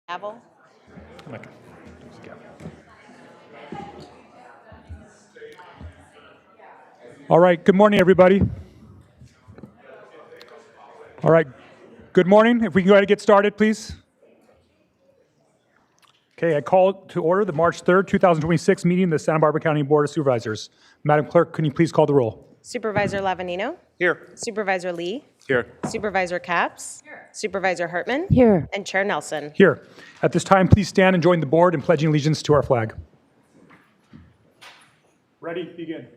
Gavel. Okay. All right, good morning, everybody. All right, good morning. If we can go ahead and get started, please. Okay, I call to order the March 3rd, 2026 meeting of the Santa Barbara County Board of Supervisors. Madam Clerk, can you please call the roll? Supervisor Lavanino. Here. Supervisor Lee. Here. Supervisor Capps. Here. Supervisor Hartman. Here. And Chair Nelson. Here. At this time, please stand and join the board in pledging allegiance to our flag. Ready, begin.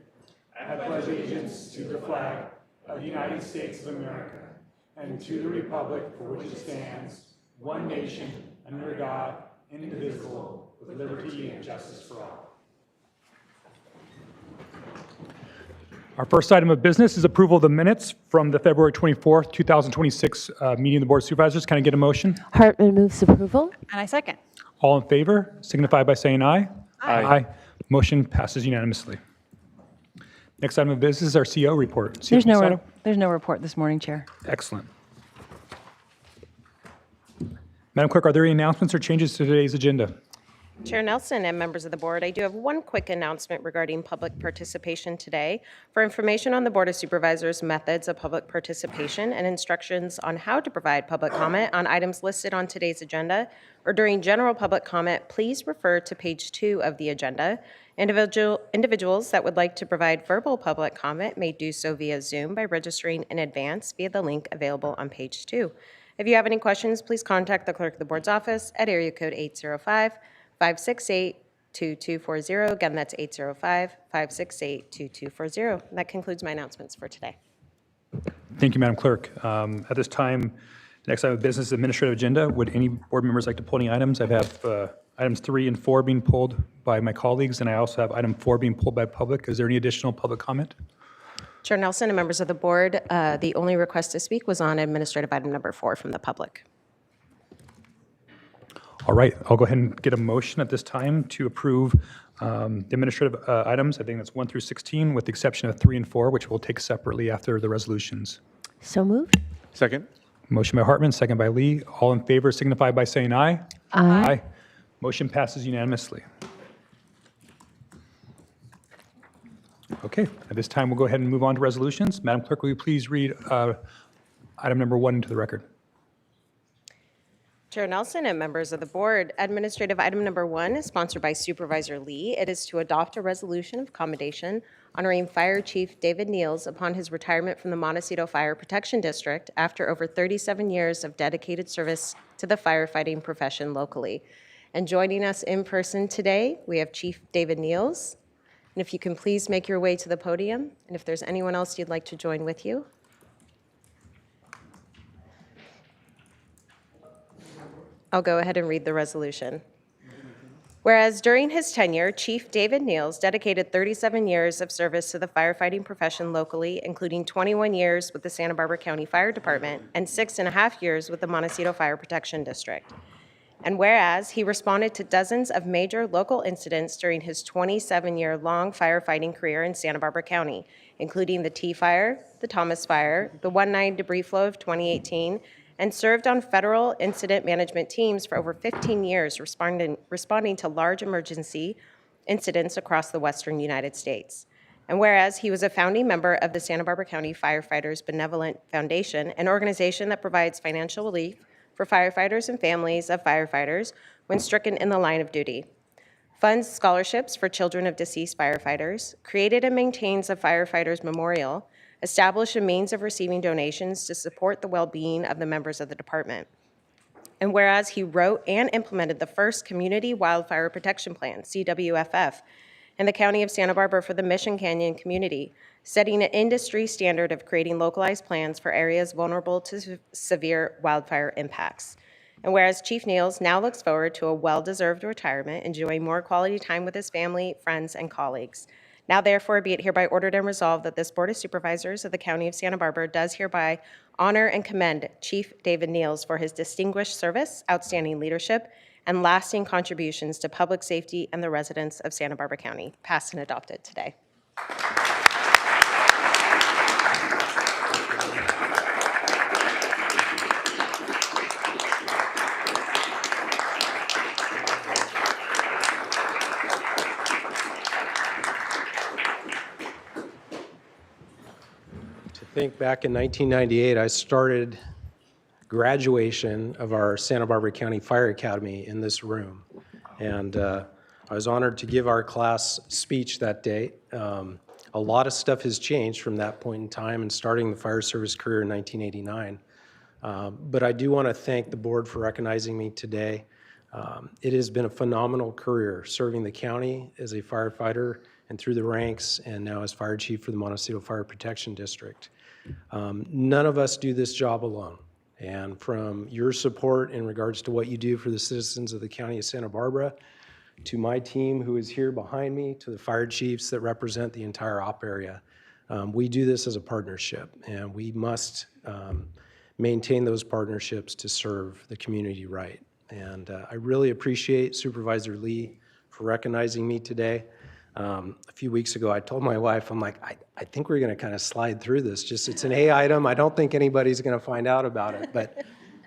I pledge allegiance to the flag of the United States of America and to the republic for which it stands, one nation, under God, indivisible, with liberty and justice for all. Our first item of business is approval of the minutes from the February 24th, 2026 meeting of the Board of Supervisors. Can I get a motion? Hartman moves approval. And I second. All in favor, signify by saying aye. Aye. Motion passes unanimously. Next item of business is our CO report. CO There's Masato? no report this morning, Chair. Excellent. Madam Clerk, are there any announcements or changes to today's agenda? Chair Nelson and members of the board, I do have one quick announcement regarding public participation today. For information on the Board of Supervisors' methods of public participation and instructions on how to provide public comment on items listed on today's agenda or during general public comment, please refer to page 2 of the agenda. Individuals that would like to provide verbal public comment may do so via Zoom by registering in advance via the link available on page 2. If you have any questions, please contact the clerk of the board's office at area code 805-568-2240. Again, that's 805-568-2240. That concludes my announcements for today. Thank you, Madam Clerk. At this time, the next item of business is administrative agenda. Would any board members like to pull any items? I have items 3 and 4 being pulled by my colleagues, and I also have item 4 being pulled by public. Is there any additional public comment? Chair Nelson and members of the board, the only request to speak was on administrative item number 4 from the public. All right, I'll go ahead and get a motion at this time to approve the administrative items. I think that's 1 through 16, with the exception of 3 and 4, which we'll take separately after the resolutions. So moved. Second. Motion by Hartman, second by Lee. All in favor signify by saying aye. Aye. Motion passes unanimously. Okay, at this time, we'll go ahead and move on to resolutions. Madam Clerk, will you please read item number 1 into the record? Chair Nelson and members of the board, administrative item number 1 is sponsored by Supervisor Lee. It is to adopt a resolution of commendation honoring Fire Chief David Niels upon his retirement from the Montecito Fire Protection District after over 37 years of dedicated service to the firefighting profession locally. And joining us in person today, we have Chief David Niels. And if you can please make your way to the podium, and if there's anyone else you'd like to join with you. I'll go ahead and read the resolution. Whereas during his tenure, Chief David Niels dedicated 37 years of service to the firefighting profession locally, including 21 years with the Santa Barbara County Fire Department and 6.5 years with the Montecito Fire Protection District. And whereas he responded to dozens of major local incidents during his 27-year-long firefighting career in Santa Barbara County, including the T Fire, the Thomas Fire, the 1-9 debris flow of 2018, and served on federal incident management teams for over 15 years, responding to large emergency incidents across the western United States. And whereas he was a founding member of the Santa Barbara County Firefighters Benevolent Foundation, an organization that provides financial relief for firefighters and families of firefighters when stricken in the line of duty, funds scholarships for children of deceased firefighters, created and maintains a firefighters memorial, established a means of receiving donations to support the well-being of the members of the department. And whereas he wrote and implemented the first Community Wildfire Protection Plan, CWFF, in the County of Santa Barbara for the Mission Canyon community, setting an industry standard of creating localized plans for areas vulnerable to severe wildfire impacts. And whereas Chief Niels now looks forward to a well-deserved retirement, enjoying more quality time with his family, friends, and colleagues. Now therefore be it hereby ordered and resolved that this Board of Supervisors of the County of Santa Barbara does hereby honor and commend Chief David Niels for his distinguished service, outstanding leadership, and lasting contributions to public safety and the residents of Santa Barbara County, passed and adopted today. think back in 1998, I started graduation of our Santa Barbara County Fire Academy in this room. And I was honored to give our class speech that day. A lot of stuff has changed from that point in time and starting the fire service career in 1989. But I do want to thank the board for recognizing me today. It has been a phenomenal career serving the county as a firefighter and through the ranks, and now as fire chief for the Montecito Fire Protection District. None of us do this job alone. And from your support in regards to what you do for the citizens of the county of Santa Barbara, to my team who is here behind me, to the fire chiefs that represent the entire op area, we do this as a partnership, and we must maintain those partnerships to serve the community right. And I really appreciate Supervisor Lee for recognizing me today. A few weeks ago, I told my wife, I'm like, I think we're going to kind of slide through this. It's an A item. I don't think anybody's going to find out about it. But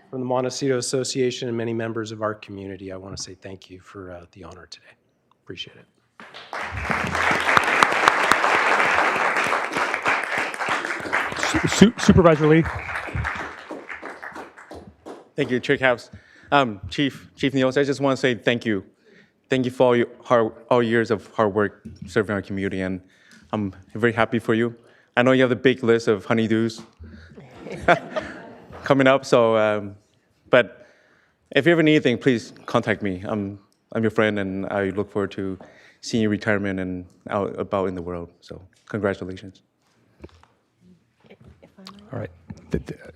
from the Montecito Association and many members of our community, I want to say thank you for the honor today. Appreciate it. Supervisor Lee. Thank you, Chair House. Chief Niels, I just want to say thank you. Thank you for all years of hard work serving our community, and I'm very happy for you. I know you have a big list of honeydews coming up, so, but if you ever need anything, please contact me. I'm your friend, and I look forward to seeing you retirement and out about in the world, so congratulations. All right.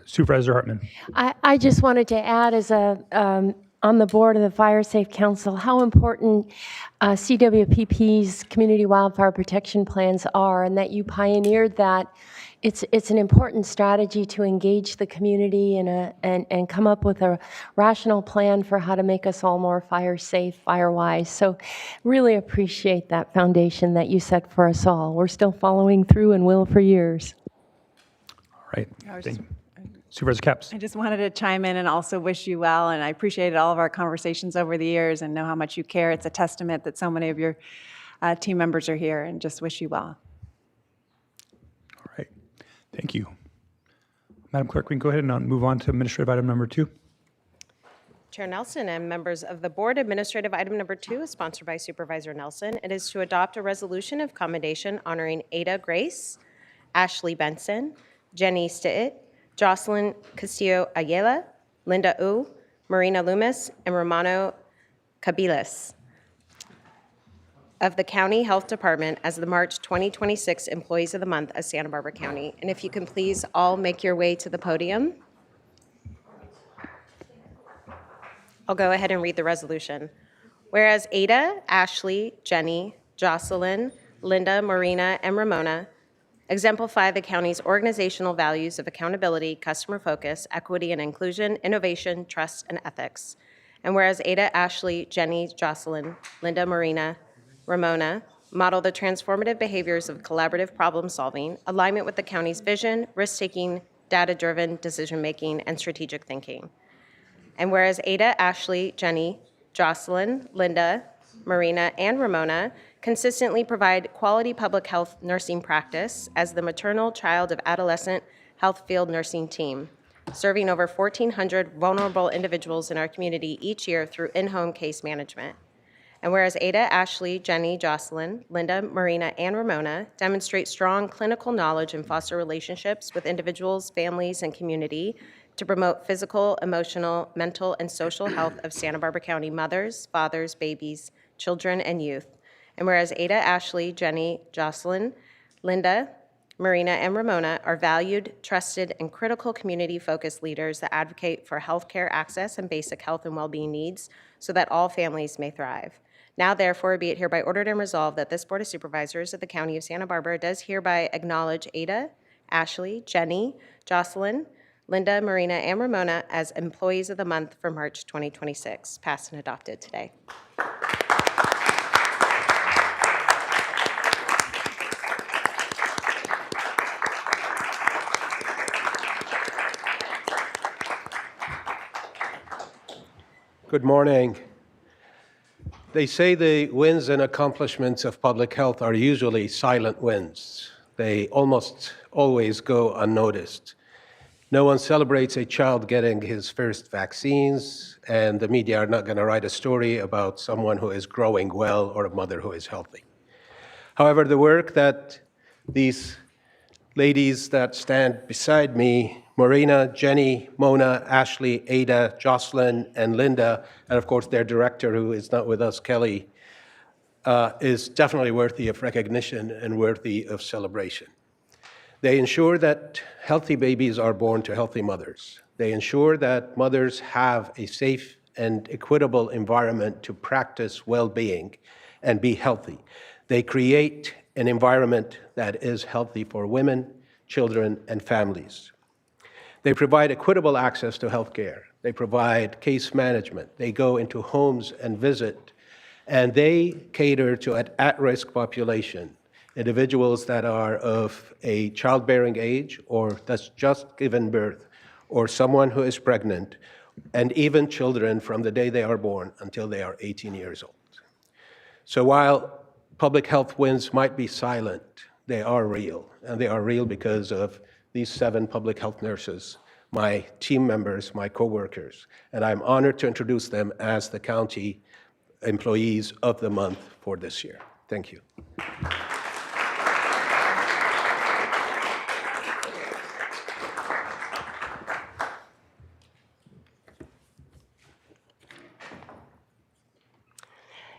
Supervisor Hartman. I just wanted to add, as on the board of the Fire Safe Council, how important CWPP's community wildfire protection plans are, and that you pioneered that. It's an important strategy to engage the community and come up with a rational plan for how to make us all more fire safe, fire wise. So really appreciate that foundation that you set for us all. We're still following through and will for years. All right. Supervisor Capps. I just wanted to chime in and also wish you well, and I appreciated all of our conversations over the years and know how much you care. It's a testament that so many of your team members are here, and just wish you well. All right. Thank you. Madam Clerk, we can go ahead and move on to administrative item number 2. Chair Nelson and members of the board, administrative item number 2 is sponsored by Supervisor Nelson. It is to adopt a resolution of commendation honoring Ada Grace, Ashley Benson, Jenny Stitt, Jocelyn Castillo Ayala, Linda U, Marina Loomis, and Romano Cabiles of the County Health Department as the March 2026 Employees of the Month of Santa Barbara County. And if you can please all make your way to the podium. I'll go ahead and read the resolution. Whereas Ada, Ashley, Jenny, Jocelyn, Linda, Marina, and Ramona exemplify the county's organizational values of accountability, customer focus, equity and inclusion, innovation, trust, and ethics. And whereas Ada, Ashley, Jenny, Jocelyn, Linda, Marina, Ramona model the transformative behaviors of collaborative problem solving, alignment with the county's vision, risk-taking, data-driven decision-making, and strategic thinking. And whereas Ada, Ashley, Jenny, Jocelyn, Linda, Marina, and Ramona consistently provide quality public health nursing practice as the maternal, child, of adolescent health field nursing team, serving over 1,400 vulnerable individuals in our community each year through in-home case management. And whereas Ada, Ashley, Jenny, Jocelyn, Linda, Marina, and Ramona demonstrate strong clinical knowledge and foster relationships with individuals, families, and community to promote physical, emotional, mental, and social health of Santa Barbara County mothers, fathers, babies, children, and youth. And whereas Ada, Ashley, Jenny, Jocelyn, Linda, Marina, and Ramona are valued, trusted, and critical community-focused leaders that advocate for healthcare access and basic health and well-being needs so that all families may thrive. Now, therefore, be it hereby ordered and resolved that this Board of Supervisors of the County of Santa Barbara does hereby acknowledge Ada, Ashley, Jenny, Jocelyn, Linda, Marina, and Ramona as Employees of the Month for March 2026, passed and adopted today. Good morning. They say the wins and accomplishments of public health are usually silent wins. They almost always go unnoticed. No one celebrates a child getting his first vaccines, and the media are not going to write a story about someone who is growing well or a mother who is healthy. However, the work that these ladies that stand beside me, Marina, Jenny, Mona, Ashley, Ada, Jocelyn, and Linda, and of course their director who is not with us, Kelly, is definitely worthy of recognition and worthy of celebration. They ensure that healthy babies are born to healthy mothers. They ensure that mothers have a safe and equitable environment to practice well-being and be healthy. They create an environment that is healthy for women, children, and families. They provide equitable access to health care. They provide case management. They go into homes and visit, and they cater to an at-risk population, individuals that are of a childbearing age or that's just given birth, or someone who is pregnant, and even children from the day they are born until they are 18 years old. So while public health wins might be silent, they are real, and they are real because of these 7 public health nurses, my team members, my coworkers, and I'm honored to introduce them as the county employees of the month for this year. Thank you.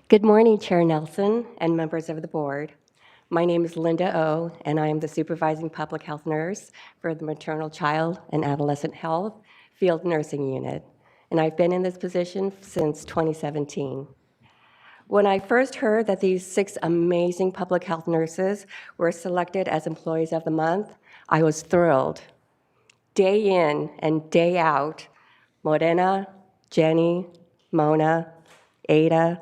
Good morning, Chair Nelson and members of the board. My name is Linda O, and I am the supervising public health nurse for the Maternal Child and Adolescent Health Field Nursing Unit, and I've been in this position since 2017. When I first heard that these 6 amazing public health nurses were selected as Employees of the Month, I was thrilled. Day in and day out, Morena, Jenny, Mona, Ada,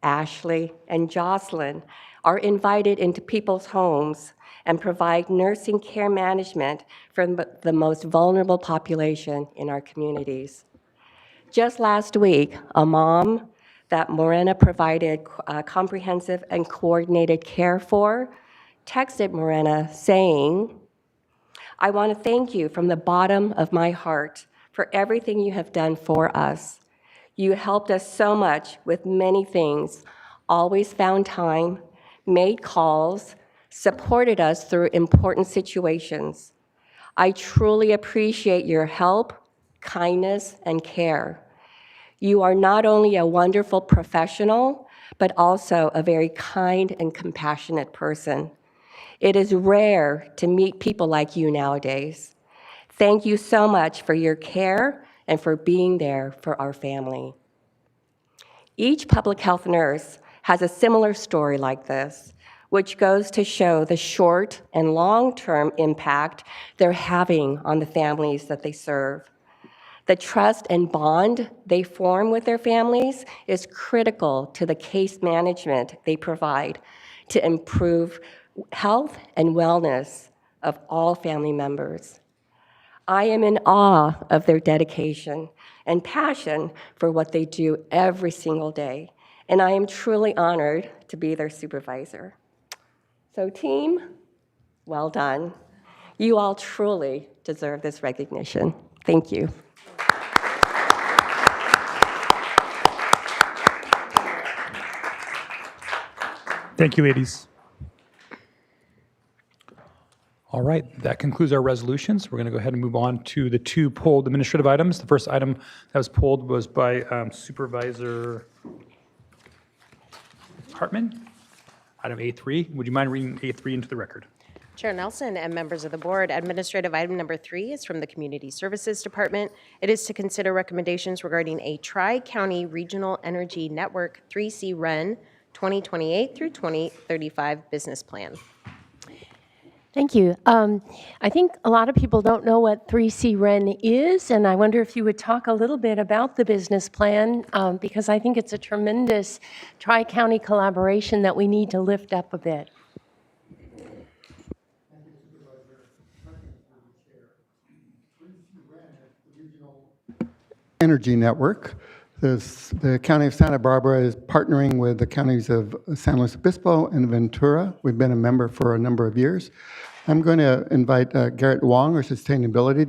Ashley, and Jocelyn are invited into people's homes and provide nursing care management for the most vulnerable population in our communities. Just last week, a mom that Morena provided comprehensive and coordinated care for texted Morena saying, "I want to thank you from the bottom of my heart for everything you have done for us. You helped us so much with many things, always found time, made calls, supported us through important situations. I truly appreciate your help, kindness, and care. You are not only a wonderful professional, but also a very kind and compassionate person. It is rare to meet people like you nowadays. Thank you so much for your care and for being there for our family." Each public health nurse has a similar story like this, which goes to show the short and long-term impact they're having on the families that they serve. The trust and bond they form with their families is critical to the case management they provide to improve health and wellness of all family members. I am in awe of their dedication and passion for what they do every single day, and I am truly honored to be their supervisor. So team, well done. You all truly deserve this recognition. Thank you. Thank you, ladies. All right, that concludes our resolutions. We're going to go ahead and move on to the 2 polled administrative items. The first item that was polled was by Supervisor Hartman, item A3. Would you mind reading A3 into the record? Chair Nelson and members of the board, administrative item number 3 is from the Community Services Department. It is to consider recommendations regarding a Tri-County Regional Energy Network 3C Run 2028 through 2035 business plan. Thank you. I think a lot of people don't know what 3C REN is, and I wonder if you would talk a little bit about the business plan, because I think it's a tremendous tri-county collaboration that we need to lift up a bit. Energy Network. The County of Santa Barbara is partnering with the counties of San Luis Obispo and Ventura. We've been a member for a number of years. I'm going to invite Garrett Wong, our Sustainability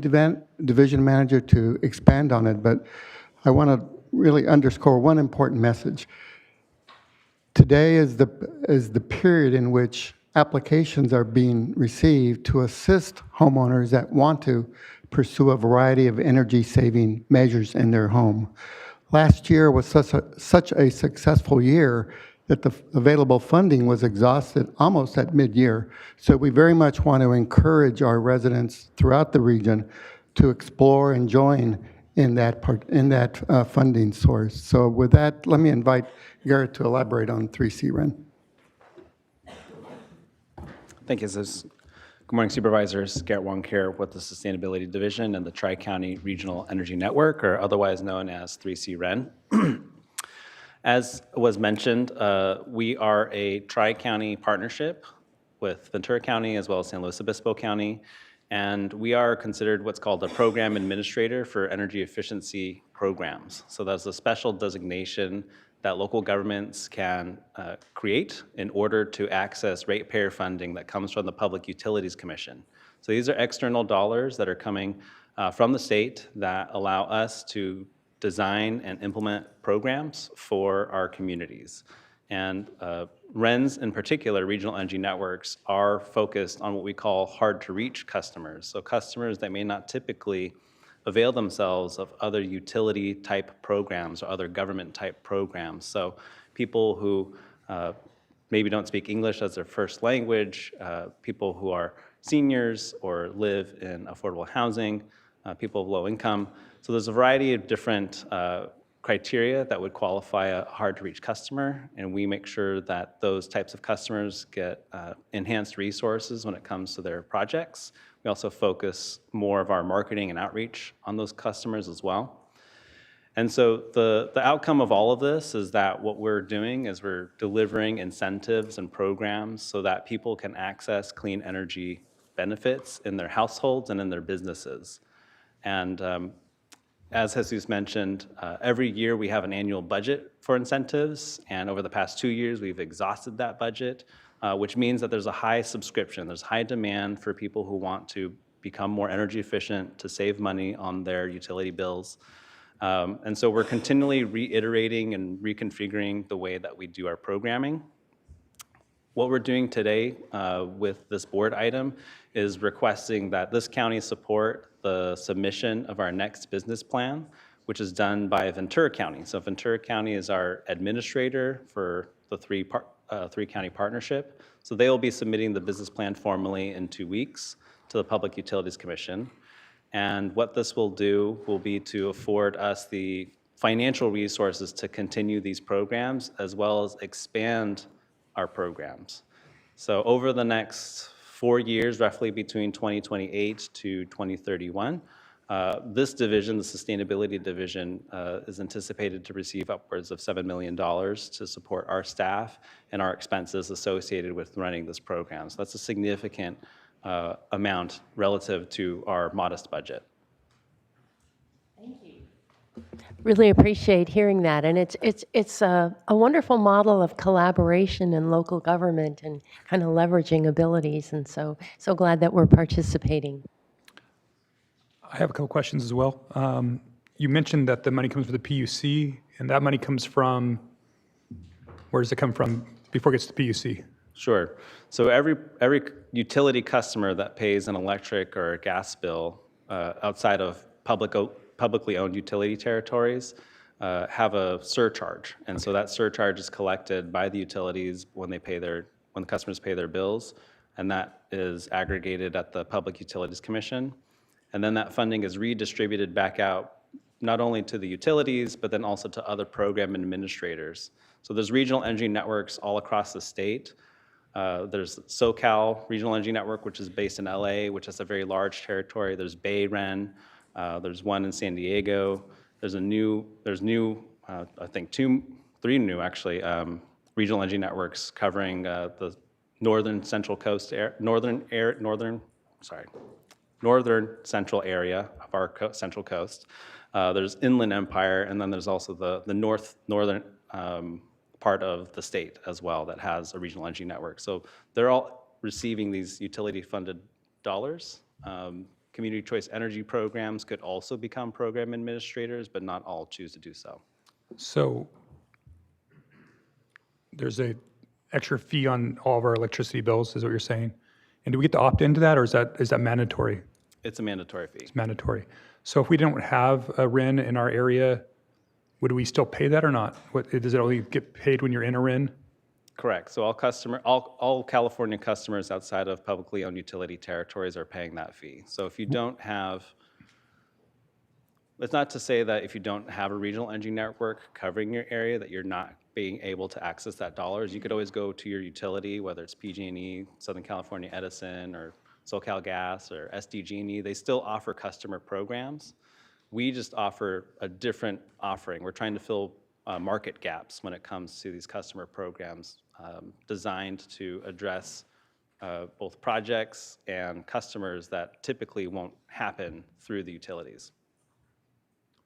Division Manager, to expand on it, but I want to really underscore one important message. Today is the period in which applications are being received to assist homeowners that want to pursue a variety of energy-saving measures in their home. Last year was such a successful year that the available funding was exhausted almost at mid-year. So we very much want to encourage our residents throughout the region to explore and join in that funding source. So with that, let me invite Garrett to elaborate on 3C REN. Thank you, Zus. Good morning, Supervisors. Garrett Wong here with the Sustainability Division and the Tri-County Regional Energy Network, or otherwise known as 3C REN. As was mentioned, we are a tri-county partnership with Ventura County as well as San Luis Obispo County, and we are considered what's called a program administrator for energy efficiency programs. So that's a special designation that local governments can create in order to access ratepayer funding that comes from the Public Utilities Commission. So these are external dollars that are coming from the state that allow us to design and implement programs for our communities. And RENs in particular, regional energy networks, are focused on what we call hard-to-reach customers. So customers that may not typically avail themselves of other utility-type programs or other government-type programs. So people who maybe don't speak English as their first language, people who are seniors or live in affordable housing, people of low income. So there's a variety of different criteria that would qualify a hard-to-reach customer, and we make sure that those types of customers get enhanced resources when it comes to their projects. We also focus more of our marketing and outreach on those customers as well. And so the outcome of all of this is that what we're doing is we're delivering incentives and programs so that people can access clean energy benefits in their households and in their businesses. And as Jesus mentioned, every year we have an annual budget for incentives, and over the past 2 years we've exhausted that budget, which means that there's a high subscription, there's high demand for people who want to become more energy efficient, to save money on their utility bills. And so we're continually reiterating and reconfiguring the way that we do our programming. What we're doing today with this board item is requesting that this county support the submission of our next business plan, which is done by Ventura County. So Ventura County is our administrator for the three county partnership. So they will be submitting the business plan formally in 2 weeks to the Public Utilities Commission. And what this will do will be to afford us the financial resources to continue these programs as well as expand our programs. So over the next 4 years, roughly between 2028 to 2031, this division, the Sustainability Division, is anticipated to receive upwards of $7 million to support our staff and our expenses associated with running this program. So that's a significant amount relative to our modest budget. Really appreciate hearing that, and it's a wonderful model of collaboration in local government and kind of leveraging abilities, and so glad that we're participating. I have a couple questions as well. You mentioned that the money comes from the PUC, and that money comes from, where does it come from before it gets to the PUC? Sure. So every utility customer that pays an electric or a gas bill outside of publicly owned utility territories have a surcharge, and so that surcharge is collected by the utilities when the customers pay their bills, and that is aggregated at the Public Utilities Commission, and then that funding is redistributed back out not only to the utilities but then also to other program administrators. So there's regional energy networks all across the state. There's SoCal Regional Energy Network, which is based in LA, which has a very large territory. There's Bay REN. There's one in San Diego. There's I think three new actually, regional energy networks covering the northern central central area of our central coast. There's Inland Empire, and then there's also the northern part of the state as well that has a regional energy network. So they're all receiving these utility-funded dollars. Community choice energy programs could also become program administrators, but not all choose to do so. So there's a extra fee on all of our electricity bills, is what you're saying? And do we get to opt into that, or is that mandatory? It's a mandatory fee. It's mandatory. So if we don't have a RIN in our area, would we still pay that or not? Does it only get paid when you're in a RIN? Correct. So all California customers outside of publicly owned utility territories are paying that fee. So if you don't have, it's not to say that if you don't have a regional energy network covering your area that you're not being able to access that dollars. You could always go to your utility, whether it's PG&E, Southern California Edison, or SoCal Gas, or SDG&E. They still offer customer programs. We just offer a different offering. We're trying to fill market gaps when it comes to these customer programs designed to address both projects and customers that typically won't happen through the utilities.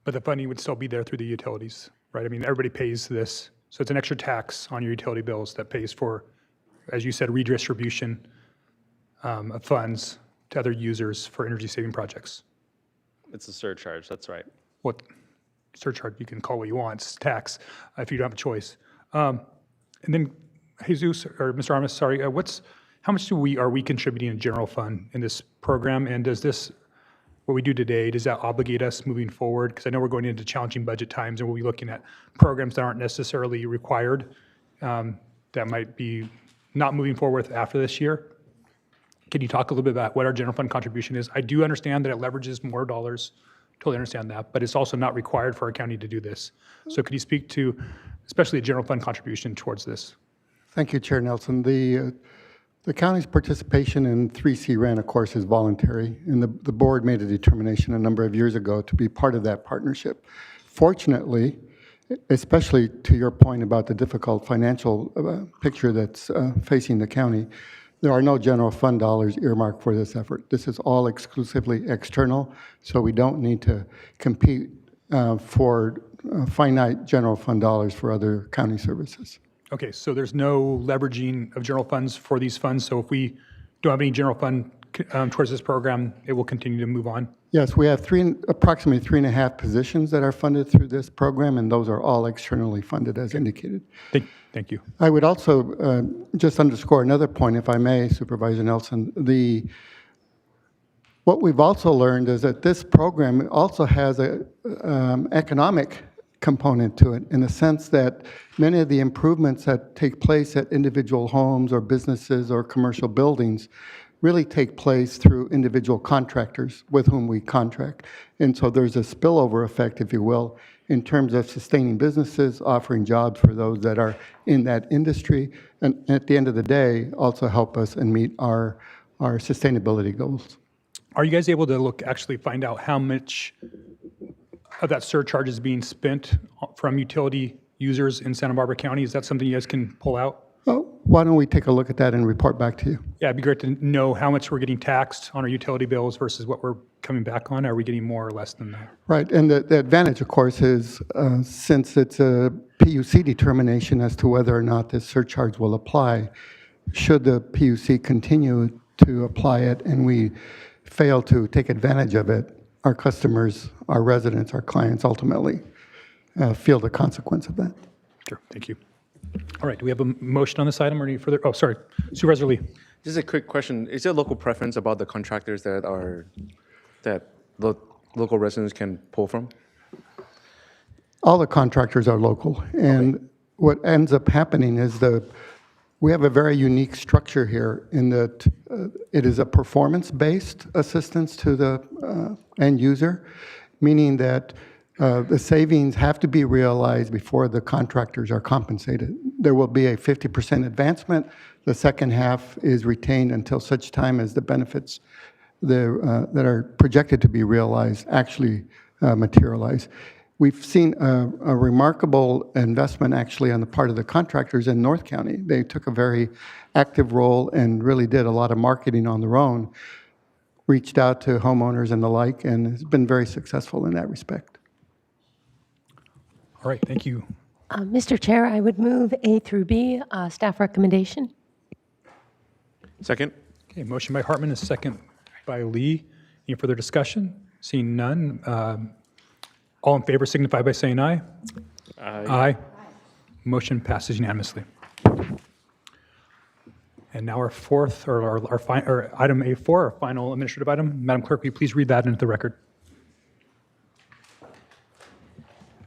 But the funding would still be there through the utilities, right? I mean, everybody pays this. So it's an extra tax on your utility bills that pays for, as you said, redistribution of funds to other users for energy-saving projects. It's a surcharge, that's right. What surcharge, you can call what you want, it's tax, if you don't have a choice. And then, Jesus, or Mr. Armas, sorry, how much are we contributing in general fund in this program? And does this, what we do today, does that obligate us moving forward? Because I know we're going into challenging budget times and we'll be looking at programs that aren't necessarily required, that might be not moving forward with after this year. Can you talk a little bit about what our general fund contribution is? I do understand that it leverages more dollars, totally understand that, but it's also not required for our county to do this. So could you speak to, especially the general fund contribution towards this? Thank you, Chair Nelson. The county's participation in 3C REN, of course, is voluntary, and the board made a determination a number of years ago to be part of that partnership. Fortunately, especially to your point about the difficult financial picture that's facing the county, there are no general fund dollars earmarked for this effort. This is all exclusively external, so we don't need to compete for finite general fund dollars for other county services. Okay, so there's no leveraging of general funds for these funds, so if we don't have any general fund towards this program, it will continue to move on? Yes, we have approximately 3.5 positions that are funded through this program, and those are all externally funded as indicated. Thank you. I would also just underscore another point, if I may, Supervisor Nelson. What we've also learned is that this program also has an economic component to it, in the sense that many of the improvements that take place at individual homes or businesses or commercial buildings really take place through individual contractors with whom we contract. And so there's a spillover effect, if you will, in terms of sustaining businesses, offering jobs for those that are in that industry, and at the end of the day, also help us and meet our sustainability goals. Are you guys able to actually find out how much of that surcharge is being spent from utility users in Santa Barbara County? Is that something you guys can pull out? Well, why don't we take a look at that and report back to you? Yeah, it'd be great to know how much we're getting taxed on our utility bills versus what we're coming back on. Are we getting more or less than that? Right, and the advantage, of course, is since it's a PUC determination as to whether or not this surcharge will apply, should the PUC continue to apply it and we fail to take advantage of it, our customers, our residents, our clients ultimately feel the consequence of that. Sure, thank you. All right, do we have a motion on this item or any further? Oh, sorry, Supervisor Lee. Just a quick question. Is there local preference about the contractors that the local residents can pull from? All the contractors are local, and what ends up happening is we have a very unique structure here in that it is a performance-based assistance to the end user, meaning that the savings have to be realized before the contractors are compensated. There will be a 50% advancement. The second half is retained until such time as the benefits that are projected to be realized actually materialize. We've seen a remarkable investment actually on the part of the contractors in North County. They took a very active role and really did a lot of marketing on their own, reached out to homeowners and the like, and has been very successful in that respect. All right, thank you. Mr. Chair, I would move A through B, staff recommendation. Second? Okay, motion by Hartman, a second by Lee. Any further discussion? Seeing none. All in favor signify by saying aye. Aye. Motion passes unanimously. And now our fourth, or item A4, our final administrative item. Madam Clerk, will you please read that into the record?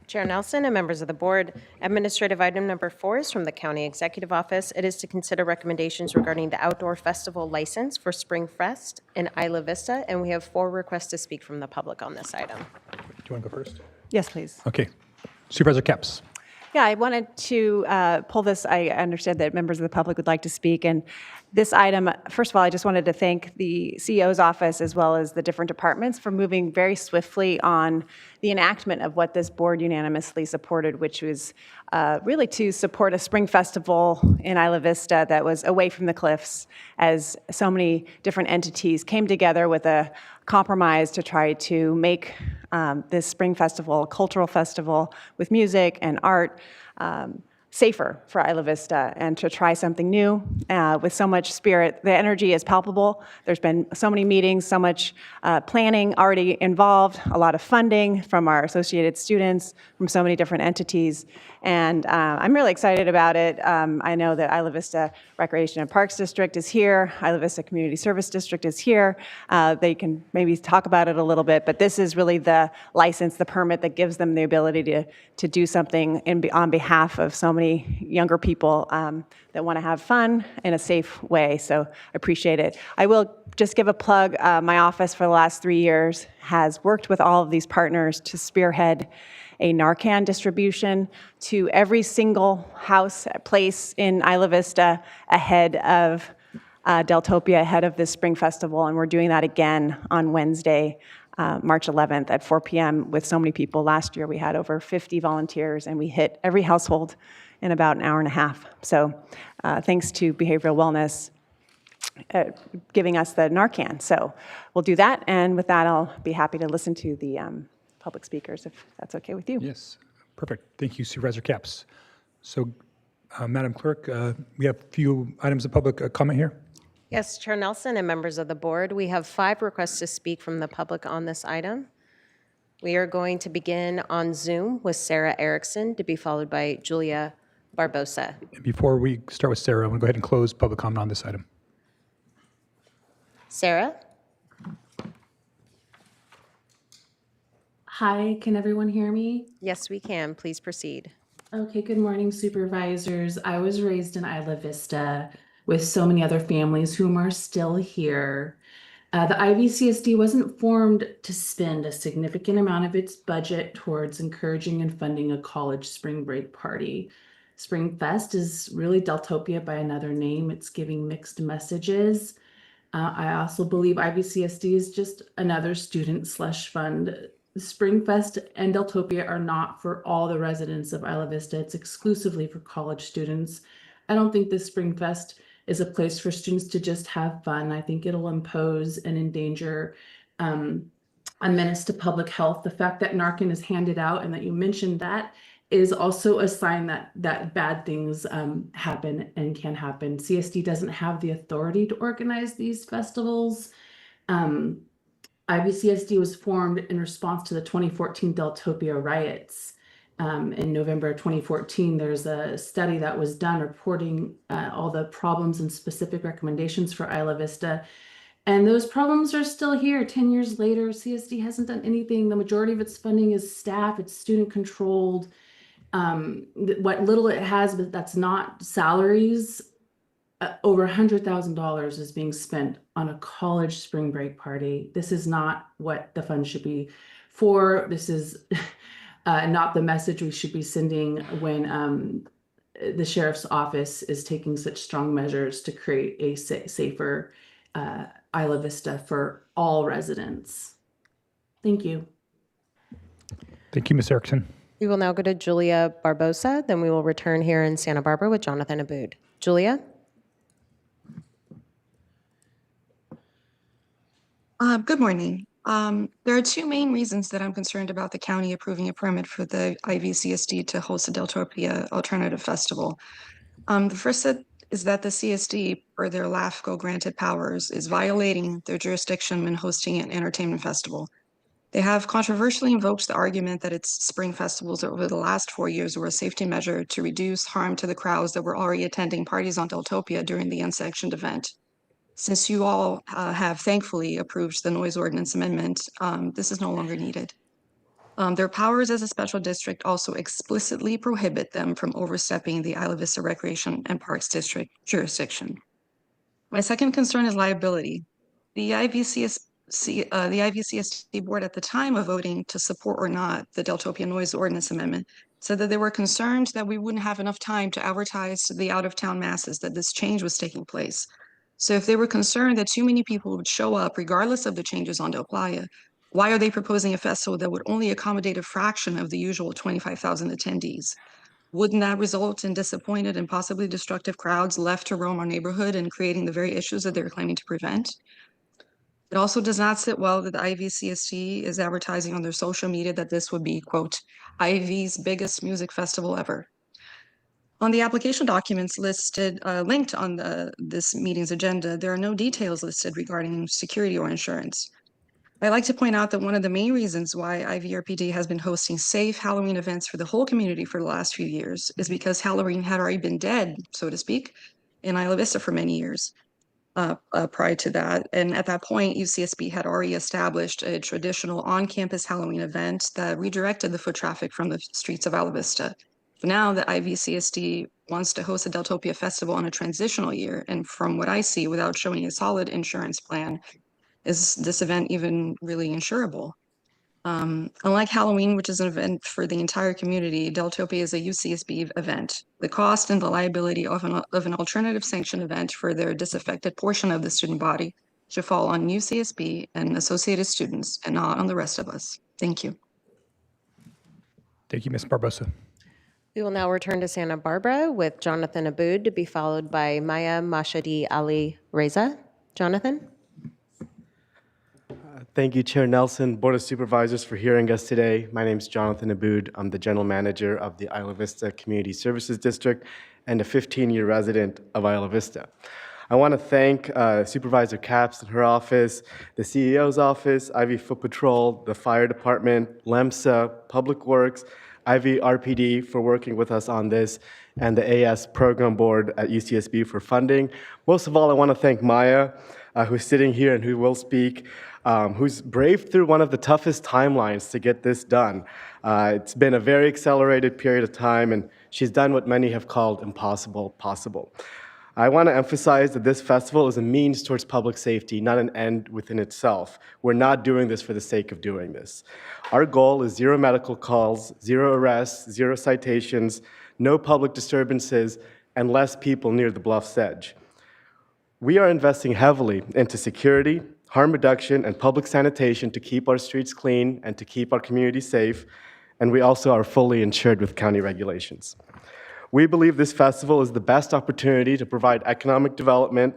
Chair Nelson and members of the board, administrative item number 4 is from the County Executive Office. It is to consider recommendations regarding the outdoor festival license for Spring Fest in Isla Vista, and we have 4 requests to speak from the public on this item. Do you want to go first? Yes, please. Okay. Supervisor Capps. Yeah, I wanted to pull this. I understand that members of the public would like to speak. And this item, first of all, I just wanted to thank the CEO's office as well as the different departments for moving very swiftly on the enactment of what this board unanimously supported, which was really to support a spring festival in Isla Vista that was away from the cliffs, as so many different entities came together with a compromise to try to make this spring festival a cultural festival with music and art safer for Isla Vista, and to try something new with so much spirit. The energy is palpable. There's been so many meetings, so much planning already involved, a lot of funding from our associated students, from so many different entities. And I'm really excited about it. I know that Isla Vista Recreation and Parks District is here. Isla Vista Community Service District is here. They can maybe talk about it a little bit, but this is really the license, the permit that gives them the ability to do something on behalf of so many younger people that want to have fun in a safe way. So I appreciate it. I will just give a plug. My office for the last 3 years has worked with all of these partners to spearhead a Narcan distribution to every single house, place in Isla Vista ahead of Deltopia, ahead of this spring festival. And we're doing that again on Wednesday, March 11th at 4 p.m. with so many people. Last year we had over 50 volunteers and we hit every household in about an hour and a half. So thanks to behavioral wellness giving us the Narcan. So we'll do that. And with that, I'll be happy to listen to the public speakers, if that's okay with you. Yes, perfect. Thank you, Supervisor Capps. So, Madam Clerk, we have a few items of public comment here. Yes, Chair Nelson and members of the board, we have 5 requests to speak from the public on this item. We are going to begin on Zoom with Sarah Erickson, to be followed by Julia Barbosa. Before we start with Sarah, I'm going to go ahead and close public comment on this item. Sarah? Hi, can everyone hear me? Yes, we can. Please proceed. Okay, good morning, supervisors. I was raised in Isla Vista with so many other families whom are still here. The IVCSD wasn't formed to spend a significant amount of its budget towards encouraging and funding a college spring break party. Spring Fest is really Deltopia by another name. It's giving mixed messages. I also believe IVCSD is just another student/fund. Spring Fest and Deltopia are not for all the residents of Isla Vista. It's exclusively for college students. I don't think this Spring Fest is a place for students to just have fun. I think it'll impose and endanger a menace to public health. The fact that Narcan is handed out and that you mentioned that is also a sign that bad things happen and can happen. CSD doesn't have the authority to organize these festivals. IVCSD was formed in response to the 2014 Deltopia riots. In November 2014, there's a study that was done reporting all the problems and specific recommendations for Isla Vista. And those problems are still here 10 years later. CSD hasn't done anything. The majority of its funding is staff, it's student controlled. What little it has, but that's not salaries, over $100,000 is being spent on a college spring break party. This is not what the fund should be for. This is not the message we should be sending when the sheriff's office is taking such strong measures to create a safer Isla Vista for all residents. Thank you. Thank you, Ms. Erickson. We will now go to Julia Barbosa, then we will return here in Santa Barbara with Jonathan Aboud. Julia? Good morning. There are 2 main reasons that I'm concerned about the county approving a permit for the IVCSD to host a Deltopia Alternative Festival. The first is that the CSD, per their LAFCO granted powers, is violating their jurisdiction when hosting an entertainment festival. They have controversially invoked the argument that its spring festivals over the last 4 years were a safety measure to reduce harm to the crowds that were already attending parties on Deltopia during the unsanctioned event. Since you all have thankfully approved the noise ordinance amendment, this is no longer needed. Their powers as a special district also explicitly prohibit them from overstepping the Isla Vista Recreation and Parks District jurisdiction. My second concern is liability. The IVCSD board at the time of voting to support or not the Deltopia Noise Ordinance Amendment said that they were concerned that we wouldn't have enough time to advertise to the out-of-town masses that this change was taking place. So if they were concerned that too many people would show up regardless of the changes on Del Playa, why are they proposing a festival that would only accommodate a fraction of the usual 25,000 attendees? Wouldn't that result in disappointed and possibly destructive crowds left to roam our neighborhood and creating the very issues that they're claiming to prevent? It also does not sit well that the IVCSD is advertising on their social media that this would be, quote, IV's biggest music festival ever. On the application documents listed, linked on this meeting's agenda, there are no details listed regarding security or insurance. I'd like to point out that one of the main reasons why IVRPD has been hosting safe Halloween events for the whole community for the last few years is because Halloween had already been dead, so to speak, in Isla Vista for many years prior to that. And at that point, UCSB had already established a traditional on-campus Halloween event that redirected the foot traffic from the streets of Isla Vista. But now the IVCSD wants to host a Deltopia festival on a transitional year, and from what I see, without showing a solid insurance plan, is this event even really insurable? Unlike Halloween, which is an event for the entire community, Deltopia is a UCSB event. The cost and the liability of an alternative sanction event for their disaffected portion of the student body should fall on UCSB and associated students and not on the rest of us. Thank you. Thank you, Ms. Barbosa. We will now return to Santa Barbara with Jonathan Aboud, to be followed by Maya Mashadi Ali Reza. Jonathan? Thank you, Chair Nelson, Board of Supervisors, for hearing us today. My name is Jonathan Aboud. I'm the General Manager of the Isla Vista Community Services District and a 15-year resident of Isla Vista. I want to thank Supervisor Capps in her office, the CEO's office, Ivy Foot Patrol, the Fire Department, LEMSA, Public Works, Ivy RPD for working with us on this, and the AS Program Board at UCSB for funding. Most of all, I want to thank Maya, who's sitting here and who will speak, who's braved through one of the toughest timelines to get this done. It's been a very accelerated period of time, and she's done what many have called impossible possible. I want to emphasize that this festival is a means towards public safety, not an end within itself. We're not doing this for the sake of doing this. Our goal is zero medical calls, zero arrests, zero citations, no public disturbances, and less people near the bluff's edge. We are investing heavily into security, harm reduction, and public sanitation to keep our streets clean and to keep our community safe, and we also are fully insured with county regulations. We believe this festival is the best opportunity to provide economic development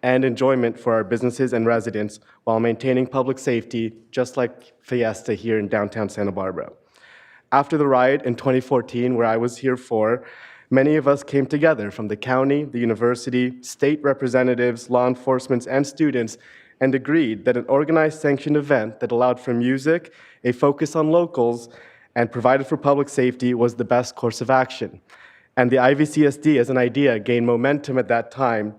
and enjoyment for our businesses and residents while maintaining public safety, just like Fiesta here in downtown Santa Barbara. After the riot in 2014, where I was here for, many of us came together from the county, the university, state representatives, law enforcement, and students, and agreed that an organized sanctioned event that allowed for music, a focus on locals, and provided for public safety was the best course of action. And the IVCSD as an idea gained momentum at that time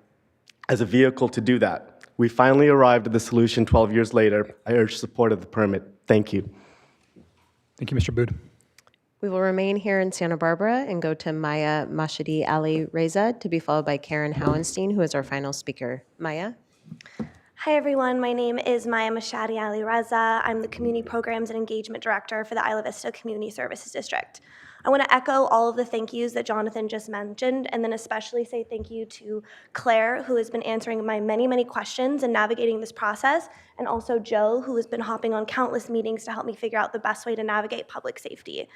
as a vehicle to do that. We finally arrived at the solution 12 years later. I urge support of the permit. Thank you. Thank you, Mr. Aboud. We will remain here in Santa Barbara and go to Maya Mashadi Ali Reza, to be followed by Karen Howenstein, who is our final speaker. Maya? Hi, everyone. My name is Maya Mashadi Ali Reza. I'm the Community Programs and Engagement Director for the Isla Vista Community Services District. I want to echo all of the thank yous that Jonathan just mentioned, and then especially say thank you to Claire, who has been answering my many, many questions and navigating this process, and also Joe, who has been hopping on countless meetings to help me figure out the best way to navigate public safety.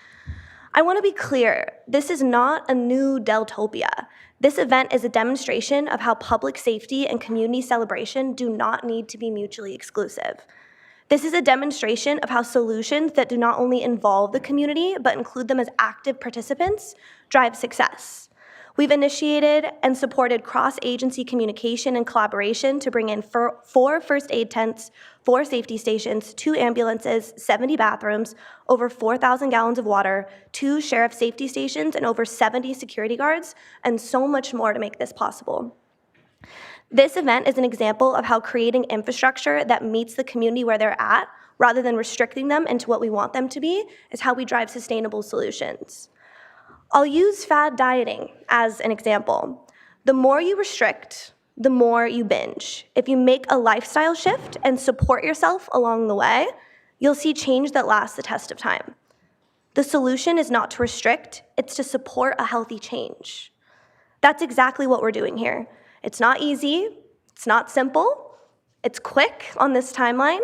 I want to be clear, this is not a new Deltopia. This event is a demonstration of how public safety and community celebration do not need to be mutually exclusive. This is a demonstration of how solutions that do not only involve the community, but include them as active participants, drive success. We've initiated and supported cross-agency communication and collaboration to bring in 4 first aid tents, 4 safety stations, 2 ambulances, 70 bathrooms, over 4,000 gallons of water, 2 sheriff safety stations, and over 70 security guards, and so much more to make this possible. This event is an example of how creating infrastructure that meets the community where they're at, rather than restricting them into what we want them to be, is how we drive sustainable solutions. I'll use fad dieting as an example. The more you restrict, the more you binge. If you make a lifestyle shift and support yourself along the way, you'll see change that lasts the test of time. The solution is not to restrict, it's to support a healthy change. That's exactly what we're doing here. It's not easy, it's not simple, it's quick on this timeline,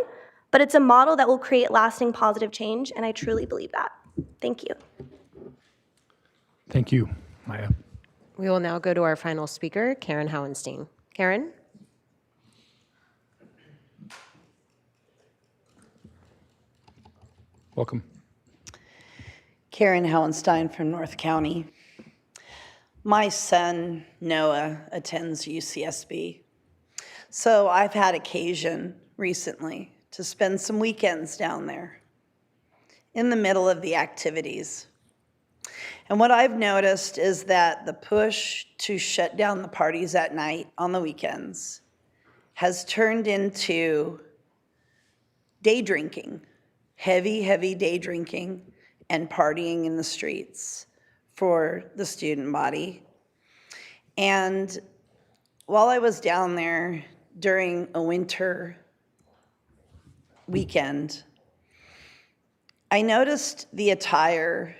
but it's a model that will create lasting positive change, and I truly believe that. Thank you. Thank you, Maya. We will now go to our final speaker, Karen Howenstein. Karen? Welcome. Karen Howenstein from North County. My son, Noah, attends UCSB. So I've had occasion recently to spend some weekends down there in the middle of the activities. And what I've noticed is that the push to shut down the parties at night on the weekends has turned into day drinking, heavy day drinking and partying in the streets for the student body. And while I was down there during a winter weekend, I noticed the attire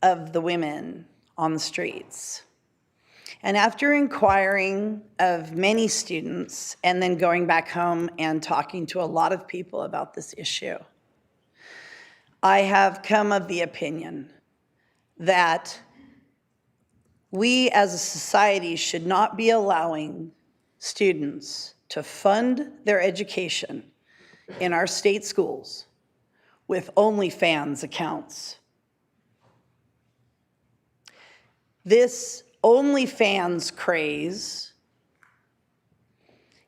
of the women on the streets. And after inquiring of many students and then going back home and talking to a lot of people about this issue, I have come of the opinion that we as a society should not be allowing students to fund their education in our state schools with OnlyFans accounts. This OnlyFans craze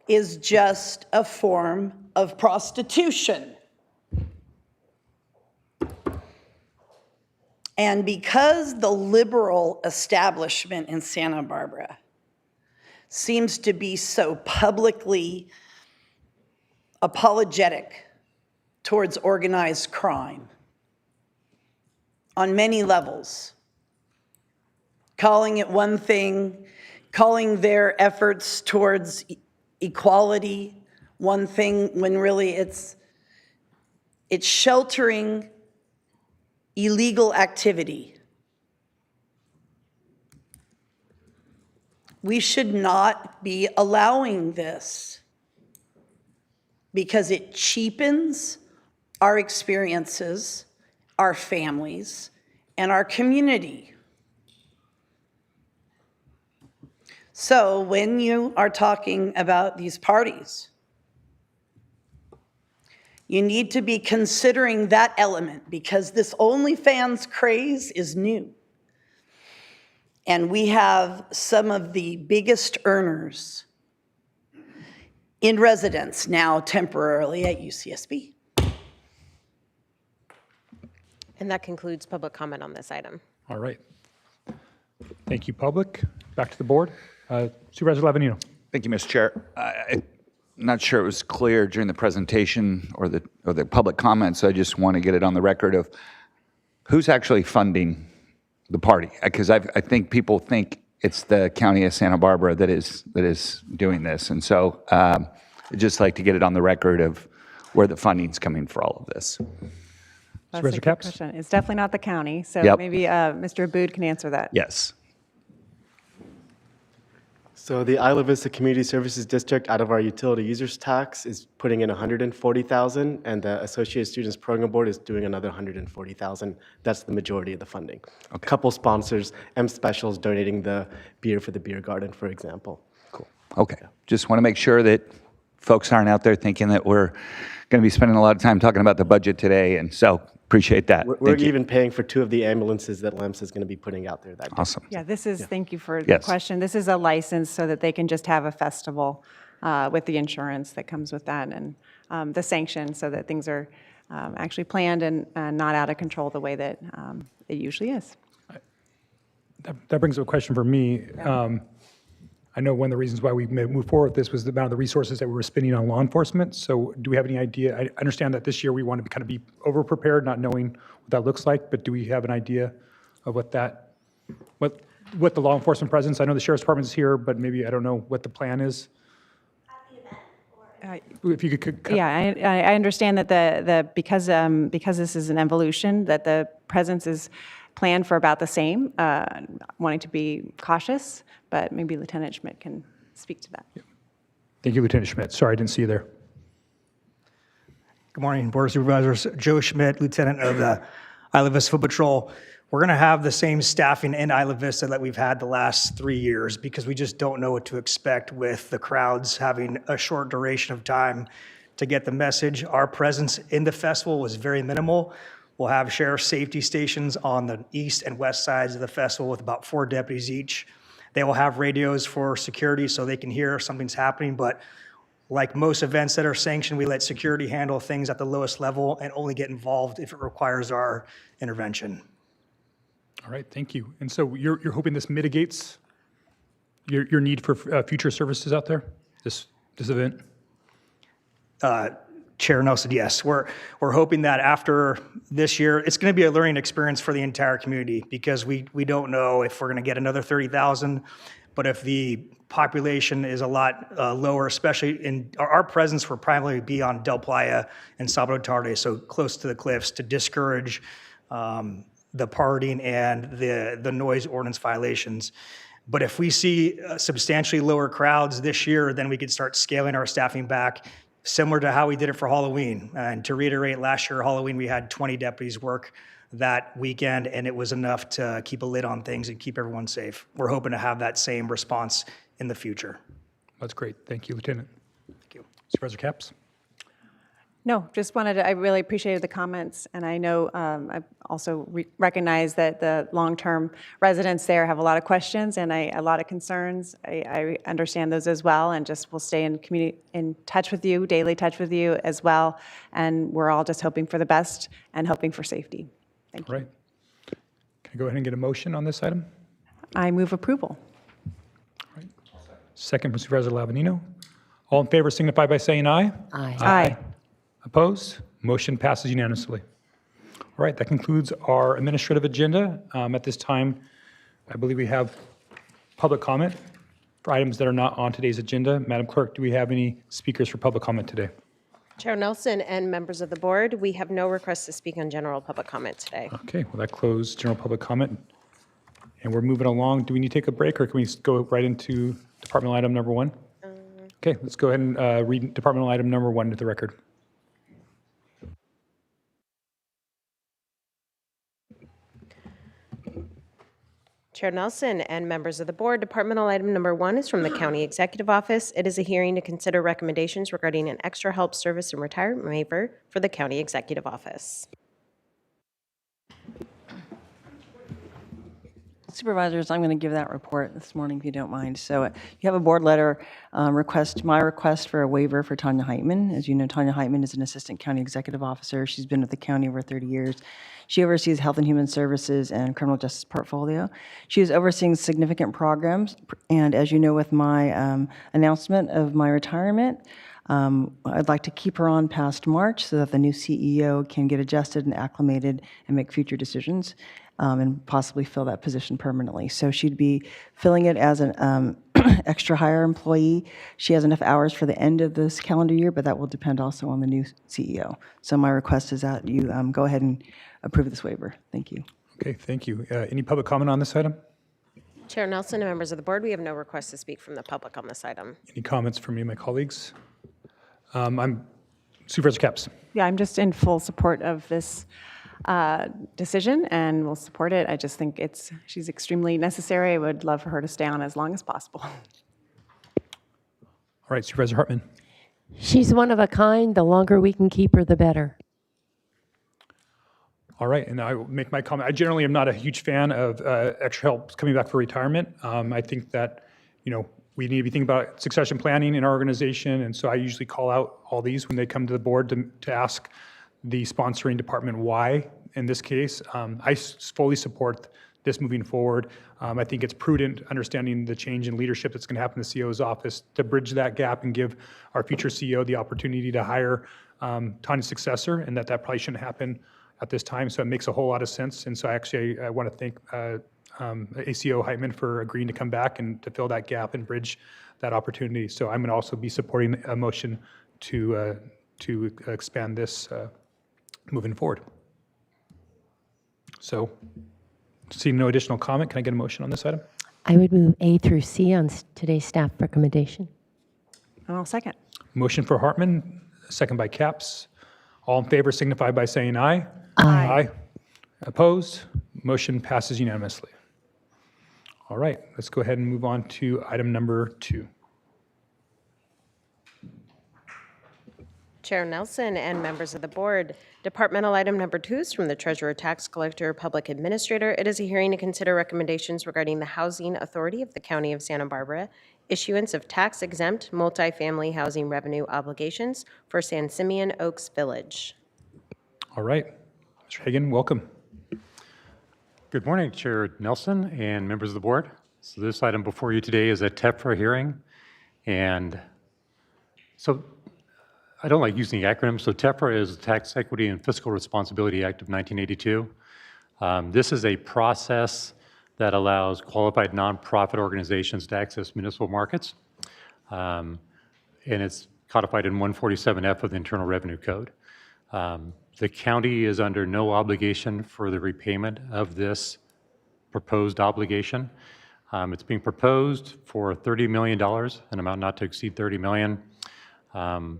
is just a form of prostitution. And because the liberal establishment in Santa Barbara seems to be so publicly apologetic towards organized crime on many levels, calling it one thing, calling their efforts towards equality one thing, when really it's sheltering illegal activity. We should not be allowing this because it cheapens our experiences, our families, and our community. So when you are talking about these parties, you need to be considering that element, because this OnlyFans craze is new. And we have some of the biggest earners in residence now temporarily at UCSB. And that concludes public comment on this item. All right. Thank you, public. Back to the board. Supervisor Lavanino. Thank you, Mr. Chair. I'm not sure it was clear during the presentation or the public comments. I just want to get it on the record of who's actually funding the party, because I think people think it's the county of Santa Barbara that is doing this, and so I'd just like to get it on the record of where the funding's coming for all of this. That's a good question. It's definitely not the county, so maybe Mr. Aboud can answer that. Yes. So the Isla Vista Community Services District, out of our utility users tax, is putting in $140,000, and the Associated Students Program Board is doing another $140,000. That's the majority of the funding. A couple sponsors, M Specials donating the beer for the beer garden, for example. Cool. Okay. Just want to make sure that folks aren't out there thinking that we're going to be spending a lot of time talking about the budget today, and so Appreciate that. We're Thank you. even paying for 2 of the ambulances that LEMS is going to be putting out there that day. Awesome. Yeah, this is, thank you for the Yes. question. This is a license so that they can just have a festival with the insurance that comes with that and the sanction so that things are actually planned and not out of control the way that it usually is. That brings up a question for me. I know one of the reasons why we moved forward with this was the amount of the resources that we were spending on law enforcement. So do we have any idea? I understand that this year we want to kind of be over-prepared, not knowing what that looks like, but do we have an idea of what the law enforcement presence? I know the sheriff's department is here, but maybe I don't know what the plan is. If you could. Yeah, I understand that because this is an evolution, that the presence is planned for about the same, wanting to be cautious, but maybe Lieutenant Schmidt can speak to that. Thank you, Lieutenant Schmidt. Sorry, I didn't see you there. Good morning, Board of Supervisors. Joe Schmidt, Lieutenant of the Isla Vista Foot Patrol. We're going to have the same staffing in Isla Vista that we've had the last 3 years because we just don't know what to expect with the crowds having a short duration of time to get the message. Our presence in the festival was very minimal. We'll have sheriff safety stations on the east and west sides of the festival with about 4 deputies each. They will have radios for security so they can hear if something's happening, but like most events that are sanctioned, we let security handle things at the lowest level and only get involved if it requires our intervention. All right, thank you. And so you're hoping this mitigates your need for future services out there, this event? Chair Nelson, yes. We're hoping that after this year, it's going to be a learning experience for the entire community because we don't know if we're going to get another 30,000, but if the population is a lot lower, especially in our presence will primarily be on Del Playa and Sabado Tarde, so close to the cliffs to discourage the partying and the noise ordinance violations. But if we see substantially lower crowds this year, then we could start scaling our staffing back, similar to how we did it for Halloween. And to reiterate, last year, Halloween, we had 20 deputies work that weekend, and it was enough to keep a lid on things and keep everyone safe. We're hoping to have that same response in the future. That's great. Thank you, Lieutenant. Thank you. Supervisor Capps? No, just wanted to, I really appreciated the comments, and I know I also recognize that the long-term residents there have a lot of questions and a lot of concerns. I understand those as well, and just will stay in touch with you, daily touch with you as well, and we're all just hoping for the best and hoping for safety. Thank you. All right. Can I go ahead and get a motion on this item? I move approval. All right. Second from Supervisor Lavanino. All in favor signify by saying aye. Aye. Aye. Opposed? Motion passes unanimously. All right, that concludes our administrative agenda. At this time, I believe we have public comment for items that are not on today's agenda. Madam Clerk, do we have any speakers for public comment today? Chair Nelson and members of the board, we have no requests to speak on general public comment today. Okay, well, that closed general public comment. And we're moving along. Do we need to take a break, or can we go right into departmental item number 1? Okay, let's go ahead and read departmental item number 1 to the record. Chair Nelson and members of the board, departmental item number 1 is from the County Executive Office. It is a hearing to consider recommendations regarding an extra help service and retirement waiver for the County Executive Office. Supervisors, I'm going to give that report this morning if you don't mind. So you have a board letter request, my request for a waiver for Tanya Heitman. As you know, Tanya Heitman is an assistant county executive officer. She's been with the county over 30 years. She oversees health and human services and criminal justice portfolio. She is overseeing significant programs. And as you know, with my announcement of my retirement, I'd like to keep her on past March so that the new CEO can get adjusted and acclimated and make future decisions. And possibly fill that position permanently. So she'd be filling it as an extra hire employee. She has enough hours for the end of this calendar year, but that will depend also on the new CEO. So my request is that you go ahead and approve this waiver. Thank you. Okay, thank you. Any public comment on this item? Chair Nelson and members of the board, we have no requests to speak from the public on this item. Any comments from me and my colleagues? I'm Supervisor Capps. Yeah, I'm just in full support of this decision, and we'll support it. I just think she's extremely necessary. I would love for her to stay on as long as possible. All right, Supervisor Hartman. She's one of a kind. The longer we can keep her, the better. All right, and I will make my comment. I generally am not a huge fan of extra help coming back for retirement. I think that, we need to be thinking about succession planning in our organization, and so I usually call out all these when they come to the board to ask the sponsoring department why. In this case, I fully support this moving forward. I think it's prudent, understanding the change in leadership that's going to happen in the CEO's office, to bridge that gap and give our future CEO the opportunity to hire Tanya's successor, and that probably shouldn't happen at this time. So it makes a whole lot of sense. And so I want to thank ACO Heitman for agreeing to come back and to fill that gap and bridge that opportunity. So I'm going to also be supporting a motion to expand this moving forward. So, seeing no additional comment, can I get a motion on this item? I would move A through C on today's staff recommendation. And I'll second. Motion for Hartman, second by Capps. All in favor signify by saying aye. Aye. Opposed? Motion passes unanimously. All right, let's go ahead and move on to item number 2. Chair Nelson and members of the board, departmental item number 2 is from the Treasurer, Tax Collector, Public Administrator. It is a hearing to consider recommendations regarding the Housing Authority of the County of Santa Barbara, issuance of tax-exempt multifamily housing revenue obligations for San Simeon Oaks Village. All right, Mr. Hagan, welcome. Good morning, Chair Nelson and members of the board. So this item before you today is a TEFRA hearing. And so I don't like using acronyms. So TEFRA is the Tax Equity and Fiscal Responsibility Act of 1982. This is a process that allows qualified nonprofit organizations to access municipal markets. And it's codified in 147F of the Internal Revenue Code. The county is under no obligation for the repayment of this proposed obligation. It's being proposed for $30 million, an amount not to exceed $30 million,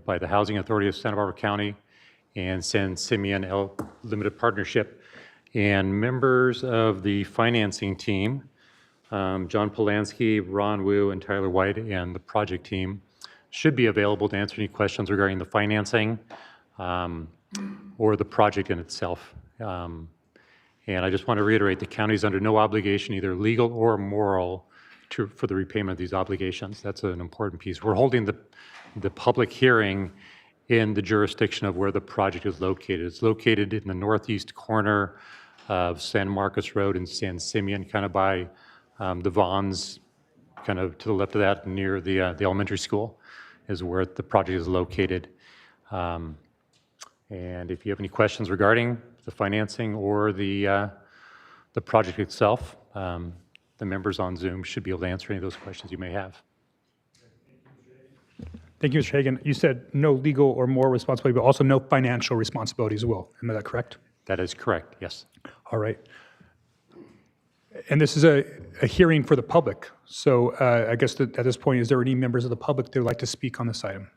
by the Housing Authority of Santa Barbara County and San Simeon Limited Partnership. And members of the financing team, John Polanski, Ron Wu, and Tyler White, and the project team should be available to answer any questions regarding the financing or the project in itself. And I just want to reiterate, the county is under no obligation, either legal or moral, for the repayment of these obligations. That's an important piece. We're holding the public hearing in the jurisdiction of where the project is located. It's located in the northeast corner of San Marcos Road and San Simeon, kind of by the Vons, kind of to the left of that, near the elementary school, is where the project is located. And if you have any questions regarding the financing or the project itself, the members on Zoom should be able to answer any of those questions you may have. Thank you, Mr. Hagan. You said no legal or moral responsibility, but also no financial responsibility as well. Am I that correct? That is correct, yes. All right. And this is a hearing for the public. So I guess that at this point, is there any members of the public that would like to speak on this item?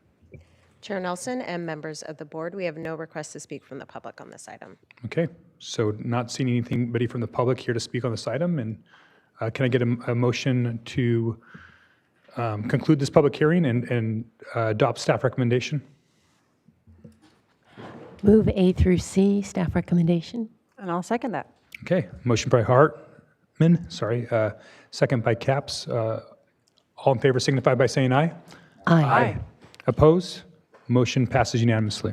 Chair Nelson and members of the board, we have no requests to speak from the public on this item. Okay, so not seeing anybody from the public here to speak on this item, and can I get a motion to conclude this public hearing and adopt staff recommendation? Move A through C, staff recommendation. And I'll second that. Okay, motion by Hartman, second by Capps. All in favor signify by saying aye. Aye. Oppose? Motion passes unanimously.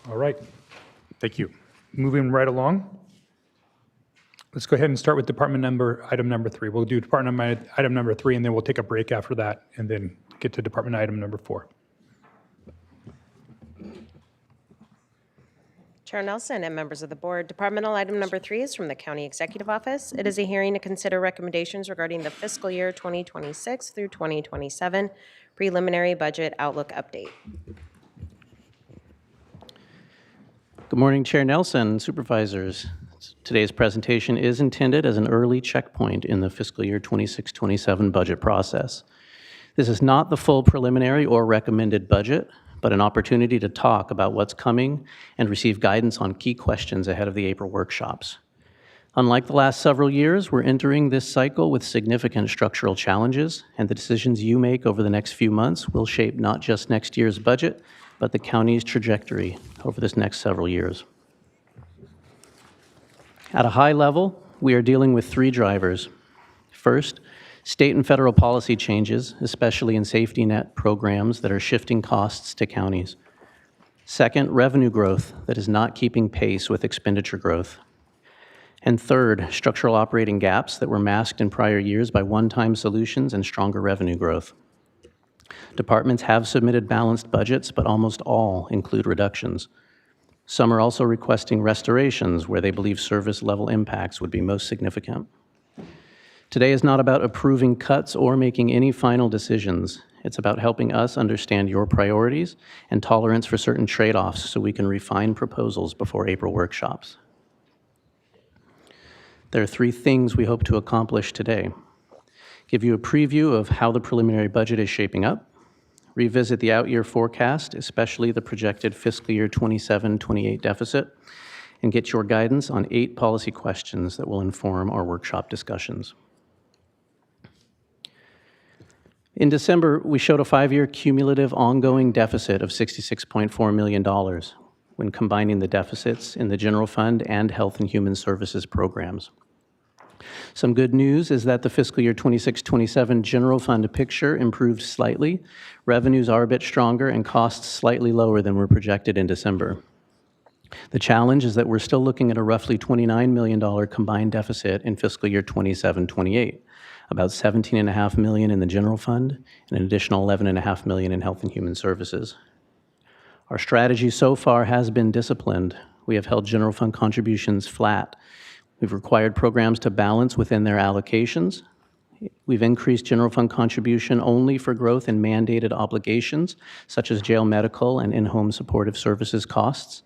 All right, thank you. Moving right along. Let's go ahead and start with item number 3. We'll do department item number 3, and then we'll take a break after that, and then get to department item number 4. Chair Nelson and members of the board, departmental item number 3 is from the County Executive Office. It is a hearing to consider recommendations regarding the fiscal year 2026 through 2027 preliminary budget outlook update. Good morning, Chair Nelson, Supervisors. Today's presentation is intended as an early checkpoint in the fiscal year 26-27 budget process. This is not the full preliminary or recommended budget, but an opportunity to talk about what's coming and receive guidance on key questions ahead of the April workshops. Unlike the last several years, we're entering this cycle with significant structural challenges, and the decisions you make over the next few months will shape not just next year's budget, but the county's trajectory over this next several years. At a high level, we are dealing with three drivers. First, state and federal policy changes, especially in safety net programs that are shifting costs to counties. Second, revenue growth that is not keeping pace with expenditure growth. And third, structural operating gaps that were masked in prior years by one-time solutions and stronger revenue growth. Departments have submitted balanced budgets, but almost all include reductions. Some are also requesting restorations where they believe service level impacts would be most significant. Today is not about approving cuts or making any final decisions. It's about helping us understand your priorities and tolerance for certain trade-offs so we can refine proposals before April workshops. There are three things we hope to accomplish today. Give you a preview of how the preliminary budget is shaping up, revisit the out-year forecast, especially the projected fiscal year 27-28 deficit, and get your guidance on 8 policy questions that will inform our workshop discussions. In December, we showed a 5-year cumulative ongoing deficit of $66.4 million when combining the deficits in the general fund and health and human services programs. Some good news is that the fiscal year 26-27 general fund picture improved slightly. Revenues are a bit stronger and costs slightly lower than were projected in December. The challenge is that we're still looking at a roughly $29 million combined deficit in fiscal year 27-28, about $17.5 million in the general fund and an additional $11.5 million in health and human services. Our strategy so far has been disciplined. We have held general fund contributions flat. We've required programs to balance within their allocations. We've increased general fund contribution only for growth in mandated obligations, such as jail medical and in-home supportive services costs,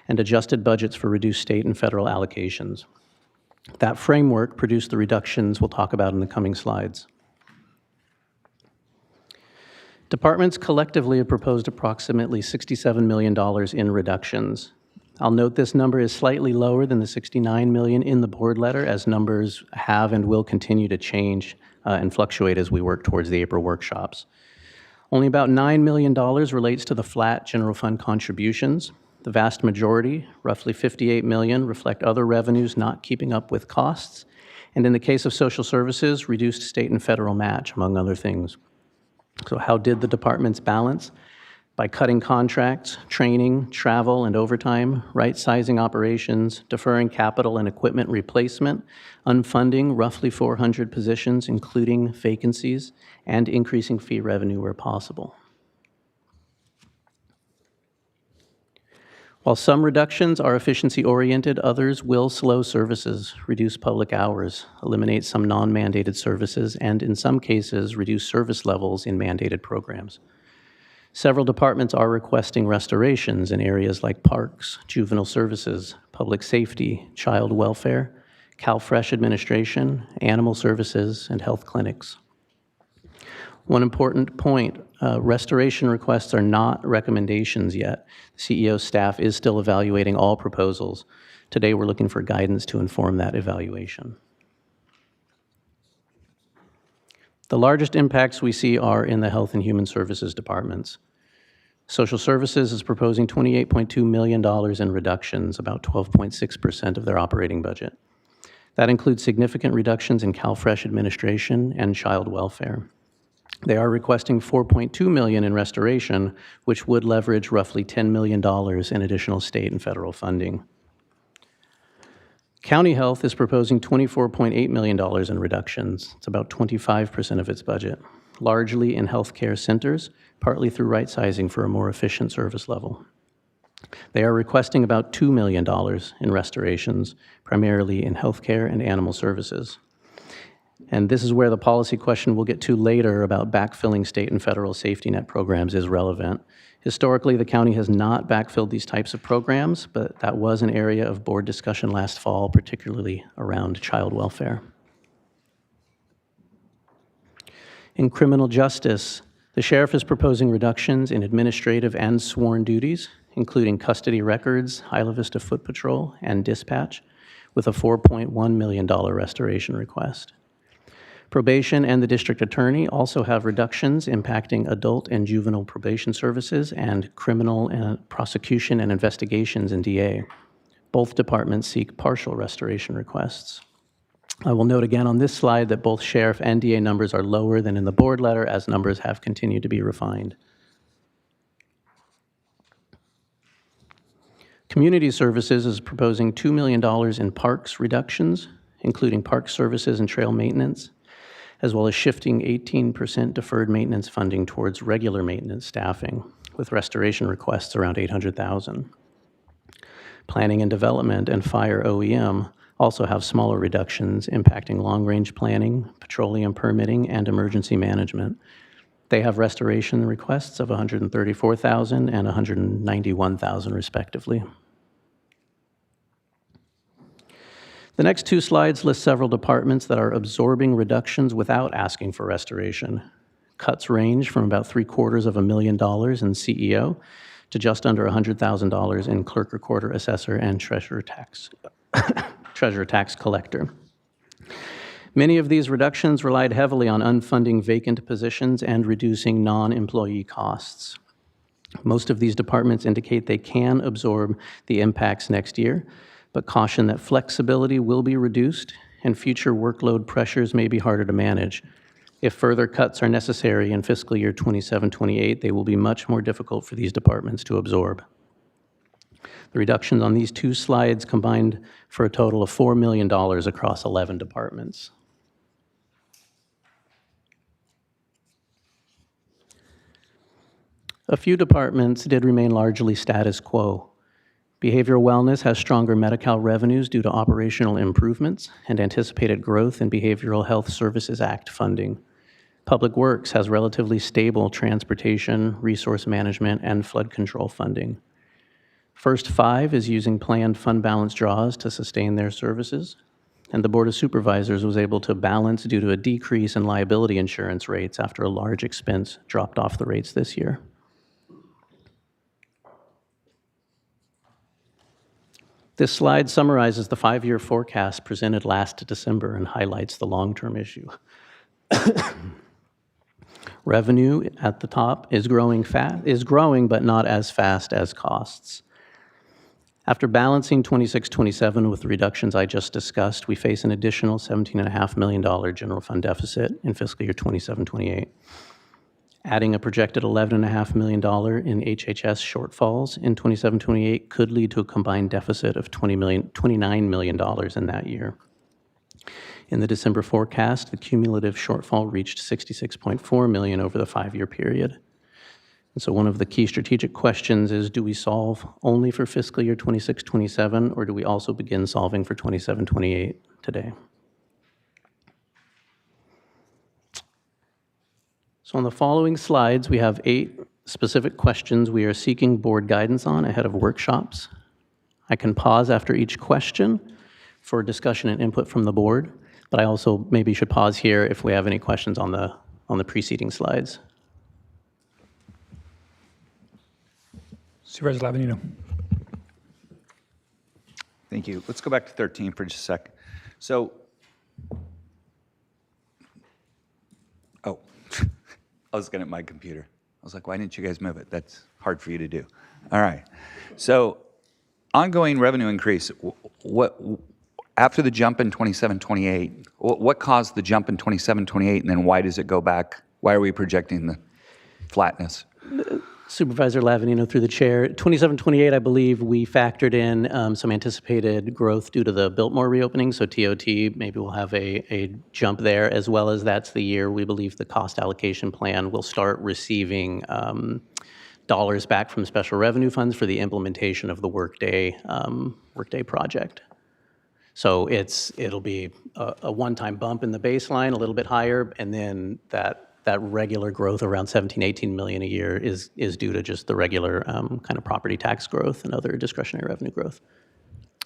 and adjusted budgets for reduced state and federal allocations. That framework produced the reductions we'll talk about in the coming slides. Departments collectively have proposed approximately $67 million in reductions. I'll note this number is slightly lower than the $69 million in the board letter, as numbers have and will continue to change and fluctuate as we work towards the April workshops. Only about $9 million relates to the flat general fund contributions. The vast majority, roughly $58 million, reflect other revenues not keeping up with costs, and in the case of social services, reduced state and federal match, among other things. So how did the departments balance? By cutting contracts, training, travel, and overtime, right-sizing operations, deferring capital and equipment replacement, unfunding roughly 400 positions, including vacancies, and increasing fee revenue where possible. While some reductions are efficiency-oriented, others will slow services, reduce public hours, eliminate some non-mandated services, and in some cases, reduce service levels in mandated programs. Several departments are requesting restorations in areas like parks, juvenile services, public safety, child welfare, CalFresh administration, animal services, and health clinics. One important point, restoration requests are not recommendations yet. The CEO's staff is still evaluating all proposals. Today, we're looking for guidance to inform that evaluation. The largest impacts we see are in the Health and Human Services departments. Social Services is proposing $28.2 million in reductions, about 12.6% of their operating budget. That includes significant reductions in CalFresh administration and child welfare. They are requesting $4.2 million in restoration, which would leverage roughly $10 million in additional state and federal funding. County Health is proposing $24.8 million in reductions. It's about 25% of its budget, largely in healthcare centers, partly through right-sizing for a more efficient service level. They are requesting about $2 million in restorations, primarily in healthcare and animal services. And this is where the policy question we'll get to later about backfilling state and federal safety net programs is relevant. Historically, the county has not backfilled these types of programs, but that was an area of board discussion last fall, particularly around child welfare. In criminal justice, the sheriff is proposing reductions in administrative and sworn duties, including custody records, Isla Vista Foot Patrol, and dispatch, with a $4.1 million restoration request. Probation and the district attorney also have reductions impacting adult and juvenile probation services and criminal prosecution and investigations in DA. Both departments seek partial restoration requests. I will note again on this slide that both sheriff and DA numbers are lower than in the board letter, as numbers have continued to be refined. Community Services is proposing $2 million in parks reductions, including park services and trail maintenance, as well as shifting 18% deferred maintenance funding towards regular maintenance staffing, with restoration requests around $800,000. Planning and Development and Fire OEM also have smaller reductions impacting long-range planning, petroleum permitting, and emergency management. They have restoration requests of $134,000 and $191,000 respectively. The next two slides list several departments that are absorbing reductions without asking for restoration. Cuts range from about $750,000 in CEO to just under $100,000 in clerk, recorder, assessor, and treasurer tax collector. Many of these reductions relied heavily on unfunding vacant positions and reducing non-employee costs. Most of these departments indicate they can absorb the impacts next year, but caution that flexibility will be reduced and future workload pressures may be harder to manage. If further cuts are necessary in fiscal year 27-28, they will be much more difficult for these departments to absorb. The reductions on these two slides combined for a total of $4 million across 11 departments. A few departments did remain largely status quo. Behavioral wellness has stronger Medi-Cal revenues due to operational improvements and anticipated growth in Behavioral Health Services Act funding. Public Works has relatively stable transportation, resource management, and flood control funding. First Five is using planned fund balance draws to sustain their services, and the Board of Supervisors was able to balance due to a decrease in liability insurance rates after a large expense dropped off the rates this year. This slide summarizes the 5-year forecast presented last December and highlights the long-term issue. Revenue at the top is growing but not as fast as costs. After balancing 26-27 with the reductions I just discussed, we face an additional $17.5 million general fund deficit in fiscal year 27-28. Adding a projected $11.5 million in HHS shortfalls in 27-28 could lead to a combined deficit of $29 million in that year. In the December forecast, the cumulative shortfall reached $66.4 million over the 5-year period. And so one of the key strategic questions is, do we solve only for fiscal year 26-27, or do we also begin solving for 27-28 today? So on the following slides, we have 8 specific questions we are seeking board guidance on ahead of workshops. I can pause after each question for discussion and input from the board, but I also maybe should pause here if we have any questions on the preceding slides. Supervisor Lavanino. Thank you. Let's go back to 13 for just a sec. So, I was looking at my computer. I was like, why didn't you guys move it? That's hard for you to do. All right. So, ongoing revenue increase. After the jump in 27-28, what caused the jump in 27-28, and then why does it go back? Why are we projecting the flatness? Supervisor Lavanino through the chair. 27-28, I believe we factored in some anticipated growth due to the Biltmore reopening, so TOT, maybe we'll have a jump there, as well as that's the year we believe the cost allocation plan will start receiving dollars back from special revenue funds for the implementation of the Workday project. So it'll be a one-time bump in the baseline, a little bit higher, and then that regular growth around 17-18 million a year is due to just the regular kind of property tax growth and other discretionary revenue growth.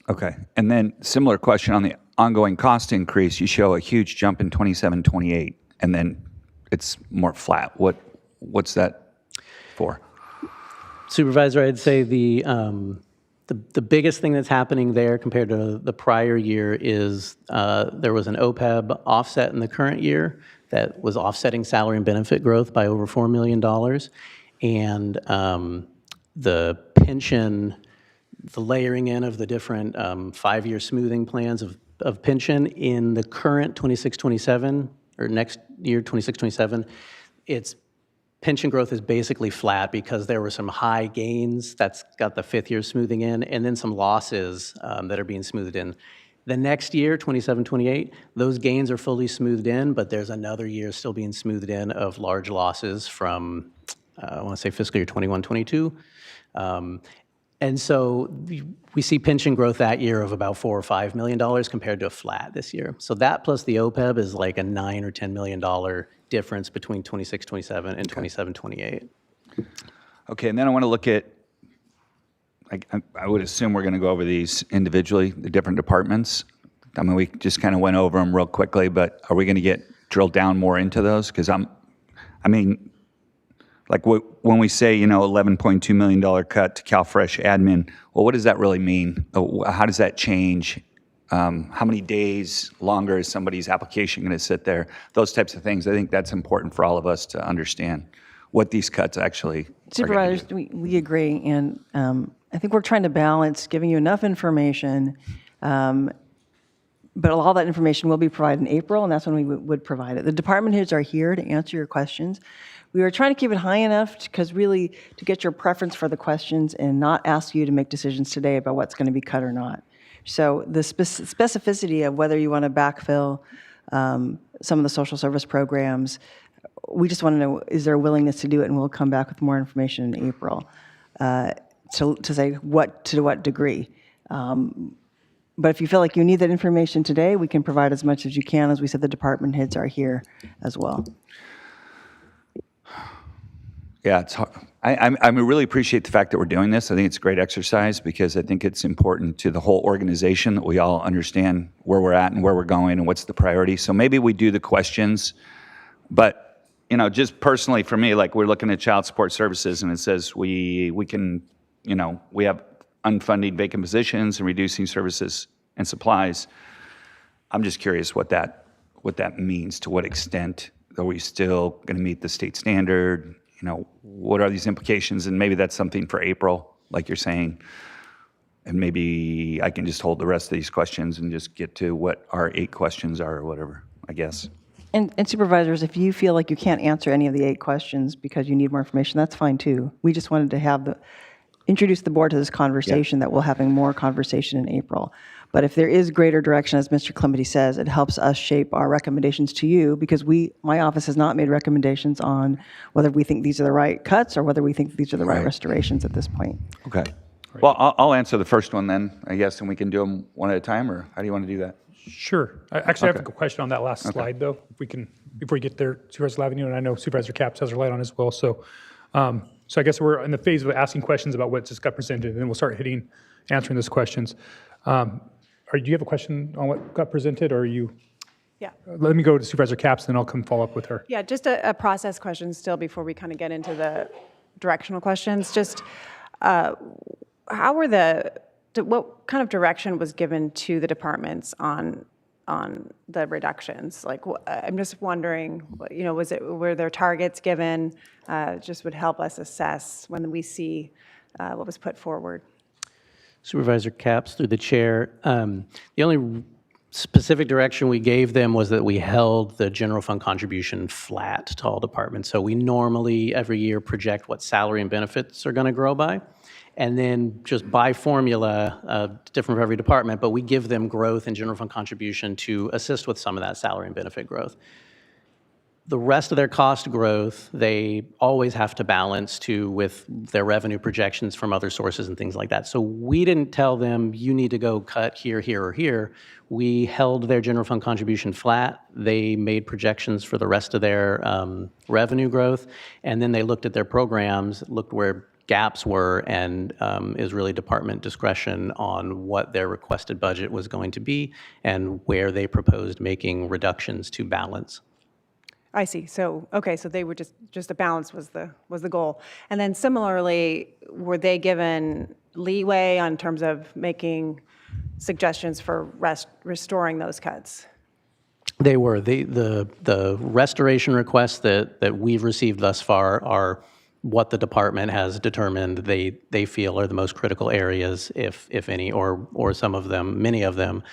Okay. And then similar question on the ongoing cost increase. You show a huge jump in 27-28, and then it's more flat. What's that for? Supervisor, I'd say the biggest thing that's happening there compared to the prior year is there was an OPEB offset in the current year that was offsetting salary and benefit growth by over $4 million. And the pension the layering in of the different 5-year smoothing plans of pension in the current 26-27, or next year 26-27, its pension growth is basically flat because there were some high gains that's got the 5th year smoothing in, and then some losses that are being smoothed in. The next year, 27-28, those gains are fully smoothed in, but there's another year still being smoothed in of large losses from, I want to say fiscal year 21-22. And so we see pension growth that year of about $4 or $5 million compared to a flat this year. So that plus the OPEB is like a $9 or $10 million difference between 26-27 and 27-28. Okay, and then I want to look at, I would assume we're going to go over these individually, the different departments. I mean, we just kind of went over them real quickly, but are we going to get drilled down more into those? Because like when we say, $11.2 million cut to CalFresh admin, well, what does that really mean? How does that change? How many days longer is somebody's application going to sit there? Those types of things. I think that's important for all of us to understand what these cuts actually Supervisors, we agree, and I think we're trying to balance giving you enough information, but all that information will be provided in April, and that's when we would provide it. The department heads are here to answer your questions. We were trying to keep it high enough because really to get your preference for the questions and not ask you to make decisions today about what's going to be cut or not. So the specificity of whether you want to backfill some of the social service programs, we just want to know, is there a willingness to do it? And we'll come back with more information in April to say to what degree. But if you feel like you need that information today, we can provide as much as you can. As we said, the department heads are here as well. Yeah, it's hard. I really appreciate the fact that we're doing this. I think it's a great exercise because I think it's important to the whole organization that we all understand where we're at and where we're going and what's the priority. So maybe we do the questions, but just personally for me, like we're looking at child support services and it says we can, we have unfunded vacant positions and reducing services and supplies. I'm just curious what that means. To what extent are we still going to meet the state standard? What are these implications? And maybe that's something for April, like you're saying. And maybe I can just hold the rest of these questions and just get to what our 8 questions are or whatever, I guess. And supervisors, if you feel like you can't answer any of the 8 questions because you need more information, that's fine too. We just wanted to introduce the board to this conversation that we're having more conversation in April. But if there is greater direction, as Mr. Clemity says, it helps us shape our recommendations to you because my office has not made recommendations on whether we think these are the right cuts or whether we think these are the right restorations at this point. Okay. Well, I'll answer the first one then, I guess, and we can do them one at a time, or how do you want to do that? Sure. I have a question on that last slide, though, if we can, before we get there, Supervisor Lavigno, and I know Supervisor Capps has her light on as well. So I guess we're in the phase of asking questions about what just got presented, and then we'll start answering those questions. Do you have a question on what got presented, or are you? Yeah. Let me go to Supervisor Capps, then I'll come follow up with her. Yeah, just a process question still before we kind of get into the directional questions. Just what kind of direction was given to the departments on the reductions? Like, I'm just wondering, were there targets given? Just would help us assess when we see what was put forward. Supervisor Capps, through the chair, the only specific direction we gave them was that we held the general fund contribution flat to all departments. So we normally every year project what salary and benefits are going to grow by. And then just by formula, different for every department, but we give them growth in general fund contribution to assist with some of that salary and benefit growth. The rest of their cost growth, they always have to balance with their revenue projections from other sources and things like that. So we didn't tell them, you need to go cut here, here, or here. We held their general fund contribution flat. They made projections for the rest of their revenue growth, and then they looked at their programs, looked where gaps were, and is really department discretion on what their requested budget was going to be and where they proposed making reductions to balance. I see. So, okay, so they were just a balance was the goal. And then similarly, were they given leeway on terms of making suggestions for restoring those cuts? They were. The restoration requests that we've received thus far are what the department has determined they feel are the most critical areas, if any, or some of them, many of them,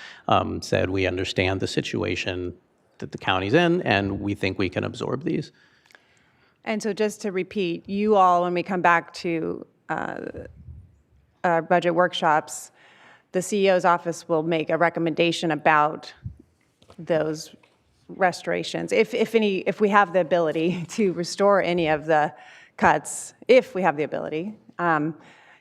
said we understand the situation that the county's in, and we think we can absorb these. And so just to repeat, you all, when we come back to budget workshops, the CEO's office will make a recommendation about those restorations, if we have the ability to restore any of the cuts, if we have the ability,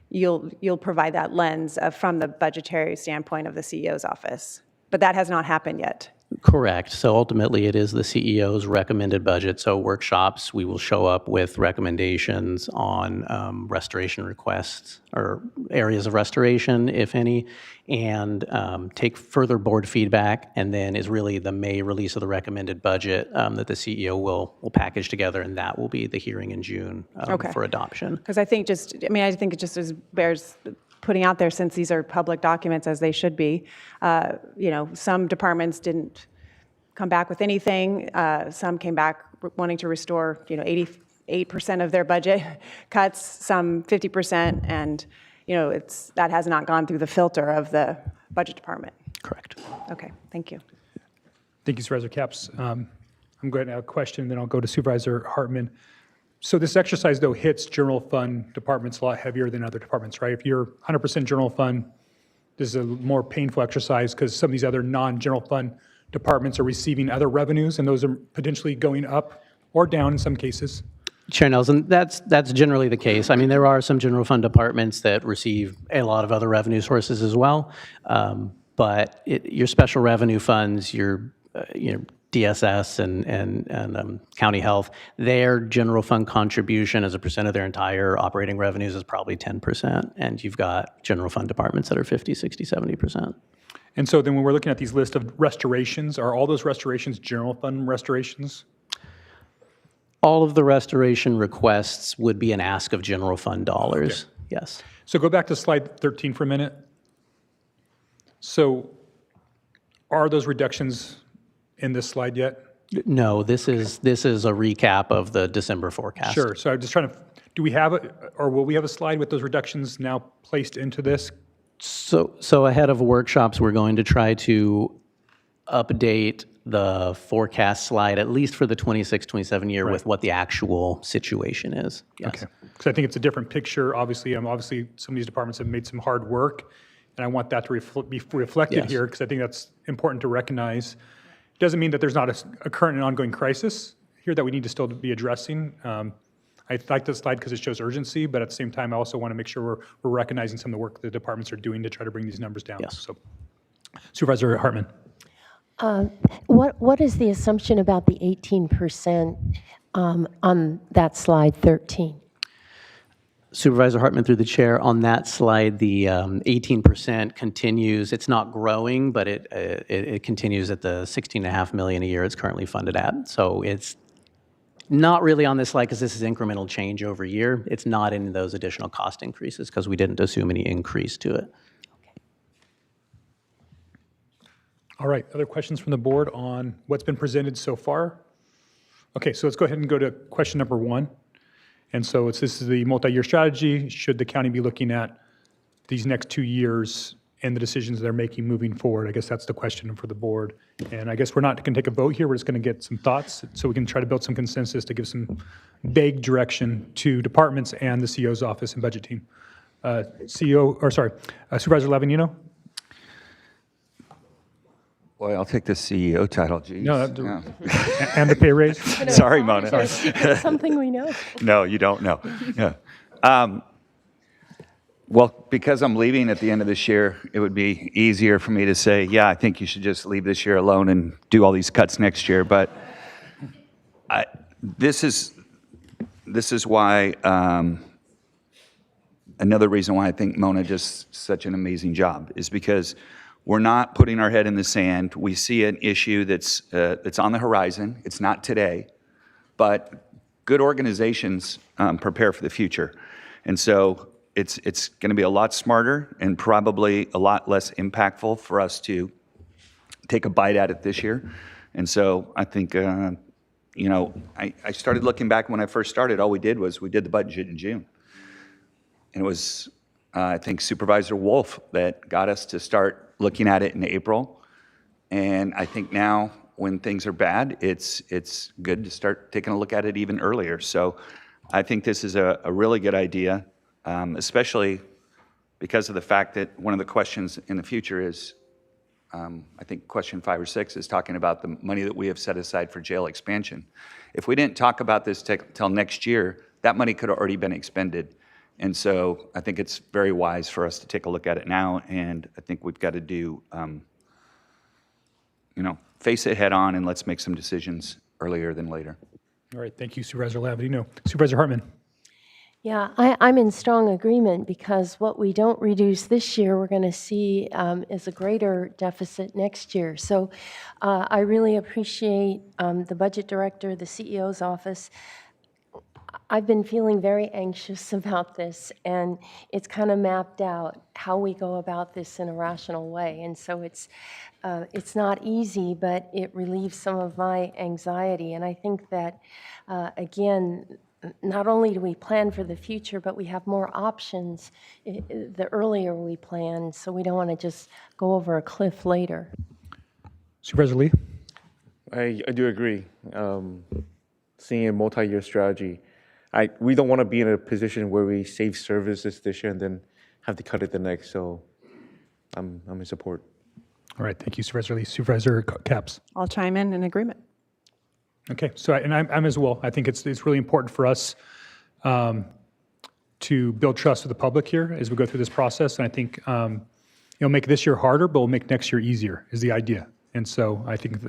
you'll provide that lens from the budgetary standpoint of the CEO's office. But that has not happened yet. Correct. So ultimately, it is the CEO's recommended budget. So workshops, we will show up with recommendations on restoration requests or areas of restoration, if any, and take further board feedback. And then is really the May release of the recommended budget that the CEO will package together, and that will be the hearing in June for adoption. Because I think it just bears putting out there, since these are public documents, as they should be. Some departments didn't come back with anything. Some came back wanting to restore 88% of their budget cuts, some 50%, and that has not gone through the filter of the budget department. Correct. Okay, thank you. Thank you, Supervisor Capps. I'm going to have a question, then I'll go to Supervisor Hartman. So this exercise, though, hits general fund departments a lot heavier than other departments, right? If you're 100% general fund, this is a more painful exercise because some of these other non-general fund departments are receiving other revenues, and those are potentially going up or down in some cases. Chair Nelson, that's generally the case. I mean, there are some general fund departments that receive a lot of other revenue sources as well, but your special revenue funds, your DSS and county health, their general fund contribution as a percent of their entire operating revenues is probably 10%, and you've got general fund departments that are 50, 60, 70%. And so then when we're looking at these list of restorations, are all those restorations general fund restorations? All of the restoration requests would be an ask of general fund dollars, yes. So go back to slide 13 for a minute. So are those reductions in this slide yet? No, this is a recap of the December forecast. Sure. So I'm just trying to, do we have or will we have a slide with those reductions now placed into this? So ahead of workshops, we're going to try to update the forecast slide, at least for the 26-27 year, with what the actual situation is. Yes. Okay. Because I think it's a different picture. Obviously, some of these departments have made some hard work, and I want that to be reflected here, because I think that's important to recognize. It doesn't mean that there's not a current and ongoing crisis here that we need to still be addressing. I like this slide because it shows urgency, but at the same time, I also want to make sure we're recognizing some of the work the departments are doing to try to bring these numbers down. Yes. So, Supervisor Hartman. What is the assumption about the 18% on that slide 13? Supervisor Hartman, through the chair, on that slide, the 18% continues. It's not growing, but it continues at the $16.5 million a year it's currently funded at. So it's not really on this slide because this is incremental change over year. It's not in those additional cost increases because we didn't assume any increase to it. All right, other questions from the board on what's been presented so far? Okay, so let's go ahead and go to question number 1. And so this is the multi-year strategy. Should the county be looking at these next 2 years and the decisions they're making moving forward? I guess that's the question for the board. And I guess we're not going to take a vote here. We're just going to get some thoughts so we can try to build some consensus to give some vague direction to departments and the CEO's office and budget team. Supervisor Lavanino? Boy, I'll take the CEO title, geez. No, and the pay raise? Sorry, Mona. It's something we know. No, you don't know. Yeah. Well, because I'm leaving at the end of this year, it would be easier for me to say, yeah, I think you should just leave this year alone and do all these cuts next year. But this is why, another reason why I think Mona does such an amazing job is because we're not putting our head in the sand. We see an issue that's on the horizon. It's not today, but good organizations prepare for the future. And so it's going to be a lot smarter and probably a lot less impactful for us to take a bite at it this year. And so I think I started looking back when I first started. All we did was we did the budget in June. And it was, I think, Supervisor Wolf that got us to start looking at it in April. And I think now, when things are bad, it's good to start taking a look at it even earlier. So I think this is a really good idea, especially because of the fact that one of the questions in the future is, I think question 5 or 6 is talking about the money that we have set aside for jail expansion. If we didn't talk about this till next year, that money could have already been expended. And so I think it's very wise for us to take a look at it now, and I think we've got to do, face it head on, and let's make some decisions earlier than later. All right, thank you, Supervisor Lavadino. Supervisor Hartman. Yeah, I'm in strong agreement because what we don't reduce this year, we're going to see is a greater deficit next year. So I really appreciate the budget director, the CEO's office. I've been feeling very anxious about this, and it's kind of mapped out how we go about this in a rational way. And so it's not easy, but it relieves some of my anxiety. And I think that, again, not only do we plan for the future, but we have more options the earlier we plan, so we don't want to just go over a cliff later. Supervisor Lee? I do agree. Seeing a multi-year strategy, we don't want to be in a position where we save services this year and then have to cut it the next. So I'm in support. All right, thank you, Supervisor Lee. Supervisor Capps. I'll chime in agreement. Okay, so I'm as well. I think it's really important for us to build trust with the public here as we go through this process. And I think it'll make this year harder, but we'll make next year easier is the idea. And so I think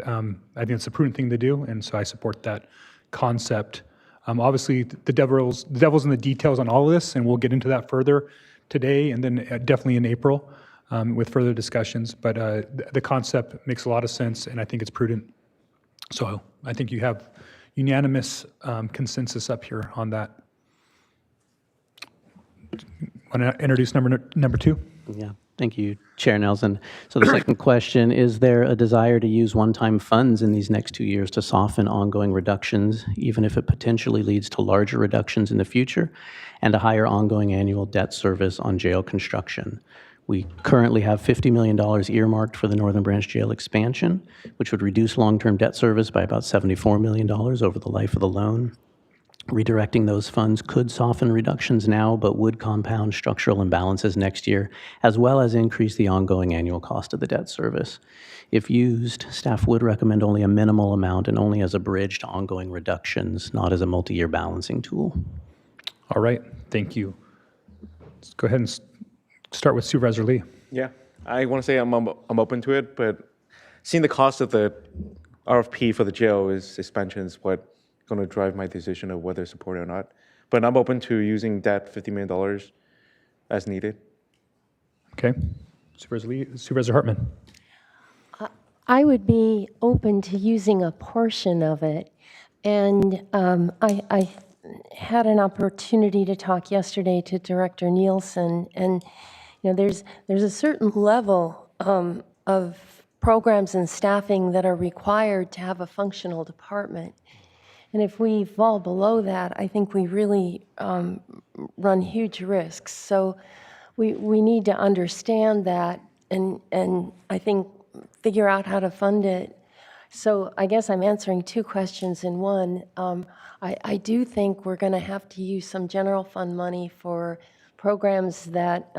it's a prudent thing to do, and so I support that concept. Obviously, the devil's in the details on all of this, and we'll get into that further today and then definitely in April with further discussions. But the concept makes a lot of sense, and I think it's prudent. So I think you have unanimous consensus up here on that. Want to introduce number 2? Yeah, thank you, Chair Nelson. So the second question, is there a desire to use one-time funds in these next 2 years to soften ongoing reductions, even if it potentially leads to larger reductions in the future and a higher ongoing annual debt service on jail construction? We currently have $50 million earmarked for the Northern Branch Jail expansion, which would reduce long-term debt service by about $74 million over the life of the loan. Redirecting those funds could soften reductions now, but would compound structural imbalances next year, as well as increase the ongoing annual cost of the debt service. If used, staff would recommend only a minimal amount and only as a bridge to ongoing reductions, not as a multi-year balancing tool. All right, thank you. Let's go ahead and start with Supervisor Lee. Yeah, I want to say I'm open to it, but seeing the cost of the RFP for the jail expansion is what going to drive my decision of whether to support it or not. But I'm open to using that $50 million as needed. Okay. Supervisor Lee, Supervisor Hartman. I would be open to using a portion of it. And I had an opportunity to talk yesterday to Director Nielsen, and there's a certain level of programs and staffing that are required to have a functional department. And if we fall below that, I think we really run huge risks. So we need to understand that and I think figure out how to fund it. So I guess I'm answering 2 questions in one. I do think we're going to have to use some general fund money for programs that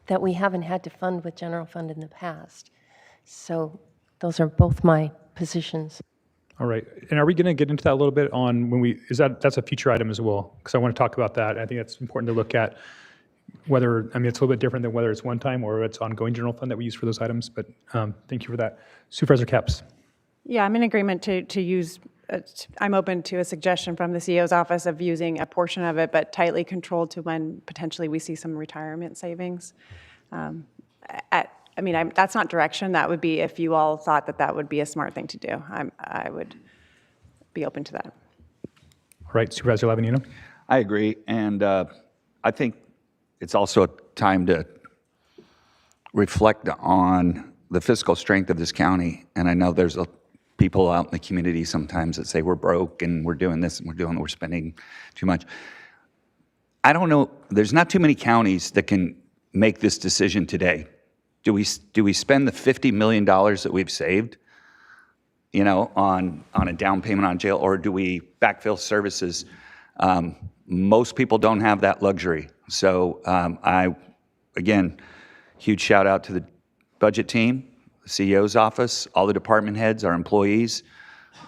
that we haven't had to fund with general fund in the past. So those are both my positions. All right, and are we going to get into that a little bit on when that's a future item as well? Because I want to talk about that. I think that's important to look at whether, it's a little bit different than whether it's one time or it's ongoing general fund that we use for those items, but thank you for that. Supervisor Capps. Yeah, I'm in agreement to use, I'm open to a suggestion from the CEO's office of using a portion of it, but tightly controlled to when potentially we see some retirement savings. That's not direction. That would be if you all thought that would be a smart thing to do. I would be open to that. All right, Supervisor Lavadino. I agree, and I think it's also a time to reflect on the fiscal strength of this county. And I know there's people out in the community sometimes that say we're broke and we're doing this and we're spending too much. I don't know, there's not too many counties that can make this decision today. Do we spend the $50 million that we've saved, you know, on a down payment on jail, or do we backfill services? Most people don't have that luxury. So again, huge shout out to the budget team, the CEO's office, all the department heads, our employees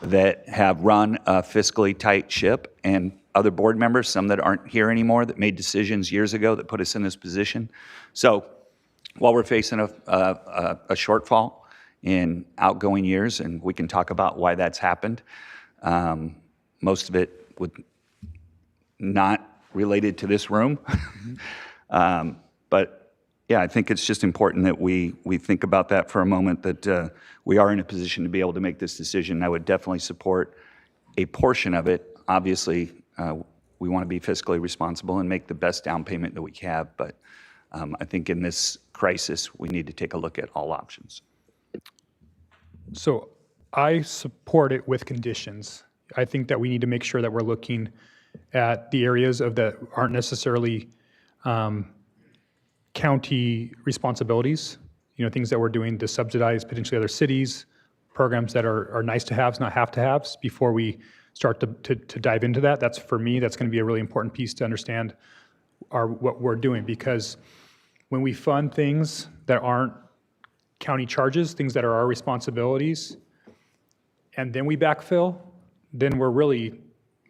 that have run a fiscally tight ship, and other board members, some that aren't here anymore, that made decisions years ago that put us in this position. So while we're facing a shortfall in outgoing years, and we can talk about why that's happened, most of it not related to this room. But yeah, I think it's just important that we think about that for a moment, that we are in a position to be able to make this decision. I would definitely support a portion of it. Obviously, we want to be fiscally responsible and make the best down payment that we have, but I think in this crisis, we need to take a look at all options. So I support it with conditions. I think that we need to make sure that we're looking at the areas that aren't necessarily county responsibilities, you know, things that we're doing to subsidize potentially other cities, programs that are nice to haves, not have to haves, before we start to dive into that. That's, for me, that's going to be a really important piece to understand what we're doing, because when we fund things that aren't county charges, things that are our responsibilities, and then we backfill, then we're really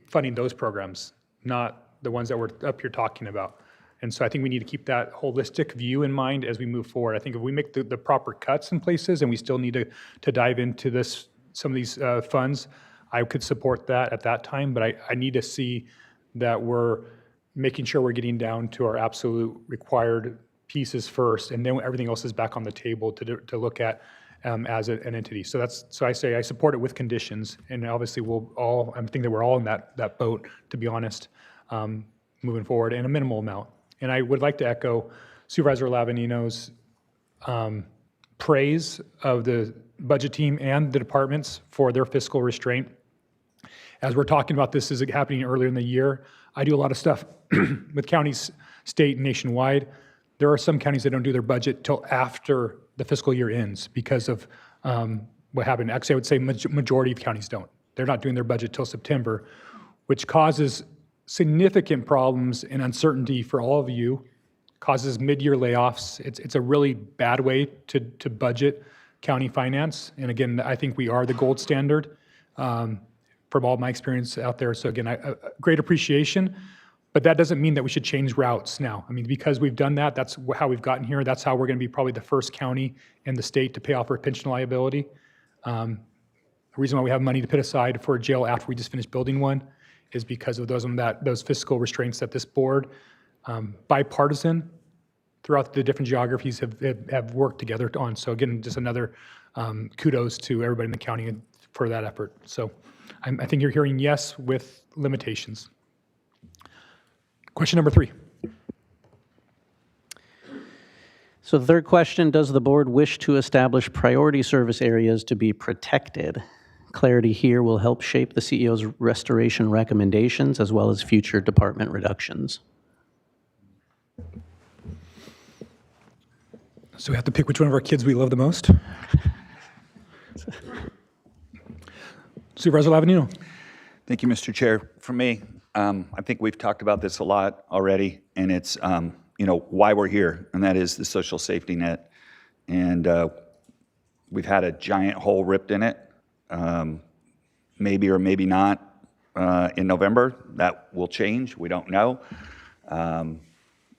funding those programs, not the ones that we're up here talking about. And so I think we need to keep that holistic view in mind as we move forward. I think if we make the proper cuts in places and we still need to dive into some of these funds, I could support that at that time, but I need to see that we're making sure we're getting down to our absolute required pieces first, and then everything else is back on the table to look at as an entity. So I say I support it with conditions, and obviously I think that we're all in that boat, to be honest, moving forward, in a minimal amount. And I would like to echo Supervisor Lavanino's praise of the budget team and the departments for their fiscal restraint. As we're talking about this, is happening earlier in the year, I do a lot of stuff with counties, state, and nationwide. There are some counties that don't do their budget till after the fiscal year ends because of what happened. Actually, I would say majority of counties don't. They're not doing their budget till September, which causes significant problems and uncertainty for all of you, causes mid-year layoffs. It's a really bad way to budget county finance. And again, I think we are the gold standard from all my experience out there. So again, great appreciation, but that doesn't mean that we should change routes now. I mean, because we've done that, that's how we've gotten here. That's how we're going to be probably the first county in the state to pay off our pension liability. The reason why we have money to put aside for a jail after we just finished building one is because of those fiscal restraints that this board, bipartisan, throughout the different geographies have worked together on. So again, just another kudos to everybody in the county for that effort. So I think you're hearing yes with limitations. Question number 3. So the third question, does the board wish to establish priority service areas to be protected? Clarity here will help shape the CEO's restoration recommendations as well as future department reductions. So we have to pick which one of our kids we love the most. Supervisor Lavanino. Thank you, Mr. Chair. For me, I think we've talked about this a lot already, and it's why we're here, and that is the social safety net. And we've had a giant hole ripped in it, maybe or maybe not in November. That will change. We don't know.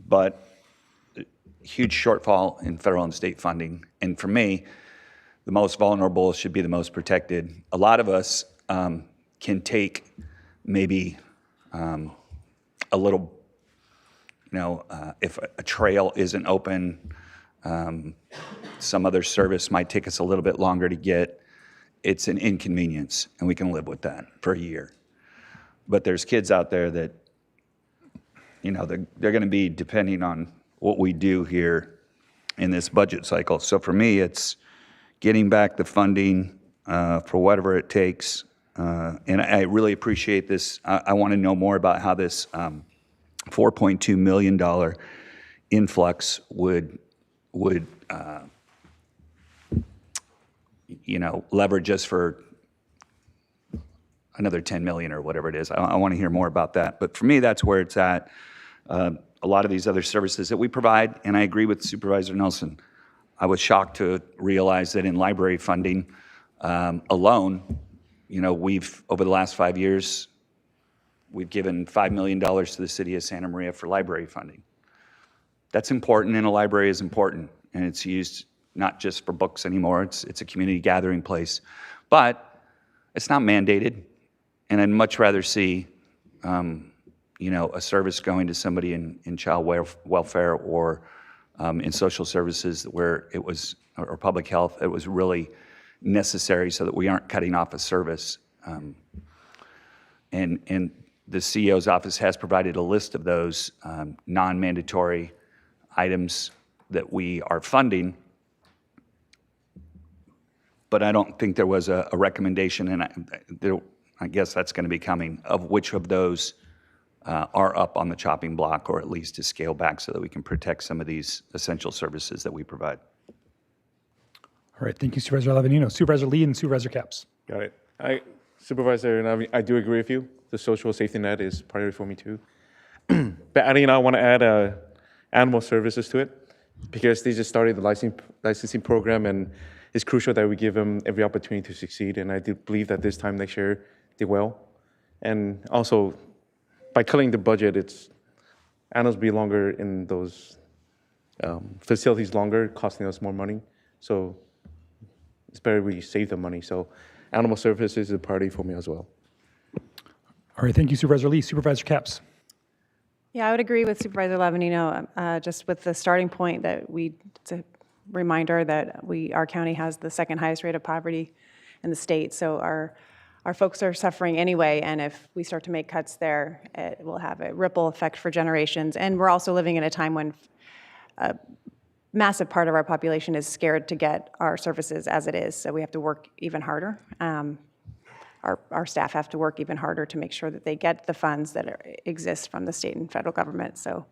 But huge shortfall in federal and state funding. And for me, the most vulnerable should be the most protected. A lot of us can take maybe a little, if a trail isn't open, some other service might take us a little bit longer to get. It's an inconvenience, and we can live with that for a year. But there's kids out there that, they're going to be depending on what we do here in this budget cycle. So for me, it's getting back the funding for whatever it takes. And I really appreciate this. I want to know more about how this $4.2 million influx would leverage us for another 10 million or whatever it is. I want to hear more about that. But for me, that's where it's at. A lot of these other services that we provide, and I agree with Supervisor Nelson. I was shocked to realize that in library funding alone, we've, over the last 5 years, we've given $5 million to the city of Santa Maria for library funding. That's important, and a library is important, and it's used not just for books anymore. It's a community gathering place. But it's not mandated, and I'd much rather see a service going to somebody in child welfare or in social services where it was, or public health, it was really necessary so that we aren't cutting off a service. And the CEO's office has provided a list of those non-mandatory items that we are funding, but I don't think there was a recommendation, and I guess that's going to be coming, of which of those are up on the chopping block, or at least to scale back so that we can protect some of these essential services that we provide. All right, thank you, Supervisor Lavanino. Supervisor Lee and Supervisor Capps. Got it. Supervisor, and I do agree with you. The social safety net is priority for me too. But I want to add animal services to it, because they just started the licensing program, and it's crucial that we give them every opportunity to succeed. And I do believe that this time next year they will. And also, by cutting the budget, animals be longer in those facilities longer, costing us more money. So it's better we save the money. So animal services is a priority for me as well. All right, thank you, Supervisor Lee. Supervisor Capps. Yeah, I would agree with Supervisor Lavanino, just with the starting point that it's a reminder that our county has the second highest rate of poverty in the state. So our folks are suffering anyway, and if we start to make cuts there, it will have a ripple effect for generations. And we're also living in a time when a massive part of our population is scared to get our services as it is, so we have to work even harder. Our staff have to work even harder to make sure that they get the funds that exist from the state and federal government. So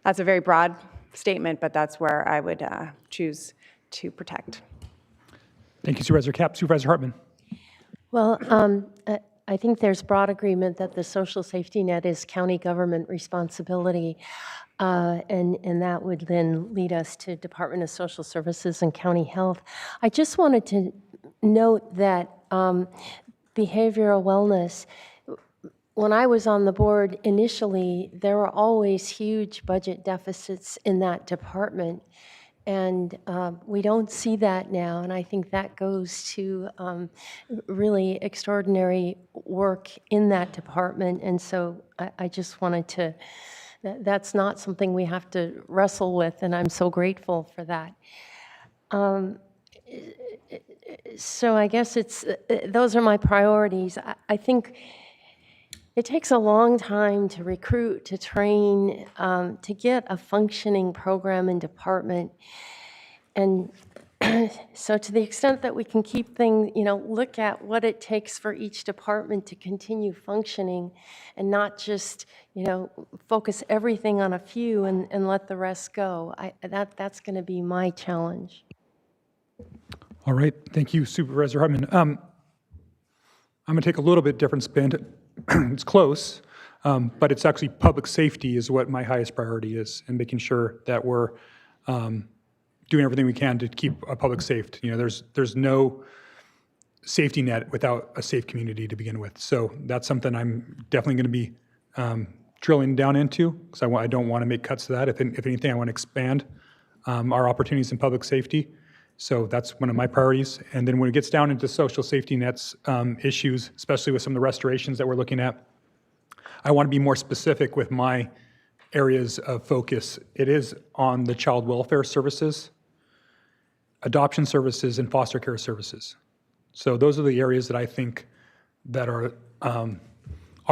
that's a very broad statement, but that's where I would choose to protect. Thank you, Supervisor Capps. Supervisor Hartman. Well, I think there's broad agreement that the social safety net is county government responsibility, and that would then lead us to Department of Social Services and County Health. I just wanted to note that behavioral wellness, when I was on the board initially, there were always huge budget deficits in that department. And we don't see that now, and I think that goes to really extraordinary work in that department. And so I just wanted to, that's not something we have to wrestle with, and I'm so grateful for that. So I guess those are my priorities. I think it takes a long time to recruit, to train, to get a functioning program and department. And so to the extent that we can keep things, look at what it takes for each department to continue functioning and not just, focus everything on a few and let the rest go. That's going to be my challenge. All right, thank you, Supervisor Hartman. I'm going to take a little bit different spin. It's close, but it's actually public safety is what my highest priority is, and making sure that we're doing everything we can to keep a public safe. There's no safety net without a safe community to begin with. So that's something I'm definitely going to be drilling down into, because I don't want to make cuts to that. If anything, I want to expand our opportunities in public safety. So that's one of my priorities. And then when it gets down into social safety nets issues, especially with some of the restorations that we're looking at, I want to be more specific with my areas of focus. It is on the child welfare services, adoption services, and foster care services. So those are the areas that I think that are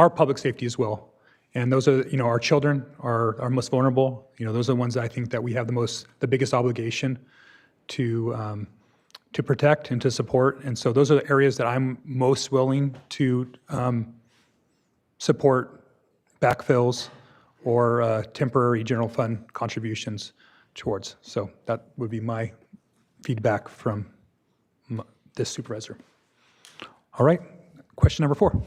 public safety as well. And those are, our children are most vulnerable. Those are the ones that I think that we have the biggest obligation to to protect and to support. And so those are the areas that I'm most willing to support backfills or temporary general fund contributions towards. So that would be my feedback from this supervisor. All right, question number 4.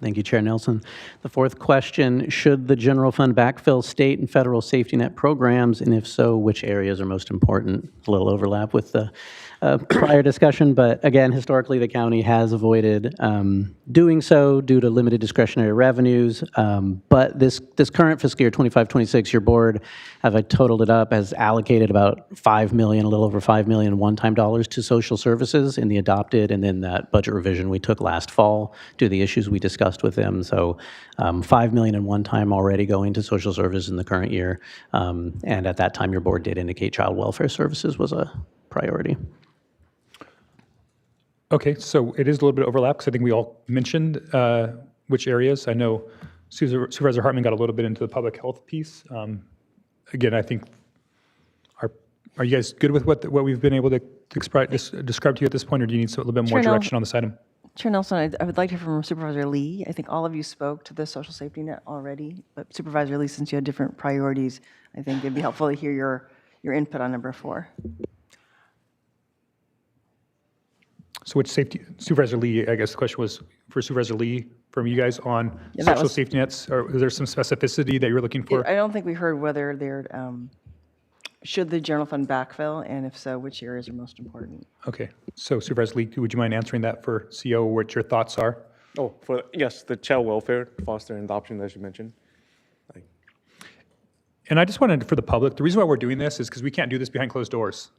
Thank you, Chair Nelson. The fourth question, should the general fund backfill state and federal safety net programs, and if so, which areas are most important? A little overlap with the prior discussion, but again, historically, the county has avoided doing so due to limited discretionary revenues. But this current fiscal year, 25-26, your board, as I totaled it up, has allocated about $5 million, a little over $5 million one-time dollars to social services in the adopted and then that budget revision we took last fall due to the issues we discussed with them. So $5 million in one time already going to social services in the current year. And at that time, your board did indicate child welfare services was a priority. Okay, so it is a little bit of overlap because I think we all mentioned which areas. I know Supervisor Hartman got a little bit into the public health piece. Again, I think, are you guys good with what we've been able to describe to you at this point, or do you need a little bit more direction on this item? Chair Nelson, I would like to hear from Supervisor Lee. I think all of you spoke to the social safety net already, but Supervisor Lee, since you had different priorities, I think it'd be helpful to hear your input on number 4. So which safety, Supervisor Lee, I guess the question was for Supervisor Lee from you guys on social safety nets, or is there some specificity that you're looking for? I don't think we heard whether there should the general fund backfill, and if so, which areas are most important? Okay, so Supervisor Lee, would you mind answering that for CO, what your thoughts are? Oh, yes, the child welfare, foster and adoption, as you mentioned. And I just wanted, for the public, the reason why we're doing this is because we can't do this behind closed doors.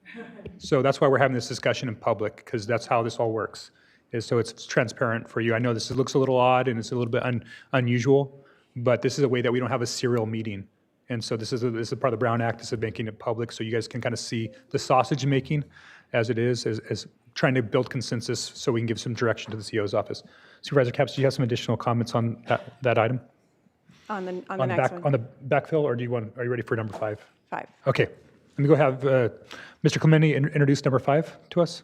So that's why we're having this discussion in public, because that's how this all works, is so it's transparent for you. I know this looks a little odd and it's a little bit unusual, but this is a way that we don't have a serial meeting. And so this is part of the Brown Act, this is making it public, so you guys can kind of see the sausage making as it is, as trying to build consensus so we can give some direction to the CO's office. Supervisor Capps, do you have some additional comments on that item? On the next one. On the backfill, or are you ready for number 5? 5. Okay, let me go have Mr. Clementi introduce number 5 to us.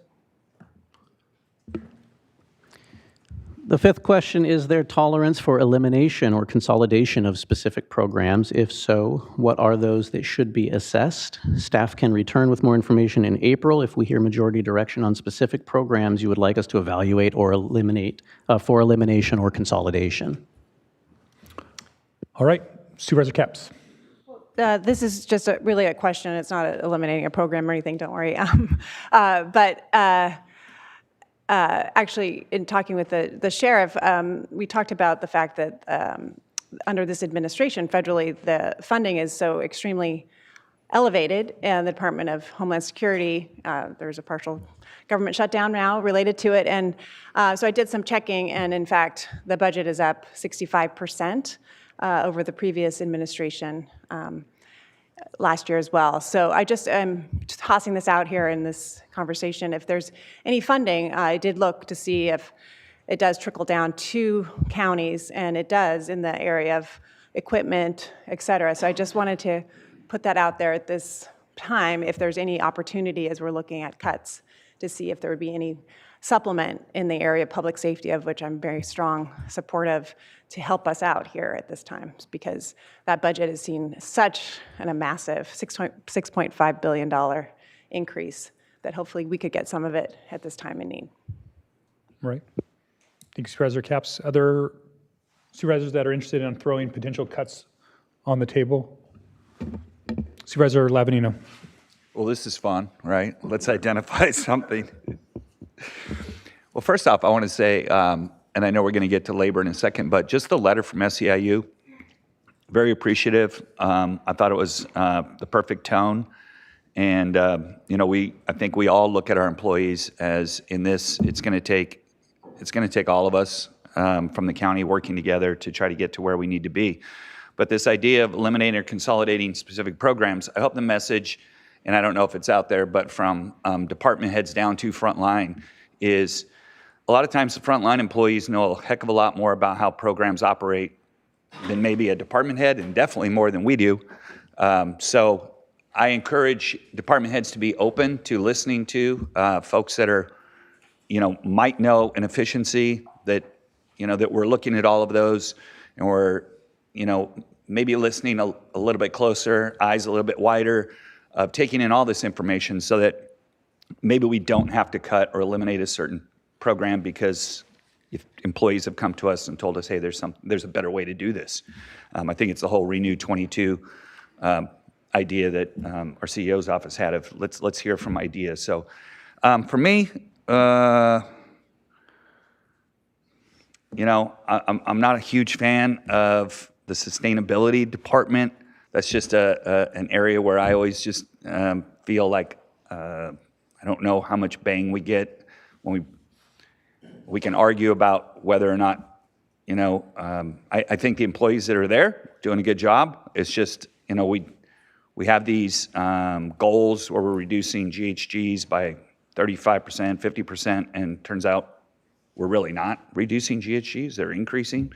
The fifth question, is there tolerance for elimination or consolidation of specific programs? If so, what are those that should be assessed? Staff can return with more information in April if we hear majority direction on specific programs you would like us to evaluate or eliminate for elimination or consolidation. All right, Supervisor Capps. This is just really a question. It's not eliminating a program or anything, don't worry. Actually, in talking with the sheriff, we talked about the fact that under this administration, federally, the funding is so extremely elevated, and the Department of Homeland Security, there's a partial government shutdown now related to it, and so I did some checking, and in fact, the budget is up 65%. Over the previous administration last year as well. So I just am just tossing this out here in this conversation. If there's any funding, I did look to see if it does trickle down to counties, and it does in the area of equipment, et cetera. So I just wanted to put that out there at this time, if there's any opportunity as we're looking at cuts, to see if there would be any supplement in the area of public safety, of which I'm very strong supportive, to help us out here at this time, because that budget has seen such a massive $6.5 billion increase that hopefully we could get some of it at this time in need. Right. Thank you, Supervisor Capps. Other supervisors that are interested in throwing potential cuts on the table? Supervisor Lavanino. Well, this is fun, right? Let's identify something. Well, first off, I want to say, and I know we're going to get to labor in a second, but just the letter from SEIU, very appreciative. I thought it was the perfect tone. And, I think we all look at our employees as in this, it's going to take all of us from the county working together to try to get to where we need to be. But this idea of eliminating or consolidating specific programs, I hope the message, and I don't know if it's out there, but from department heads down to frontline, is a lot of times the frontline employees know a heck of a lot more about how programs operate than maybe a department head, and definitely more than we do. So I encourage department heads to be open to listening to folks that are, might know an efficiency that, that we're looking at all of those, and we're, maybe listening a little bit closer, eyes a little bit wider, taking in all this information so that maybe we don't have to cut or eliminate a certain program because if employees have come to us and told us, hey, there's a better way to do this. I think it's the whole Renew 22 idea that our CEO's office had of let's hear from ideas. So for me, I'm not a huge fan of the sustainability department. That's just an area where I always just feel like I don't know how much bang we get when we can argue about whether or not, I think the employees that are there doing a good job. It's just, we have these goals where we're reducing GHGs by 35%, 50%, and turns out we're really not reducing GHGs, they're increasing.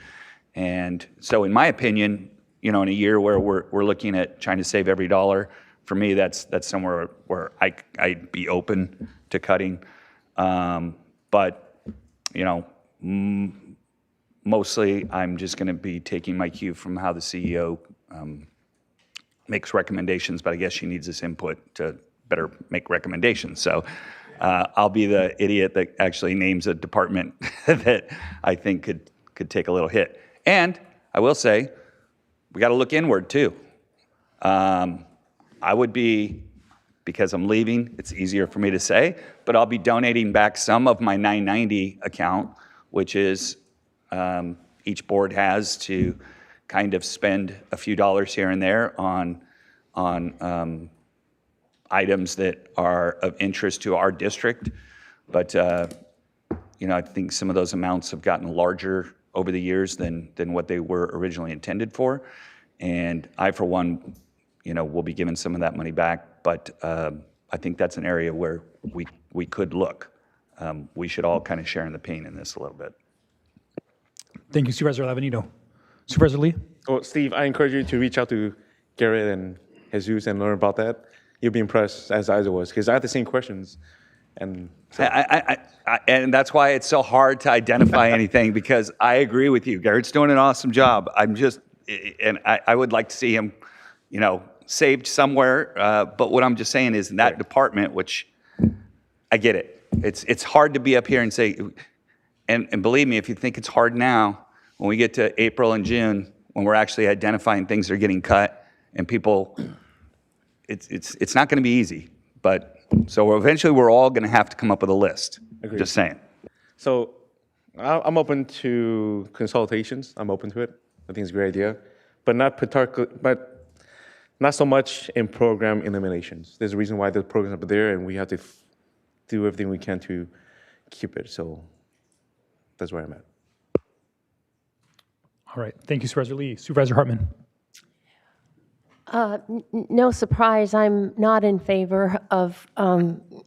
And so in my opinion, in a year where we're looking at trying to save every dollar, for me, that's somewhere where I'd be open to cutting. But, mostly I'm just going to be taking my cue from how the CEO makes recommendations, but I guess she needs this input to better make recommendations. So I'll be the idiot that actually names a department that I think could take a little hit. And I will say, we got to look inward too. I would be, because I'm leaving, it's easier for me to say, but I'll be donating back some of my 990 account, which is each board has to kind of spend a few dollars here and there on items that are of interest to our district. But I think some of those amounts have gotten larger over the years than what they were originally intended for. And I, for one, will be giving some of that money back. But I think that's an area where we could look. We should all kind of share in the pain in this a little bit. Thank you, Supervisor Lavanito. Supervisor Lee? Well, Steve, I encourage you to reach out to Garrett and Jesus and learn about that. You'll be impressed, as I was, because I had the same questions. And so. And that's why it's so hard to identify anything, because I agree with you. Garrett's doing an awesome job. I would like to see him, saved somewhere. But what I'm just saying is in that department, which I get it. It's hard to be up here and say, and believe me, if you think it's hard now, when we get to April and June, when we're actually identifying things that are getting cut and people, it's not going to be easy. But so eventually we're all going to have to come up with a list. Agreed. Just saying. So I'm open to consultations. I'm open to it. I think it's a great idea, but not so much in program eliminations. There's a reason why the program's up there, and we have to do everything we can to keep it. So that's where I'm at. All right. Thank you, Supervisor Lee. Supervisor Hartman. No surprise, I'm not in favor of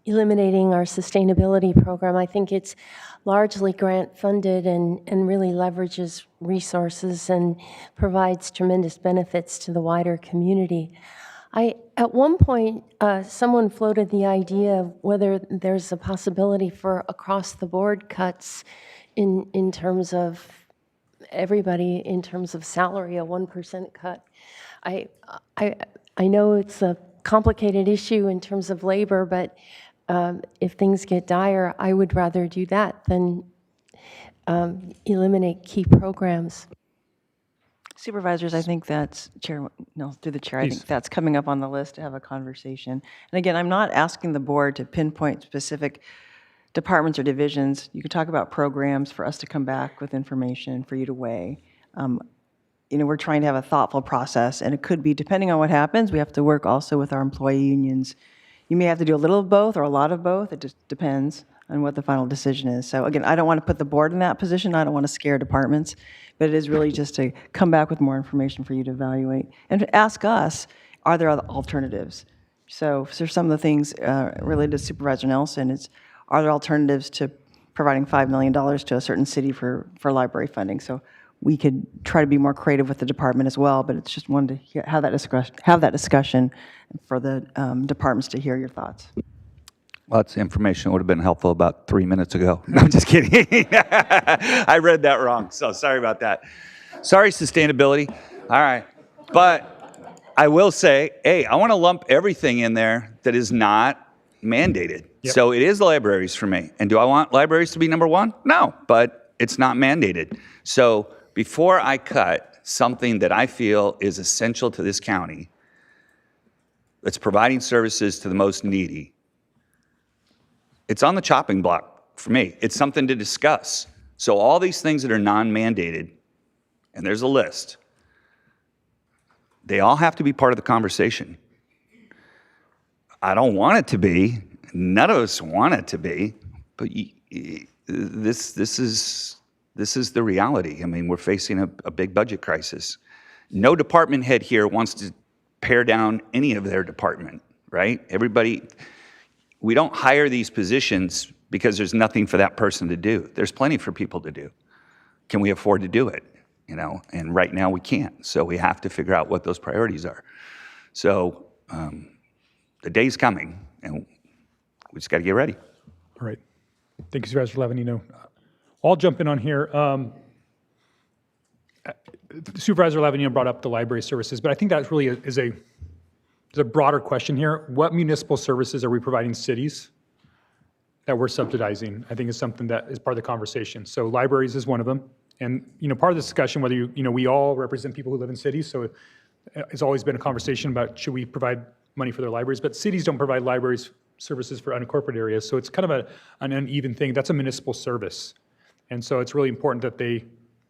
eliminating our sustainability program. I think it's largely grant-funded and really leverages resources and provides tremendous benefits to the wider community. At one point, someone floated the idea of whether there's a possibility for across-the-board cuts in terms of everybody, in terms of salary, a 1% cut. I know it's a complicated issue in terms of labor, but if things get dire, I would rather do that than eliminate key programs. Supervisors, I think that's, through the chair, I think that's coming up on the list to have a conversation. And again, I'm not asking the board to pinpoint specific departments or divisions. You can talk about programs for us to come back with information for you to weigh. We're trying to have a thoughtful process, and it could be, depending on what happens, we have to work also with our employee unions. You may have to do a little of both or a lot of both. It just depends on what the final decision is. So again, I don't want to put the board in that position. I don't want to scare departments, but it is really just to come back with more information for you to evaluate and to ask us, are there other alternatives? So some of the things related to Supervisor Nelson is, are there alternatives to providing $5 million to a certain city for library funding? So we could try to be more creative with the department as well, but it's just wanted to have that discussion for the departments to hear your thoughts. Lots of information would have been helpful about 3 minutes ago. No, I'm just kidding. I read that wrong, so sorry about that. Sorry, sustainability. All right. But I will say, hey, I want to lump everything in there that is not mandated. Yep. So it is the libraries for me. And do I want libraries to be number one? No, but it's not mandated. So before I cut something that I feel is essential to this county, that's providing services to the most needy, it's on the chopping block for me. It's something to discuss. So all these things that are non-mandated, and there's a list, they all have to be part of the conversation. I don't want it to be. None of us want it to be. But this is the reality. I mean, we're facing a big budget crisis. No department head here wants to pare down any of their department, right? Everybody, we don't hire these positions because there's nothing for that person to do. There's plenty for people to do. Can we afford to do it? You know, and right now we can't. So we have to figure out what those priorities are. So the day's coming, and we just got to get ready. All right. Thank you, Supervisor Levinino. I'll jump in on here. Supervisor Levinino brought up the library services, but I think that really is a broader question here. What municipal services are we providing cities that we're subsidizing? I think is something that is part of the conversation. So libraries is one of them. And, you know, part of the discussion, whether we all represent people who live in cities, so it's always been a conversation about should we provide money for their libraries, but cities don't provide libraries services for unincorporated areas, so it's kind of an uneven thing. That's a municipal service. And so it's really important that they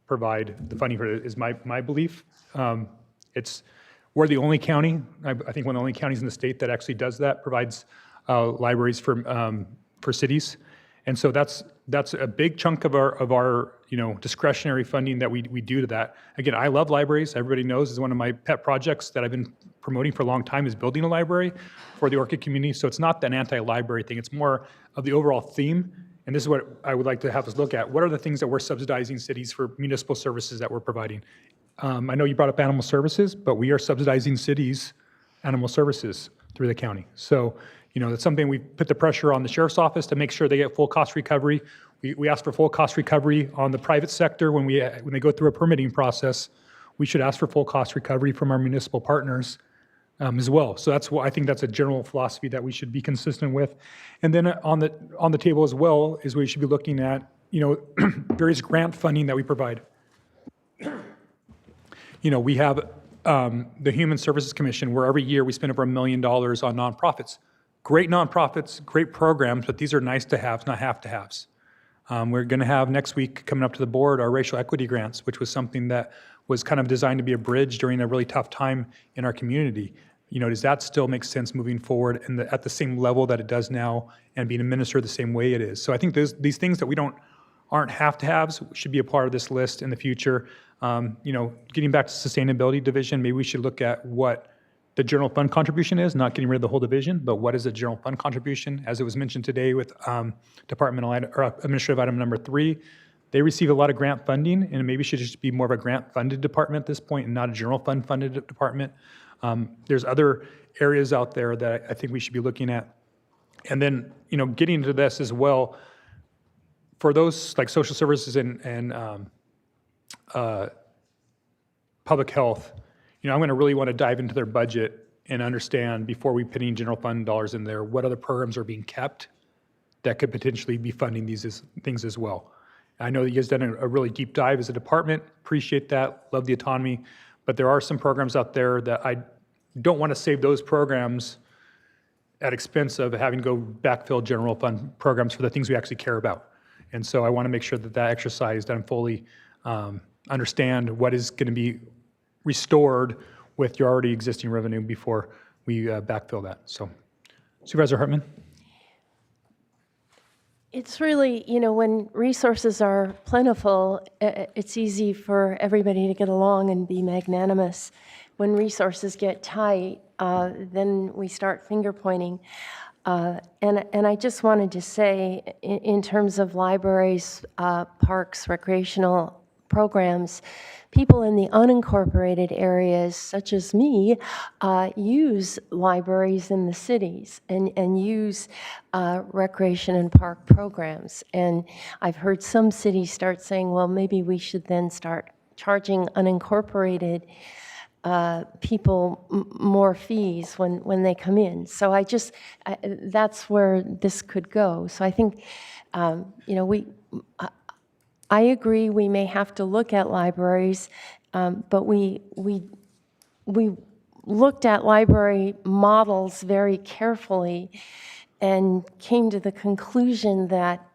provide the funding for it, is my belief. We're the only county, I think one of the only counties in the state that actually does that, provides libraries for cities. And so that's a big chunk of our discretionary funding that we do to that. Again, I love libraries. Everybody knows is one of my pet projects that I've been promoting for a long time is building a library for the Orchid community. So it's not an anti-library thing. It's more of the overall theme. And this is what I would like to have us look at. What are the things that we're subsidizing cities for municipal services that we're providing? I know you brought up animal services, but we are subsidizing cities' animal services through the county. So, that's something we put the pressure on the sheriff's office to make sure they get full cost recovery. We ask for full cost recovery on the private sector when they go through a permitting process. We should ask for full cost recovery from our municipal partners as well. So I think that's a general philosophy that we should be consistent with. And then on the table as well is we should be looking at various grant funding that we provide. We have the Human Services Commission, where every year we spend over $1 million on nonprofits. Great nonprofits, great programs, but these are nice to haves, not have to haves. We're going to have next week coming up to the board our racial equity grants, which was something that was kind of designed to be a bridge during a really tough time in our community. Does that still make sense moving forward and at the same level that it does now and being administered the same way it is? So I think these things that aren't have to haves should be a part of this list in the future. Getting back to sustainability division, maybe we should look at what the general fund contribution is, not getting rid of the whole division, but what is the general fund contribution? As it was mentioned today with administrative item number 3, they receive a lot of grant funding, and maybe should just be more of a grant-funded department at this point and not a general fund-funded department. There's other areas out there that I think we should be looking at. And then, getting into this as well, for those like social services and public health, I'm going to really want to dive into their budget and understand before we put any general fund dollars in there, what other programs are being kept that could potentially be funding these things as well. I know that you guys done a really deep dive as a department. Appreciate that. Love the autonomy. But there are some programs out there that I don't want to save those programs at expense of having to go backfill general fund programs for the things we actually care about. And so I want to make sure that exercise that I'm fully understand what is going to be restored with your already existing revenue before we backfill that. So, Supervisor Hartman. It's really, when resources are plentiful, it's easy for everybody to get along and be magnanimous. When resources get tight, then we start finger pointing. And I just wanted to say, in terms of libraries, parks, recreational programs, people in the unincorporated areas, such as me, use libraries in the cities and use recreation and park programs. And I've heard some cities start saying, well, maybe we should then start charging unincorporated people more fees when they come in. So that's where this could go. So I think, I agree we may have to look at libraries, but we looked at library models very carefully and came to the conclusion that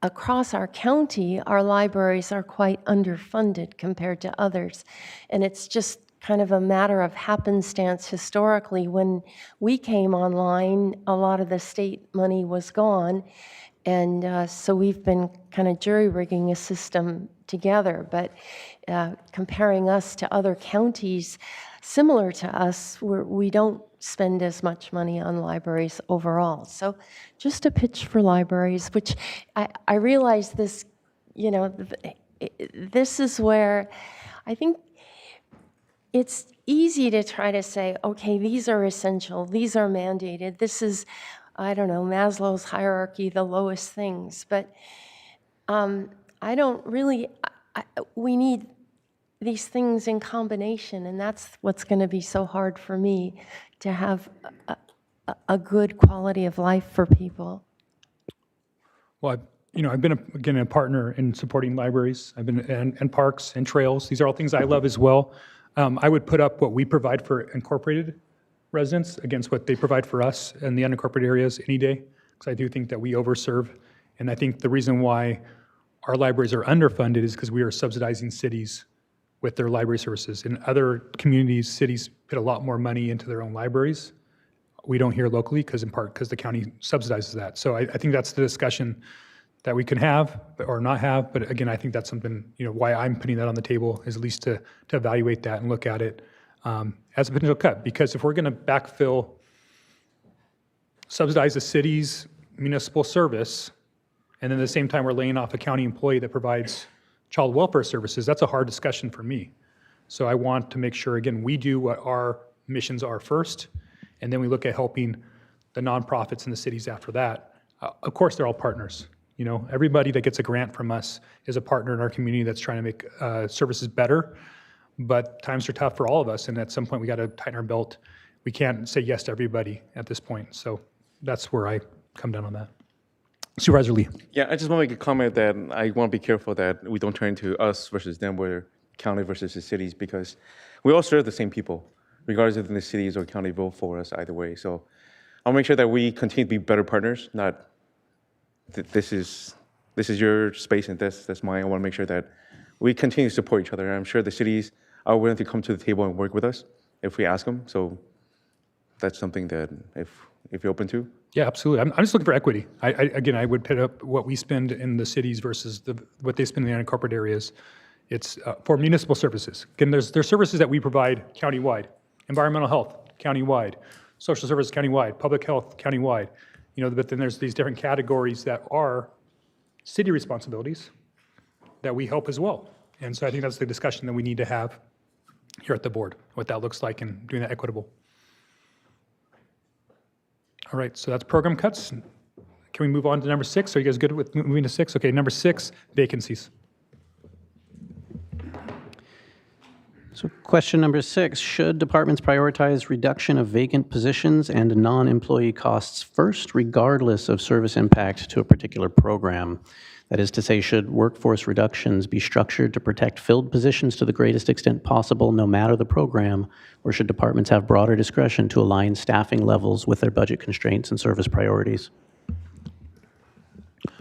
across our county, our libraries are quite underfunded compared to others. And it's just kind of a matter of happenstance historically. When we came online, a lot of the state money was gone. And so we've been kind of jury-rigging a system together. But comparing us to other counties similar to us, we don't spend as much money on libraries overall. So just a pitch for libraries, which I realize this, this is where I think it's easy to try to say, okay, these are essential, these are mandated, this is, I don't know, Maslow's hierarchy, the lowest things. But I don't really, we need these things in combination, and that's what's going to be so hard for me, to have a good quality of life for people. Well, I've been, again, a partner in supporting libraries. I've been, and parks and trails. These are all things I love as well. I would put up what we provide for incorporated residents against what they provide for us in the unincorporated areas any day, because I do think that we overserve. And I think the reason why our libraries are underfunded is because we are subsidizing cities with their library services. In other communities, cities put a lot more money into their own libraries. We don't here locally, in part because the county subsidizes that. So I think that's the discussion that we can have or not have. But again, I think that's something, why I'm putting that on the table, is at least to evaluate that and look at it as a potential cut. Because if we're going to backfill, subsidize the city's municipal service, and then at the same time we're laying off a county employee that provides child welfare services, that's a hard discussion for me. So I want to make sure, again, we do what our missions are first, and then we look at helping the nonprofits in the cities after that. Of course, they're all partners. Everybody that gets a grant from us is a partner in our community that's trying to make services better. But times are tough for all of us, and at some point we got to tighten our belt. We can't say yes to everybody at this point. So that's where I come down on that. Supervisor Lee. Yeah, I just want to make a comment that I want to be careful that we don't turn into us versus them, where county versus the cities, because we all serve the same people, regardless if the cities or county vote for us either way. So I'll make sure that we continue to be better partners, not this is your space and that's mine. I want to make sure that we continue to support each other. I'm sure the cities are willing to come to the table and work with us if we ask them. So that's something that if you're open to. Yeah, absolutely. I'm just looking for equity. I would put up what we spend in the cities versus what they spend in the unincorporated areas. It's for municipal services. Again, there's services that we provide countywide. Environmental health, countywide. Social services, countywide. Public health, countywide. But then there's these different categories that are city responsibilities that we help as well. And so I think that's the discussion that we need to have here at the board, what that looks like and doing that equitable. All right, so that's program cuts. Can we move on to number 6? Are you guys good with moving to 6? Okay, number 6, vacancies. So question number 6, should departments prioritize reduction of vacant positions and non-employee costs first, regardless of service impact to a particular program? That is to say, should workforce reductions be structured to protect filled positions to the greatest extent possible, no matter the program, or should departments have broader discretion to align staffing levels with their budget constraints and service priorities?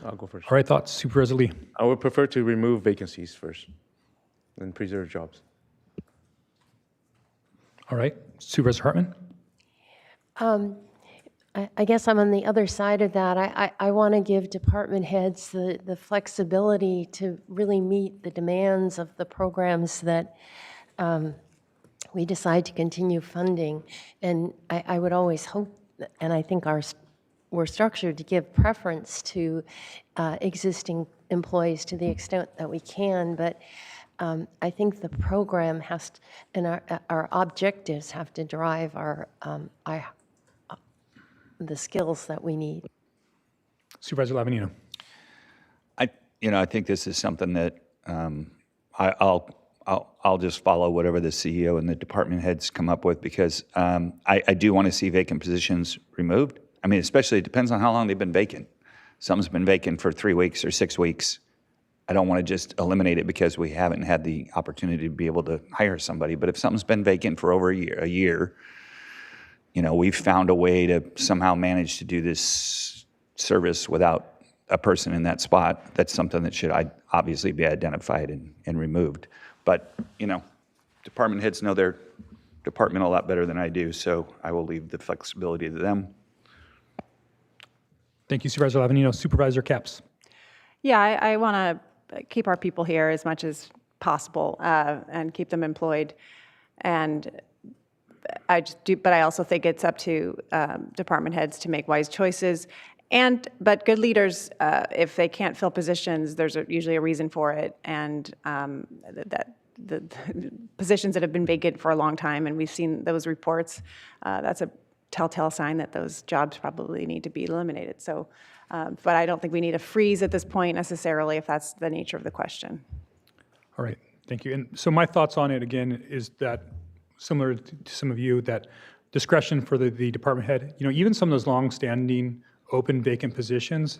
I'll go first. All right, thoughts, Supervisor Lee? I would prefer to remove vacancies first and preserve jobs. All right, Supervisor Hartman? I guess I'm on the other side of that. I want to give department heads the flexibility to really meet the demands of the programs that we decide to continue funding. And I would always hope, and I think we're structured to give preference to existing employees to the extent that we can, but I think the program has to, and our objectives have to drive the skills that we need. Supervisor Lavanino. I think this is something that I'll just follow whatever the CEO and the department heads come up with, because I do want to see vacant positions removed. I mean, especially, it depends on how long they've been vacant. Something's been vacant for 3 weeks or 6 weeks. I don't want to just eliminate it because we haven't had the opportunity to be able to hire somebody. But if something's been vacant for over a year, we've found a way to somehow manage to do this service without a person in that spot. That's something that should obviously be identified and removed. But, department heads know their department a lot better than I do, so I will leave the flexibility to them. Thank you, Supervisor Lavanino. Supervisor Capps. Yeah, I want to keep our people here as much as possible and keep them employed. And but I also think it's up to department heads to make wise choices. But good leaders, if they can't fill positions, there's usually a reason for it. And the positions that have been vacant for a long time, and we've seen those reports, that's a telltale sign that those jobs probably need to be eliminated. So, but I don't think we need a freeze at this point necessarily, if that's the nature of the question. All right, thank you. And so my thoughts on it, again, is that similar to some of you, that discretion for the department head, even some of those long-standing open vacant positions,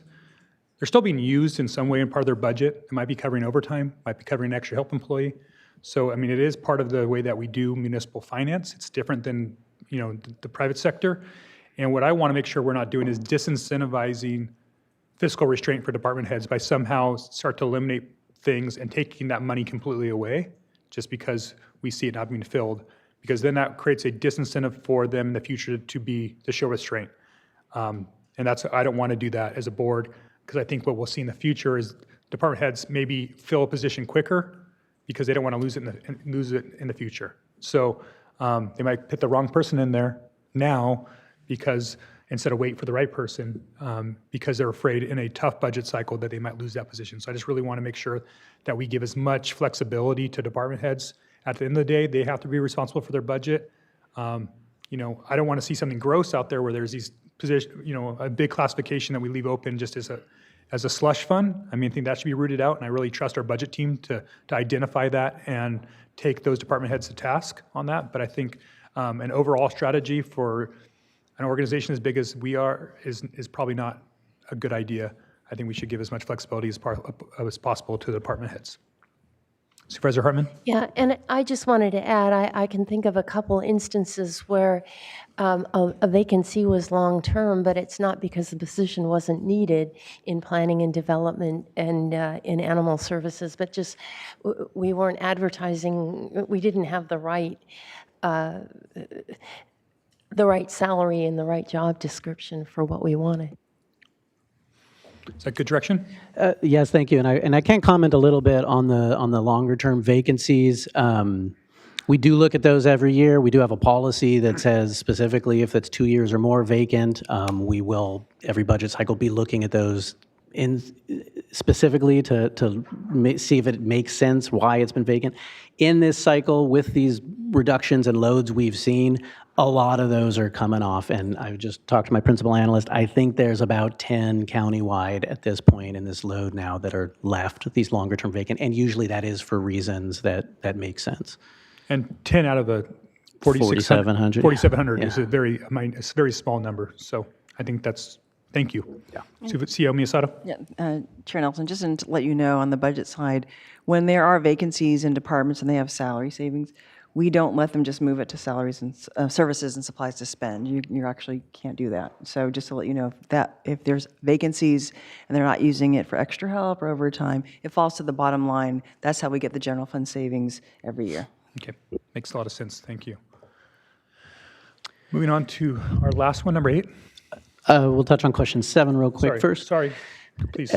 they're still being used in some way and part of their budget. It might be covering overtime, might be covering an extra help employee. So, I mean, it is part of the way that we do municipal finance. It's different than, the private sector. And what I want to make sure we're not doing is disincentivizing fiscal restraint for department heads by somehow start to eliminate things and taking that money completely away just because we see it not being filled, because then that creates a disincentive for them in the future to show restraint. And I don't want to do that as a board, because I think what we'll see in the future is department heads maybe fill a position quicker because they don't want to lose it in the future. So they might put the wrong person in there now because instead of wait for the right person, because they're afraid in a tough budget cycle that they might lose that position. So I just really want to make sure that we give as much flexibility to department heads. At the end of the day, they have to be responsible for their budget. I don't want to see something gross out there where there's these positions, a big classification that we leave open just as a slush fund. I mean, I think that should be rooted out, and I really trust our budget team to identify that and take those department heads to task on that. But I think an overall strategy for an organization as big as we are is probably not a good idea. I think we should give as much flexibility as possible to the department heads. Supervisor Hartman? Yeah, and I just wanted to add, I can think of a couple instances where a vacancy was long-term, but it's not because the position wasn't needed in planning and development and in animal services, but just we weren't advertising, we didn't have the right salary and the right job description for what we wanted. Is that good direction? Yes, thank you. And I can comment a little bit on the longer term vacancies. We do look at those every year. We do have a policy that says specifically if it's 2 years or more vacant, we will every budget cycle be looking at those specifically to see if it makes sense why it's been vacant. In this cycle, with these reductions in loads we've seen, a lot of those are coming off, and I just talked to my principal analyst. I think there's about 10 countywide at this point in this load now that are left, these longer term vacant, and usually that is for reasons that make sense. And 10 out of a 4,700 yeah. is a very small number. So I think thank you. Yeah. CEO Miyasato? Yeah, Chair Nelson, just to let you know on the budget side, when there are vacancies in departments and they have salary savings, we don't let them just move it to salaries and services and supplies to spend. You actually can't do that. So just to let you know that if there's vacancies and they're not using it for extra help or overtime, it falls to the bottom line. That's how we get the general fund savings every year. Okay, makes a lot of sense. Thank you. Moving on to our last one, number 8. We'll touch on question 7 real quick first. Sorry, please.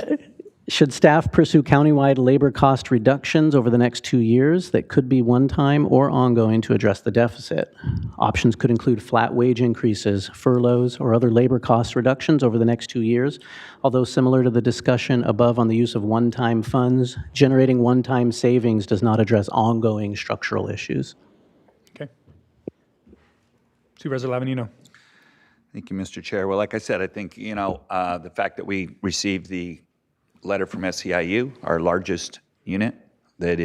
Should staff pursue countywide labor cost reductions over the next 2 years that could be one-time or ongoing to address the deficit? Options could include flat wage increases, furloughs, or other labor cost reductions over the next 2 years. Although similar to the discussion above on the use of one-time funds, generating one-time savings does not address ongoing structural issues. Okay. Supervisor Lavanino. Thank you, Mr. Chair. Well, like I said, I think, the fact that we received the letter from SEIU, our largest unit, that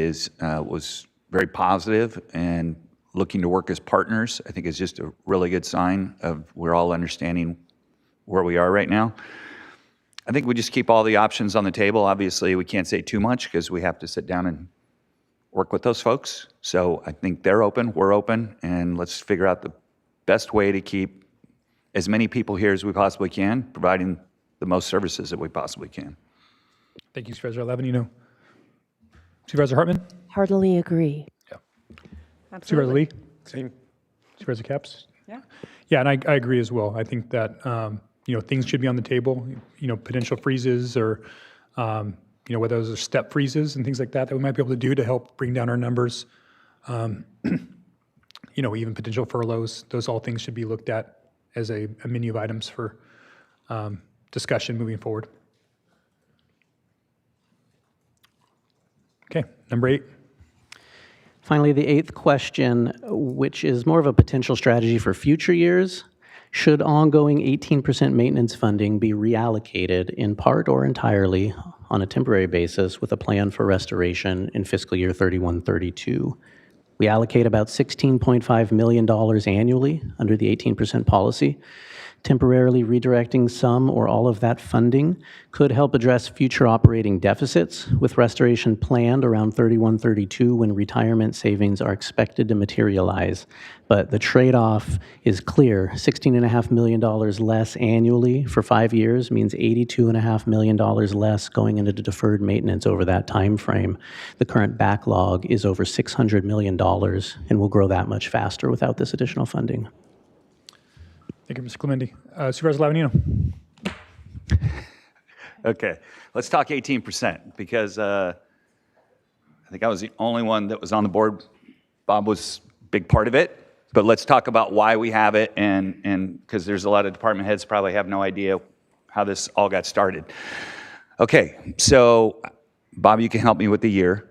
was very positive and looking to work as partners, I think is just a really good sign of we're all understanding where we are right now. I think we just keep all the options on the table. Obviously, we can't say too much because we have to sit down and work with those folks. So I think they're open, we're open, and let's figure out the best way to keep as many people here as we possibly can, providing the most services that we possibly can. Thank you, Supervisor Lavanino. Supervisor Hartman? Heartily agree. Supervisor Lee? Same. Supervisor Capps? Yeah. Yeah, and I agree as well. I think that, things should be on the table, potential freezes or, whether those are step freezes and things like that we might be able to do to help bring down our numbers. Even potential furloughs, those all things should be looked at as a menu of items for discussion moving forward. Okay, number 8. Finally, the 8th question, which is more of a potential strategy for future years. Should ongoing 18% maintenance funding be reallocated in part or entirely on a temporary basis with a plan for restoration in fiscal year 31-32? We allocate about $16.5 million annually under the 18% policy. Temporarily redirecting some or all of that funding could help address future operating deficits, with restoration planned around 31-32 when retirement savings are expected to materialize. But the trade-off is clear. $16.5 million less annually for 5 years means $82.5 million less going into deferred maintenance over that time frame. The current backlog is over $600 million and will grow that much faster without this additional funding. Thank you, Mr. Clemente. Supervisor Lavanino. Okay, let's talk 18% because I think I was the only one that was on the board. Bob was a big part of it, but let's talk about why we have it and because there's a lot of department heads probably have no idea how this all got started. Okay, so Bob, you can help me with the year.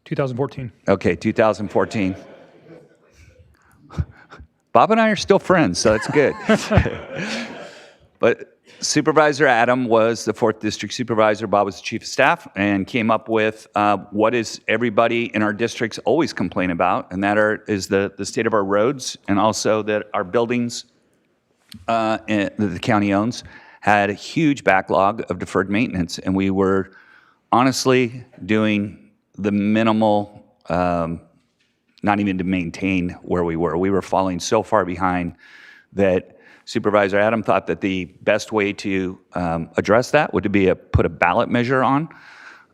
2014. Okay, 2014. Bob and I are still friends, so that's good. But Supervisor Adam was the 4th District Supervisor. Bob was the Chief of Staff and came up with what is everybody in our districts always complain about, and that is the state of our roads and also that our buildings that the county owns had a huge backlog of deferred maintenance, and we were honestly doing the minimal not even to maintain where we were. We were falling so far behind that Supervisor Adam thought that the best way to address that would be put a ballot measure on